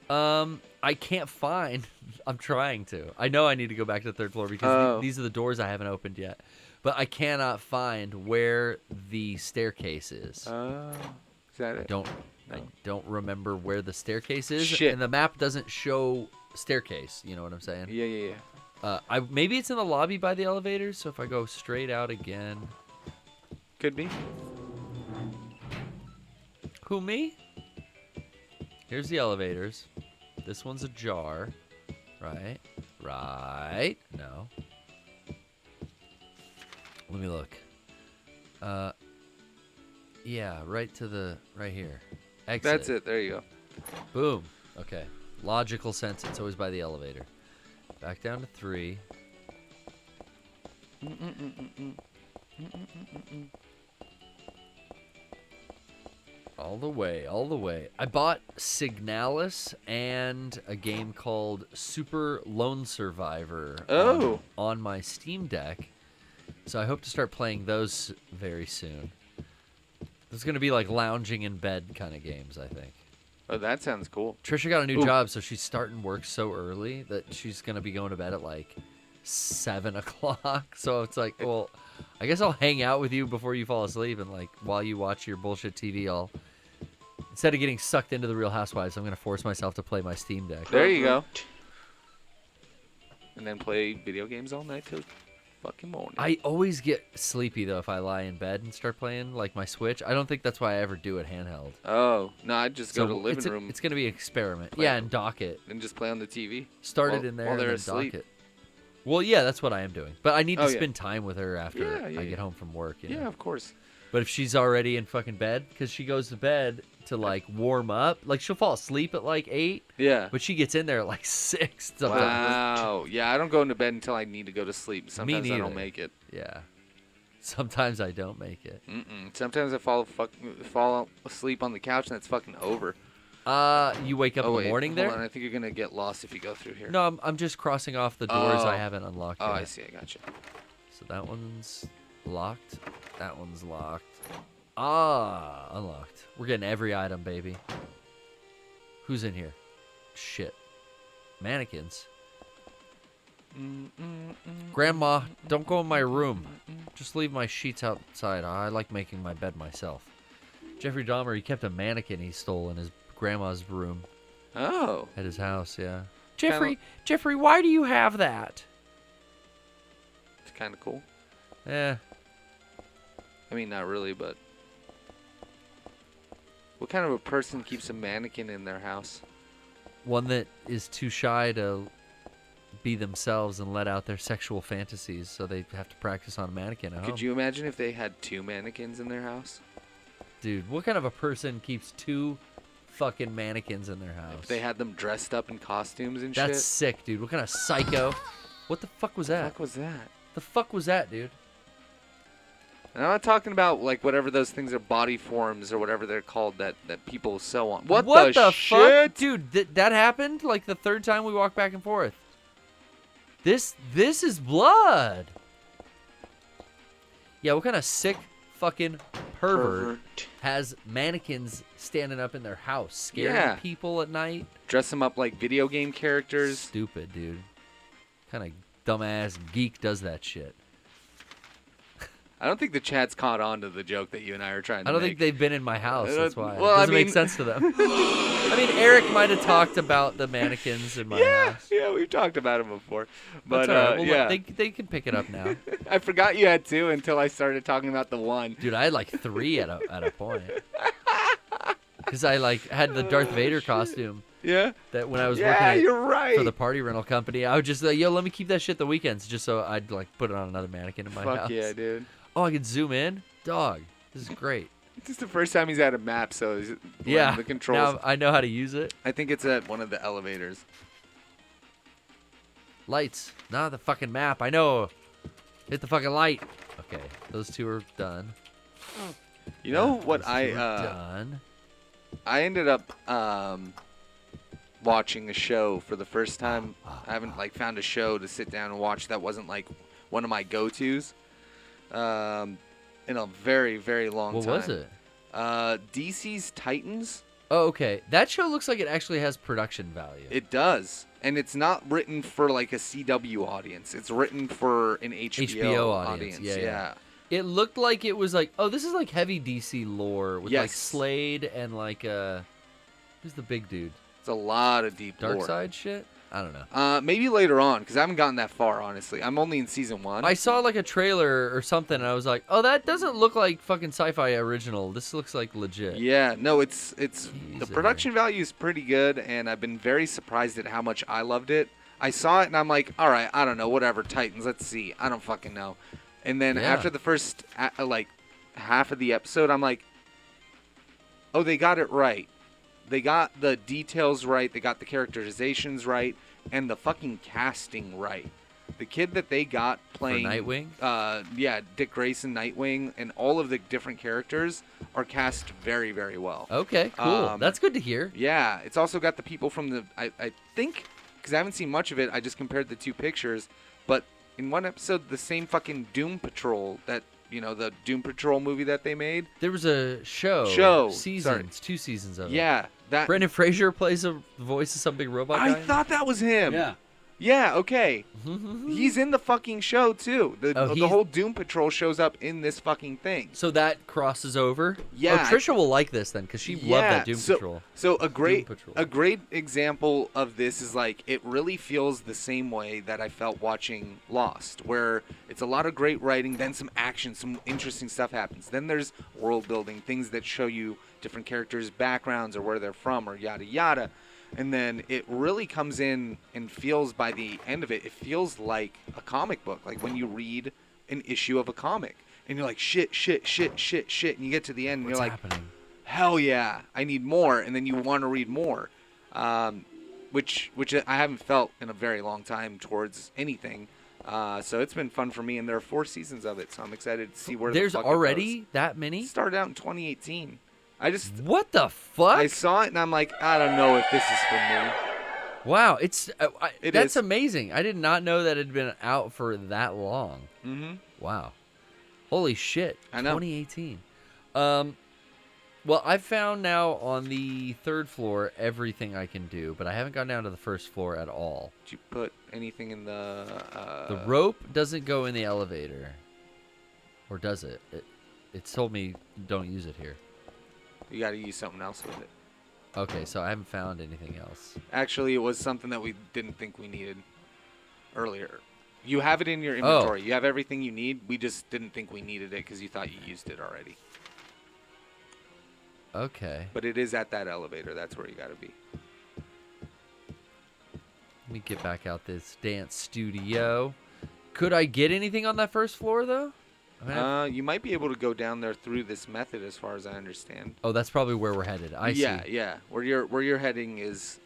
[SPEAKER 3] I can't find. I'm trying to. I know I need to go back to the third floor because
[SPEAKER 4] Oh.
[SPEAKER 3] these are the doors I haven't opened yet. but I cannot find where the staircase is.
[SPEAKER 4] Oh, is that it?
[SPEAKER 3] I don't remember where the staircase is,
[SPEAKER 4] Shit.
[SPEAKER 3] and the map doesn't show staircase. You know what I'm saying?
[SPEAKER 4] Yeah.
[SPEAKER 3] Maybe it's in the lobby by the elevators. So if I go straight out again,
[SPEAKER 4] Could be.
[SPEAKER 3] who me? Here's the elevators. This one's ajar, right? Right? No. Let me look. Yeah, right here. Exit.
[SPEAKER 4] That's it. There you go.
[SPEAKER 3] Boom. Okay. Logical sense. It's always by the elevator. Back down to 3. All the way. I bought Signalis and a game called Super Lone Survivor on my Steam Deck. So I hope to start playing those very soon. There's going to be like lounging in bed kind of games, I think.
[SPEAKER 4] Oh, that sounds cool.
[SPEAKER 3] Trisha got a new job, so she's starting work so early that she's going to be going to bed at like 7 o'clock. So it's like, well, I guess I'll hang out with you before you fall asleep, and like while you watch your bullshit TV, instead of getting sucked into the Real Housewives, I'm going to force myself to play my Steam Deck.
[SPEAKER 4] There you go. And then play video games all night till fucking morning.
[SPEAKER 3] I always get sleepy though if I lie in bed and start playing like my Switch. I don't think that's why I ever do it handheld.
[SPEAKER 4] Oh, no, I'd just go to the living room.
[SPEAKER 3] It's going to be an experiment.
[SPEAKER 4] Play
[SPEAKER 3] Yeah,
[SPEAKER 4] it.
[SPEAKER 3] and dock it.
[SPEAKER 4] And just play on the TV.
[SPEAKER 3] Start it in there
[SPEAKER 4] while
[SPEAKER 3] and
[SPEAKER 4] they're
[SPEAKER 3] then
[SPEAKER 4] asleep.
[SPEAKER 3] dock it. Well, yeah, that's what I am doing. But I need to
[SPEAKER 4] Oh,
[SPEAKER 3] spend time with her after
[SPEAKER 4] Yeah,
[SPEAKER 3] I get home from work. You know?
[SPEAKER 4] Yeah, of course.
[SPEAKER 3] But if she's already in fucking bed, because she goes to bed to like warm up, like she'll fall asleep at like 8.
[SPEAKER 4] Yeah.
[SPEAKER 3] But she gets in there at like 6. Sometimes.
[SPEAKER 4] Wow. Yeah, I don't go into bed until I need to go to sleep. Sometimes I
[SPEAKER 3] neither.
[SPEAKER 4] don't make it.
[SPEAKER 3] Yeah. Sometimes I don't make it.
[SPEAKER 4] Sometimes I fall asleep on the couch and it's fucking over.
[SPEAKER 3] You wake up in the morning there?
[SPEAKER 4] Hold on, I think you're gonna get lost if you go through here.
[SPEAKER 3] No, I'm just crossing off the doors I haven't unlocked yet.
[SPEAKER 4] Oh, I see. I gotcha.
[SPEAKER 3] So that one's locked. That one's locked. Ah, unlocked. We're getting every item, baby. Who's in here? Shit. Mannequins. Grandma, don't go in my room. Just leave my sheets outside. I like making my bed myself. Jeffrey Dahmer, he kept a mannequin he stole in his grandma's room.
[SPEAKER 4] Oh.
[SPEAKER 3] At his house, yeah. Jeffrey, why do you have that?
[SPEAKER 4] It's kind of cool.
[SPEAKER 3] Eh.
[SPEAKER 4] I mean, not really, but... What kind of a person keeps a mannequin in their house?
[SPEAKER 3] One that is too shy to be themselves and let out their sexual fantasies, so they have to practice on a mannequin at home.
[SPEAKER 4] Could you imagine if they had 2 mannequins in their house?
[SPEAKER 3] Dude, what kind of a person keeps 2 fucking mannequins in their house?
[SPEAKER 4] If they had them dressed up in costumes and shit?
[SPEAKER 3] That's sick, dude. What kind of psycho? What the fuck was that?
[SPEAKER 4] What the fuck was that?
[SPEAKER 3] The fuck was that, dude?
[SPEAKER 4] And I'm not talking about, like, whatever those things are, body forms or whatever they're called that people sew on. What the shit?
[SPEAKER 3] Fuck? Dude, that happened like the 3rd time we walked back and forth. This is blood. Yeah, what kind of sick fucking pervert has mannequins standing up in their house, scaring people at night?
[SPEAKER 4] Dress them up like video game characters.
[SPEAKER 3] Stupid, dude. Kind of dumbass geek does that shit.
[SPEAKER 4] I don't think the chat's caught on to the joke that you and I are trying to make.
[SPEAKER 3] I don't think they've been in my house, that's why.
[SPEAKER 4] Well,
[SPEAKER 3] it doesn't make sense to them. I mean, Eric might have talked about the mannequins in my house.
[SPEAKER 4] Yeah, we've talked about them before. But,
[SPEAKER 3] that's all right. Well,
[SPEAKER 4] yeah.
[SPEAKER 3] look, they can pick it up now.
[SPEAKER 4] I forgot you had 2 until I started talking about the 1.
[SPEAKER 3] Dude, I had like 3 at a point. Because I like had the Darth Vader costume.
[SPEAKER 4] Yeah?
[SPEAKER 3] That when I was working
[SPEAKER 4] you're right.
[SPEAKER 3] for the party rental company, I would just like, yo, let me keep that shit the weekends just so I'd like put it on another mannequin in my house.
[SPEAKER 4] Fuck yeah, dude.
[SPEAKER 3] Oh, I can zoom in? Dog, this is great.
[SPEAKER 4] This is the first time he's had a map, so he's
[SPEAKER 3] yeah,
[SPEAKER 4] the controls.
[SPEAKER 3] now I know how to use it.
[SPEAKER 4] I think it's at one of the elevators.
[SPEAKER 3] Lights, not the fucking map. I know. Hit the fucking light. Okay, those 2 are done.
[SPEAKER 4] You know what
[SPEAKER 3] done.
[SPEAKER 4] I ended up watching a show for the first time. I haven't like found a show to sit down and watch that wasn't like one of my go-tos in a very, very long time.
[SPEAKER 3] What was it?
[SPEAKER 4] DC's Titans.
[SPEAKER 3] Oh, okay. That show looks like it actually has production value.
[SPEAKER 4] It does. And it's not written for like a CW audience. It's written for an HBO audience. Yeah.
[SPEAKER 3] It looked like it was like, oh, this is like heavy DC lore with like
[SPEAKER 4] Yes.
[SPEAKER 3] Slade and like who's the big dude?
[SPEAKER 4] It's a lot of deep lore.
[SPEAKER 3] Darkseid shit? I don't know.
[SPEAKER 4] Maybe later on, because I haven't gotten that far, honestly. I'm only in season 1.
[SPEAKER 3] I saw like a trailer or something, and I was like, "Oh, that doesn't look like fucking sci-fi original. This looks like legit."
[SPEAKER 4] Yeah, no, it's the
[SPEAKER 3] Jeez,
[SPEAKER 4] production value is pretty good, and I've been very surprised at how much I loved it. I saw it, and I'm like, all right, I don't know, whatever, Titans, let's see. I don't fucking know. And then
[SPEAKER 3] Yeah.
[SPEAKER 4] after the first like half of the episode, I'm like, oh, they got it right. They got the details right. They got the characterizations right, and the fucking casting right. The kid that they got playing
[SPEAKER 3] Nightwing?
[SPEAKER 4] Yeah, Dick Grayson, Nightwing, and all of the different characters are cast very, very well.
[SPEAKER 3] Okay, cool. That's good to hear.
[SPEAKER 4] Yeah, it's also got the people from the I think, because I haven't seen much of it, I just compared the 2 pictures, but in one episode, the same fucking Doom Patrol that, the Doom Patrol movie that they made.
[SPEAKER 3] There was a show.
[SPEAKER 4] Sorry.
[SPEAKER 3] 2 seasons of it.
[SPEAKER 4] Yeah, that.
[SPEAKER 3] Brendan Fraser plays the voice of some big robot
[SPEAKER 4] I
[SPEAKER 3] guy.
[SPEAKER 4] thought that was him.
[SPEAKER 5] Yeah.
[SPEAKER 4] Yeah, okay. He's in the fucking show, too. The whole Doom Patrol shows up in this fucking thing.
[SPEAKER 3] So that crosses over.
[SPEAKER 4] Yeah.
[SPEAKER 3] Oh, Trisha will like this then, because she loved that Doom Patrol.
[SPEAKER 4] So a great
[SPEAKER 3] Patrol.
[SPEAKER 4] example of this is like it really feels the same way that I felt watching Lost, where it's a lot of great writing, then some action, some interesting stuff happens. Then there's world building, things that show you different characters' backgrounds or where they're from or yada yada. And then it really comes in and feels, by the end of it, it feels like a comic book. Like when you read an issue of a comic and you're like, shit. And you get to the end and
[SPEAKER 3] What's
[SPEAKER 4] you're
[SPEAKER 3] happening?
[SPEAKER 4] like, hell yeah, I need more. And then you want to read more, which I haven't felt in a very long time towards anything. So it's been fun for me. And there are 4 seasons of it. So I'm excited to see where
[SPEAKER 3] There's
[SPEAKER 4] the fuck
[SPEAKER 3] already
[SPEAKER 4] it goes.
[SPEAKER 3] that many?
[SPEAKER 4] It started out in 2018.
[SPEAKER 3] What the fuck?
[SPEAKER 4] I saw it and I'm like, I don't know if this is for me.
[SPEAKER 3] Wow, it's
[SPEAKER 4] It
[SPEAKER 3] that's
[SPEAKER 4] is.
[SPEAKER 3] amazing. I did not know that it had been out for that long.
[SPEAKER 4] Mm-hmm.
[SPEAKER 3] Wow, holy shit!
[SPEAKER 4] I know.
[SPEAKER 3] 2018. Well, I've found now on the 3rd floor everything I can do, but I haven't gone down to the 1st floor at all.
[SPEAKER 4] Did you put anything in the...
[SPEAKER 3] The rope doesn't go in the elevator, or does it? It's told me don't use it here.
[SPEAKER 4] You got to use something else with it.
[SPEAKER 3] Okay, so I haven't found anything else.
[SPEAKER 4] Actually, it was something that we didn't think we needed earlier. You have it in your inventory. You have everything you need. We just didn't think we needed it because you thought you used it already.
[SPEAKER 3] Okay.
[SPEAKER 4] But it is at that elevator. That's where you got to be.
[SPEAKER 3] Let me get back out this dance studio. Could I get anything on that 1st floor, though? I mean,
[SPEAKER 4] You might be able to go down there through this method, as far as I understand.
[SPEAKER 3] oh, that's probably where we're headed. I see.
[SPEAKER 4] Yeah. Where you're heading is...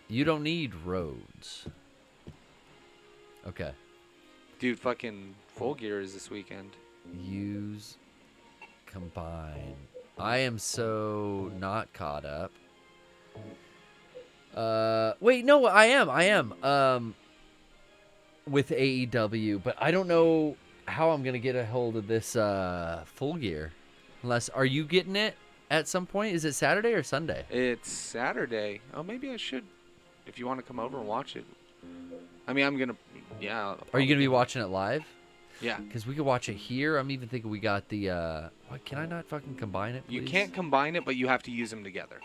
[SPEAKER 3] You don't need roads. Okay.
[SPEAKER 4] Dude, fucking Full Gear is this weekend.
[SPEAKER 3] Use, combine. I am so not caught up. Wait, no, I am. With AEW, but I don't know how I'm gonna get a hold of this Full Gear. Unless, are you getting it at some point? Is it Saturday or Sunday?
[SPEAKER 4] It's Saturday. Oh, maybe I should, if you want to come over and watch it. I mean, I'm gonna. Yeah.
[SPEAKER 3] Are you gonna be watching it live?
[SPEAKER 4] Yeah.
[SPEAKER 3] Because we could watch it here. I'm even thinking we got the. What, can I not fucking combine it? Please?
[SPEAKER 4] You can't combine it, but you have to use them together.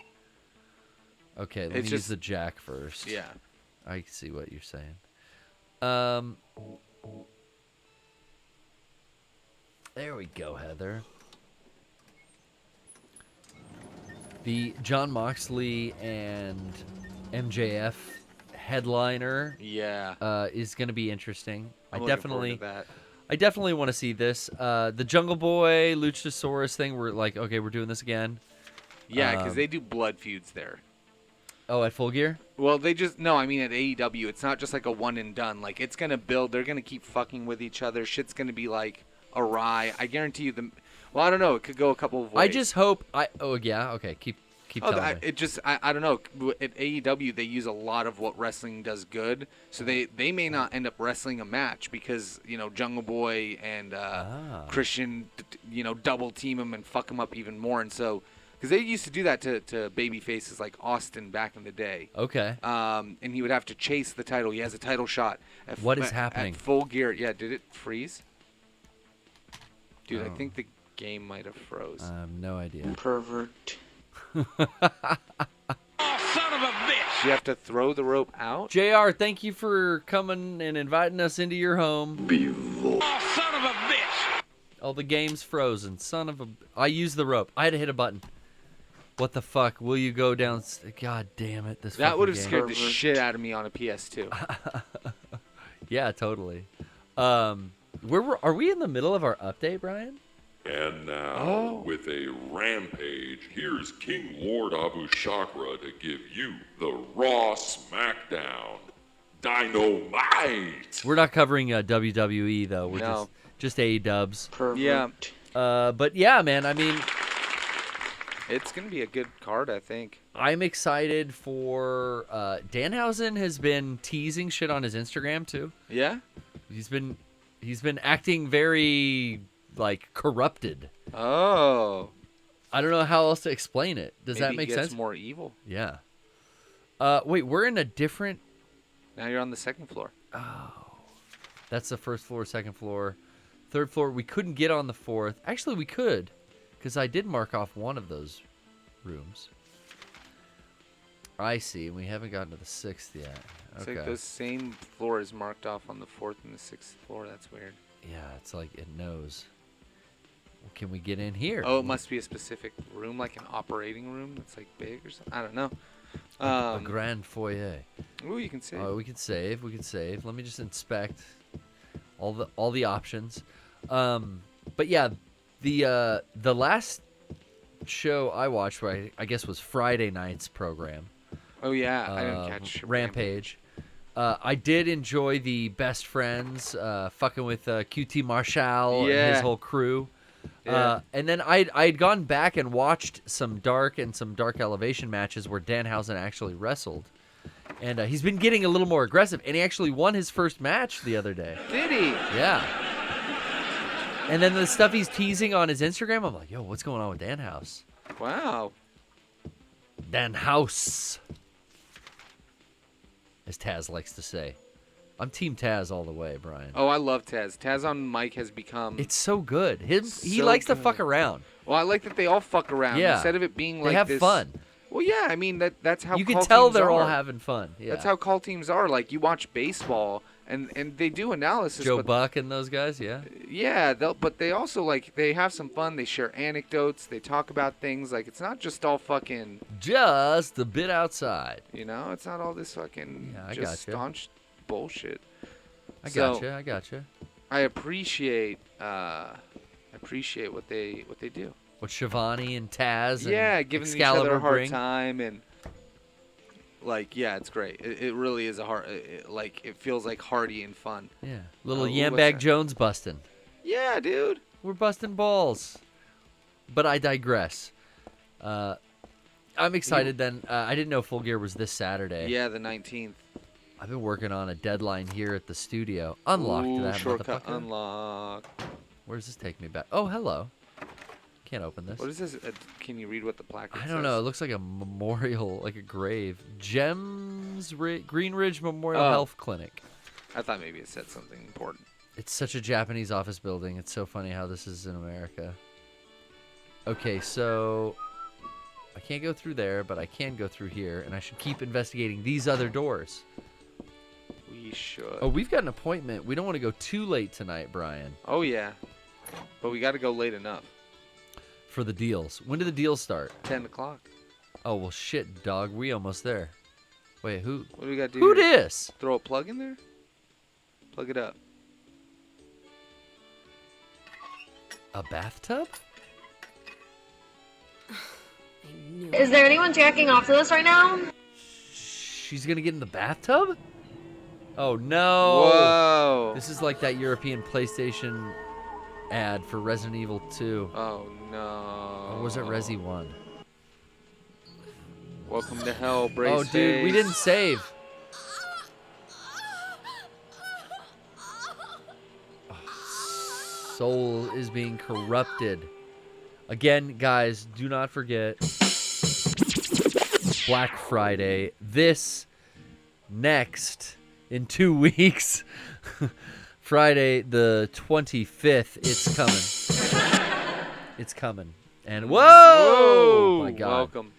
[SPEAKER 3] Okay, let me
[SPEAKER 4] It's
[SPEAKER 3] use
[SPEAKER 4] just-
[SPEAKER 3] the jack first.
[SPEAKER 4] Yeah.
[SPEAKER 3] I see what you're saying. There we go, Heather. The John Moxley and MJF headliner
[SPEAKER 4] Yeah.
[SPEAKER 3] is going to be interesting.
[SPEAKER 4] I'm looking forward to that.
[SPEAKER 3] I definitely want to see this. The Jungle Boy Luchasaurus thing. We're like, okay, we're doing this again.
[SPEAKER 4] Yeah, because they do blood feuds there.
[SPEAKER 3] Oh, at Full Gear?
[SPEAKER 4] Well, I mean at AEW, it's not just like a one and done. Like, it's going to build. They're going to keep fucking with each other. Shit's going to be like awry. I guarantee you well, I don't know. It could go a couple of ways.
[SPEAKER 3] I just hope oh yeah, okay. Keep telling me.
[SPEAKER 4] I don't know. At AEW, they use a lot of what wrestling does good. So they may not end up wrestling a match because, Jungle Boy and Christian, double team him and fuck him up even more. And so Because they used to do that to baby faces like Austin back in the day.
[SPEAKER 3] Okay.
[SPEAKER 4] And he would have to chase the title. He has a title shot.
[SPEAKER 3] What is happening?
[SPEAKER 4] At full gear. Yeah, did it freeze? Dude,
[SPEAKER 3] Oh.
[SPEAKER 4] I think the game might have froze.
[SPEAKER 3] I have no idea.
[SPEAKER 5] Pervert.
[SPEAKER 4] Do you have to throw the rope out?
[SPEAKER 3] JR, thank you for coming and inviting us into your home.
[SPEAKER 1] Bevo.
[SPEAKER 3] Oh, the game's frozen. I used the rope. I had to hit a button. What the fuck? Will you go down? God damn it. This
[SPEAKER 4] That would have
[SPEAKER 3] fucking
[SPEAKER 4] scared
[SPEAKER 3] game.
[SPEAKER 4] the shit out of me on a PS2.
[SPEAKER 3] Yeah, totally. Are we in the middle of our update, Brian?
[SPEAKER 1] And now, with a rampage, here's King Lord Abou Chacra to give you the Raw SmackDown Dynamite.
[SPEAKER 3] We're not covering WWE though. We're
[SPEAKER 4] No.
[SPEAKER 3] just A-dubs.
[SPEAKER 5] Pervert.
[SPEAKER 4] Yeah.
[SPEAKER 3] But yeah, man. I mean,
[SPEAKER 4] It's going to be a good card, I think.
[SPEAKER 3] I'm excited for Danhausen has been teasing shit on his Instagram too.
[SPEAKER 4] Yeah?
[SPEAKER 3] He's been acting very like corrupted.
[SPEAKER 4] Oh.
[SPEAKER 3] I don't know how else to explain it. Does that
[SPEAKER 4] Maybe
[SPEAKER 3] make
[SPEAKER 4] he gets
[SPEAKER 3] sense?
[SPEAKER 4] more evil.
[SPEAKER 3] Yeah. Wait, we're in a different.
[SPEAKER 4] Now you're on the second floor.
[SPEAKER 3] That's the first floor, second floor, third floor. We couldn't get on the fourth. Actually, we could, because I did mark off one of those rooms. I see. We haven't gotten to the sixth yet.
[SPEAKER 4] It's
[SPEAKER 3] Okay.
[SPEAKER 4] like the same floor is marked off on the fourth and the sixth floor. That's weird.
[SPEAKER 3] Yeah, it's like it knows. Well, can we get in here?
[SPEAKER 4] Oh, it must be a specific room, like an operating room that's like big or something. I don't know.
[SPEAKER 3] A grand foyer.
[SPEAKER 4] Ooh, you can see.
[SPEAKER 3] Oh, we can save. We can save. Let me just inspect all the options. But yeah, the last show I watched, I guess was Friday night's program.
[SPEAKER 4] Oh yeah, I didn't catch
[SPEAKER 3] Rampage. I did enjoy the best friends fucking with QT Marshall and his
[SPEAKER 4] Yeah.
[SPEAKER 3] whole crew.
[SPEAKER 4] Yeah.
[SPEAKER 3] And then I'd gone back and watched some dark elevation matches where Danhausen actually wrestled. And he's been getting a little more aggressive, and he actually won his first match the other day.
[SPEAKER 4] Did he?
[SPEAKER 3] Yeah. And then the stuff he's teasing on his Instagram, I'm like, yo, what's going on with Danhouse?
[SPEAKER 4] Wow.
[SPEAKER 3] Danhouse, as Taz likes to say. I'm Team Taz all the way, Brian.
[SPEAKER 4] Oh, I love Taz. Taz on mic has become.
[SPEAKER 3] It's so good. He
[SPEAKER 4] So
[SPEAKER 3] likes to
[SPEAKER 4] good.
[SPEAKER 3] fuck around.
[SPEAKER 4] Well, I like that they all fuck around
[SPEAKER 3] Yeah.
[SPEAKER 4] instead of it being like
[SPEAKER 3] They have
[SPEAKER 4] this.
[SPEAKER 3] fun.
[SPEAKER 4] Well, yeah. I mean that's how
[SPEAKER 3] You
[SPEAKER 4] call
[SPEAKER 3] can tell
[SPEAKER 4] teams
[SPEAKER 3] they're all
[SPEAKER 4] are.
[SPEAKER 3] having fun. Yeah.
[SPEAKER 4] That's how call teams are. Like you watch baseball and they do analysis.
[SPEAKER 3] Joe
[SPEAKER 4] but
[SPEAKER 3] Buck and those guys, yeah.
[SPEAKER 4] yeah, but they also like they have some fun. They share anecdotes. They talk about things. Like it's not just all fucking.
[SPEAKER 3] Just a bit outside.
[SPEAKER 4] You know, it's not all this fucking
[SPEAKER 3] Yeah, I
[SPEAKER 4] just
[SPEAKER 3] gotcha.
[SPEAKER 4] staunch bullshit.
[SPEAKER 3] I
[SPEAKER 4] So,
[SPEAKER 3] gotcha.
[SPEAKER 4] I appreciate what they do.
[SPEAKER 3] What Shivani and Taz and
[SPEAKER 4] Yeah, giving each
[SPEAKER 3] Excalibur
[SPEAKER 4] other a hard
[SPEAKER 3] bring.
[SPEAKER 4] time and like yeah, it's great. It really is a hard. Like it feels like hearty and fun.
[SPEAKER 3] Yeah. Little
[SPEAKER 4] Ooh, what's
[SPEAKER 3] Yambag
[SPEAKER 4] that?
[SPEAKER 3] Jones busting.
[SPEAKER 4] Yeah, dude.
[SPEAKER 3] We're busting balls. But I digress. I'm excited then. I didn't know Full Gear was this Saturday.
[SPEAKER 4] Yeah, the 19th.
[SPEAKER 3] I've been working on a deadline here at the studio. Unlocked
[SPEAKER 4] Ooh,
[SPEAKER 3] that
[SPEAKER 4] shortcut
[SPEAKER 3] motherfucker.
[SPEAKER 4] unlock.
[SPEAKER 3] Where does this take me back? Oh, hello. Can't open this.
[SPEAKER 4] What is this? Can you read what the placard
[SPEAKER 3] I
[SPEAKER 4] says?
[SPEAKER 3] don't know. It looks like a memorial, like a grave. Green Ridge Memorial
[SPEAKER 4] Oh.
[SPEAKER 3] Health Clinic.
[SPEAKER 4] I thought maybe it said something important.
[SPEAKER 3] It's such a Japanese office building. It's so funny how this is in America. Okay, so I can't go through there, but I can go through here, and I should keep investigating these other doors.
[SPEAKER 4] We should.
[SPEAKER 3] Oh, we've got an appointment. We don't want to go too late tonight, Brian,
[SPEAKER 4] Oh yeah, but we got to go late enough.
[SPEAKER 3] for the deals. When do the deals start?
[SPEAKER 4] 10 o'clock.
[SPEAKER 3] Oh, well, shit, dog. We almost there. Wait, who?
[SPEAKER 4] What do we got to do?
[SPEAKER 3] Who
[SPEAKER 4] here?
[SPEAKER 3] dis?
[SPEAKER 4] Throw a plug in there? Plug it up.
[SPEAKER 3] A bathtub?
[SPEAKER 2] Is there anyone jacking off to this right now?
[SPEAKER 3] She's gonna get in the bathtub? Oh no!
[SPEAKER 4] Whoa.
[SPEAKER 3] This is like that European PlayStation ad for Resident Evil 2.
[SPEAKER 4] Oh no.
[SPEAKER 3] Or was it Resi 1?
[SPEAKER 4] Welcome to hell, brace
[SPEAKER 3] Oh, dude, we
[SPEAKER 4] face.
[SPEAKER 3] didn't save. Soul is being corrupted. Again, guys, do not forget Black Friday. This next in 2 weeks, Friday the 25th. It's coming. It's coming. And whoa! My God.
[SPEAKER 4] Welcome.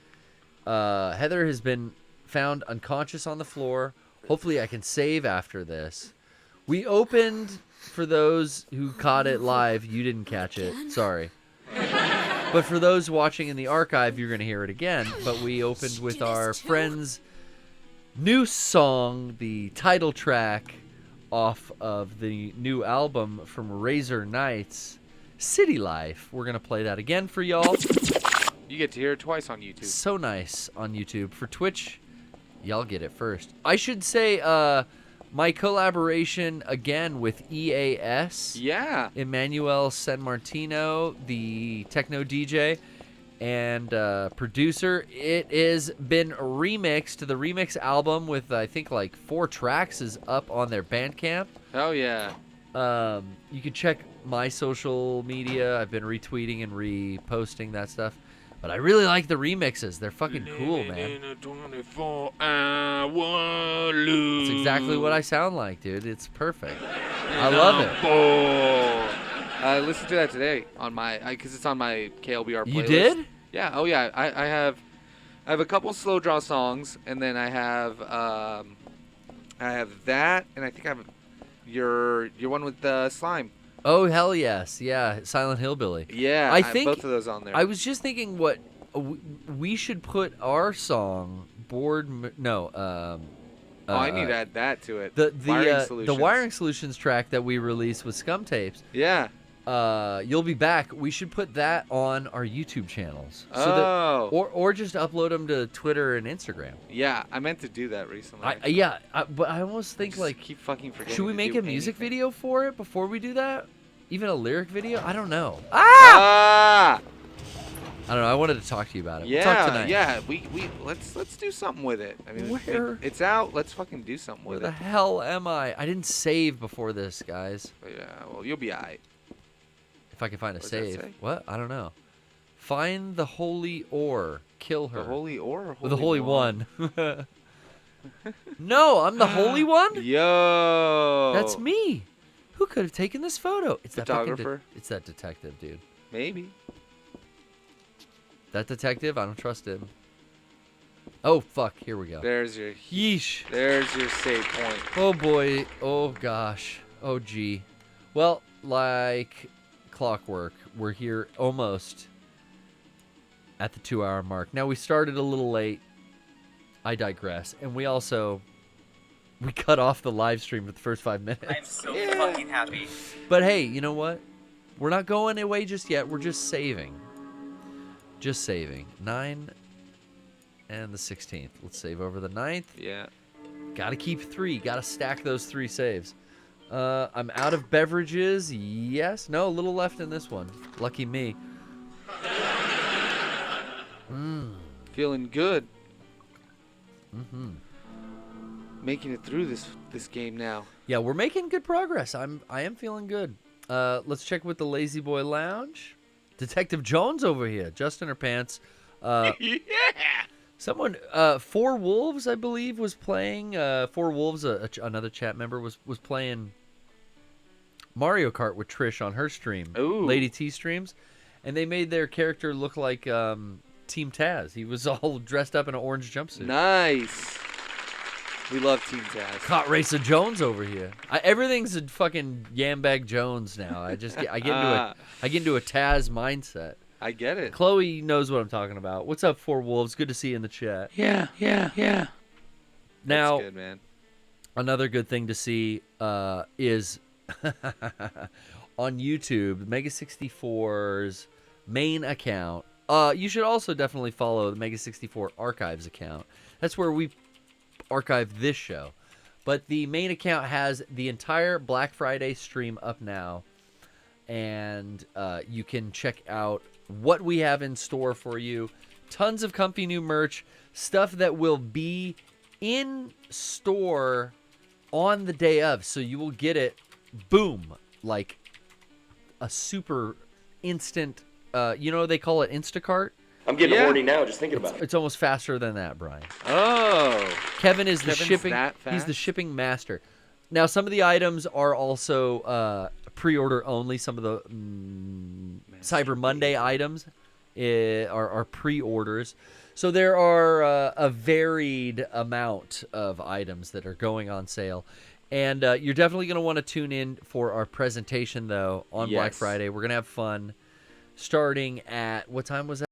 [SPEAKER 3] Heather has been found unconscious on the floor. Hopefully I can save after this. We opened, for those who caught it live, you didn't catch it. Sorry. But for those watching in the archive, you're going to hear it again. But we opened with our friend's new song, the title track off of the new album from Razor Knights, City Life. We're going to play that again for y'all.
[SPEAKER 4] You get to hear it twice on YouTube.
[SPEAKER 3] So nice on YouTube. For Twitch, y'all get it first. I should say my collaboration again with EAS.
[SPEAKER 4] Yeah.
[SPEAKER 3] Emmanuel San Martino, the techno DJ and producer. It has been remixed. The remix album with, I think, like 4 tracks is up on their Bandcamp.
[SPEAKER 4] Oh, yeah.
[SPEAKER 3] You can check my social media. I've been retweeting and reposting that stuff. But I really like the remixes. They're fucking cool, man. It's exactly what I sound like, dude. It's perfect. I love it.
[SPEAKER 4] I listened to that today on my, because it's on my KLBR playlist.
[SPEAKER 3] You did?
[SPEAKER 4] Yeah. Oh yeah. I have a couple slow draw songs, and then I have that, and I think I have your one with the slime.
[SPEAKER 3] Oh hell yes, yeah, Silent Hillbilly.
[SPEAKER 4] Yeah,
[SPEAKER 3] I think
[SPEAKER 4] both of those on there.
[SPEAKER 3] I was just thinking what we should put our song
[SPEAKER 4] I need to add that to it.
[SPEAKER 3] The
[SPEAKER 4] Wiring
[SPEAKER 3] Solutions track that we released with Scum Tapes.
[SPEAKER 4] Yeah.
[SPEAKER 3] You'll Be Back. We should put that on our YouTube channels. So or just upload them to Twitter and Instagram.
[SPEAKER 4] Yeah, I meant to do that recently.
[SPEAKER 3] But I almost think like
[SPEAKER 4] keep fucking forgetting.
[SPEAKER 3] Should we make a music video for it before we do that? Even a lyric video? I don't know. I don't know. I wanted to talk to you about it.
[SPEAKER 4] Yeah,
[SPEAKER 3] we'll talk tonight.
[SPEAKER 4] Yeah. We let's do something with it. I mean, it's out. Let's fucking do something with it.
[SPEAKER 3] Where the hell am I? I didn't save before this, guys.
[SPEAKER 4] Yeah. Well, you'll be alright.
[SPEAKER 3] If I can find a
[SPEAKER 4] What does
[SPEAKER 3] save.
[SPEAKER 4] that say?
[SPEAKER 3] What? I don't know. Find the holy ore. Kill her.
[SPEAKER 4] The holy ore?
[SPEAKER 3] Or the holy one. No, I'm the holy one?
[SPEAKER 4] Yo.
[SPEAKER 3] That's me. Who could have taken this photo? It's
[SPEAKER 4] photographer.
[SPEAKER 3] It's that detective, dude.
[SPEAKER 4] Maybe.
[SPEAKER 3] That detective? I don't trust him. Oh, fuck. Here we go.
[SPEAKER 4] There's your
[SPEAKER 3] Yeesh.
[SPEAKER 4] There's your save point.
[SPEAKER 3] Oh, boy. Oh, gosh. Oh, gee. Well, like clockwork, we're here almost at the 2-hour mark. Now, we started a little late. I digress. And we cut off the live stream for the first 5 minutes.
[SPEAKER 7] I'm so fucking happy.
[SPEAKER 3] But hey, you know what? We're not going away just yet. We're just saving. Just saving. 9 and the 16th. Let's save over the 9th.
[SPEAKER 4] Yeah.
[SPEAKER 3] Gotta keep 3. Gotta stack those 3 saves. I'm out of beverages. Yes. No, a little left in this one. Lucky me.
[SPEAKER 4] Feeling good.
[SPEAKER 3] Mm-hmm.
[SPEAKER 4] Making it through this game now.
[SPEAKER 3] Yeah, we're making good progress. I am feeling good. Let's check with the Lazy Boy Lounge. Detective Jones over here, just in her pants.
[SPEAKER 4] Yeah.
[SPEAKER 3] Someone, Four Wolves, I believe, was playing. Four Wolves, another chat member, was playing Mario Kart with Trish on her stream.
[SPEAKER 4] Ooh.
[SPEAKER 3] Lady T streams, and they made their character look like Team Taz. He was all dressed up in an orange jumpsuit.
[SPEAKER 4] Nice. We love Team Taz.
[SPEAKER 3] Caught Racer Jones over here. Everything's a fucking Yambag Jones now. I get into a Taz mindset.
[SPEAKER 4] I get it.
[SPEAKER 3] Chloe knows what I'm talking about. What's up, Four Wolves? Good to see you in the chat.
[SPEAKER 5] Yeah.
[SPEAKER 3] Now,
[SPEAKER 4] That's good, man.
[SPEAKER 3] another good thing to see is on YouTube, Mega 64's main account. You should also definitely follow the Mega 64 Archives account. That's where we archive this show. But the main account has the entire Black Friday stream up now. And you can check out what we have in store for you. Tons of comfy new merch. Stuff that will be in store on the day of. So you will get it, boom, like a super instant they call it Instacart.
[SPEAKER 8] I'm getting horny now just thinking about it.
[SPEAKER 3] It's almost faster than that, Brian.
[SPEAKER 9] Oh.
[SPEAKER 3] Kevin is the
[SPEAKER 9] Kevin's
[SPEAKER 3] shipping.
[SPEAKER 9] that fast?
[SPEAKER 3] He's the shipping master. Now, some of the items are also pre-order only. Some of the Cyber Monday items are pre-orders. So there are a varied amount of items that are going on sale. And you're definitely going to want to tune in for our presentation, though, on Black Friday. We're going to have fun starting at, what time was that?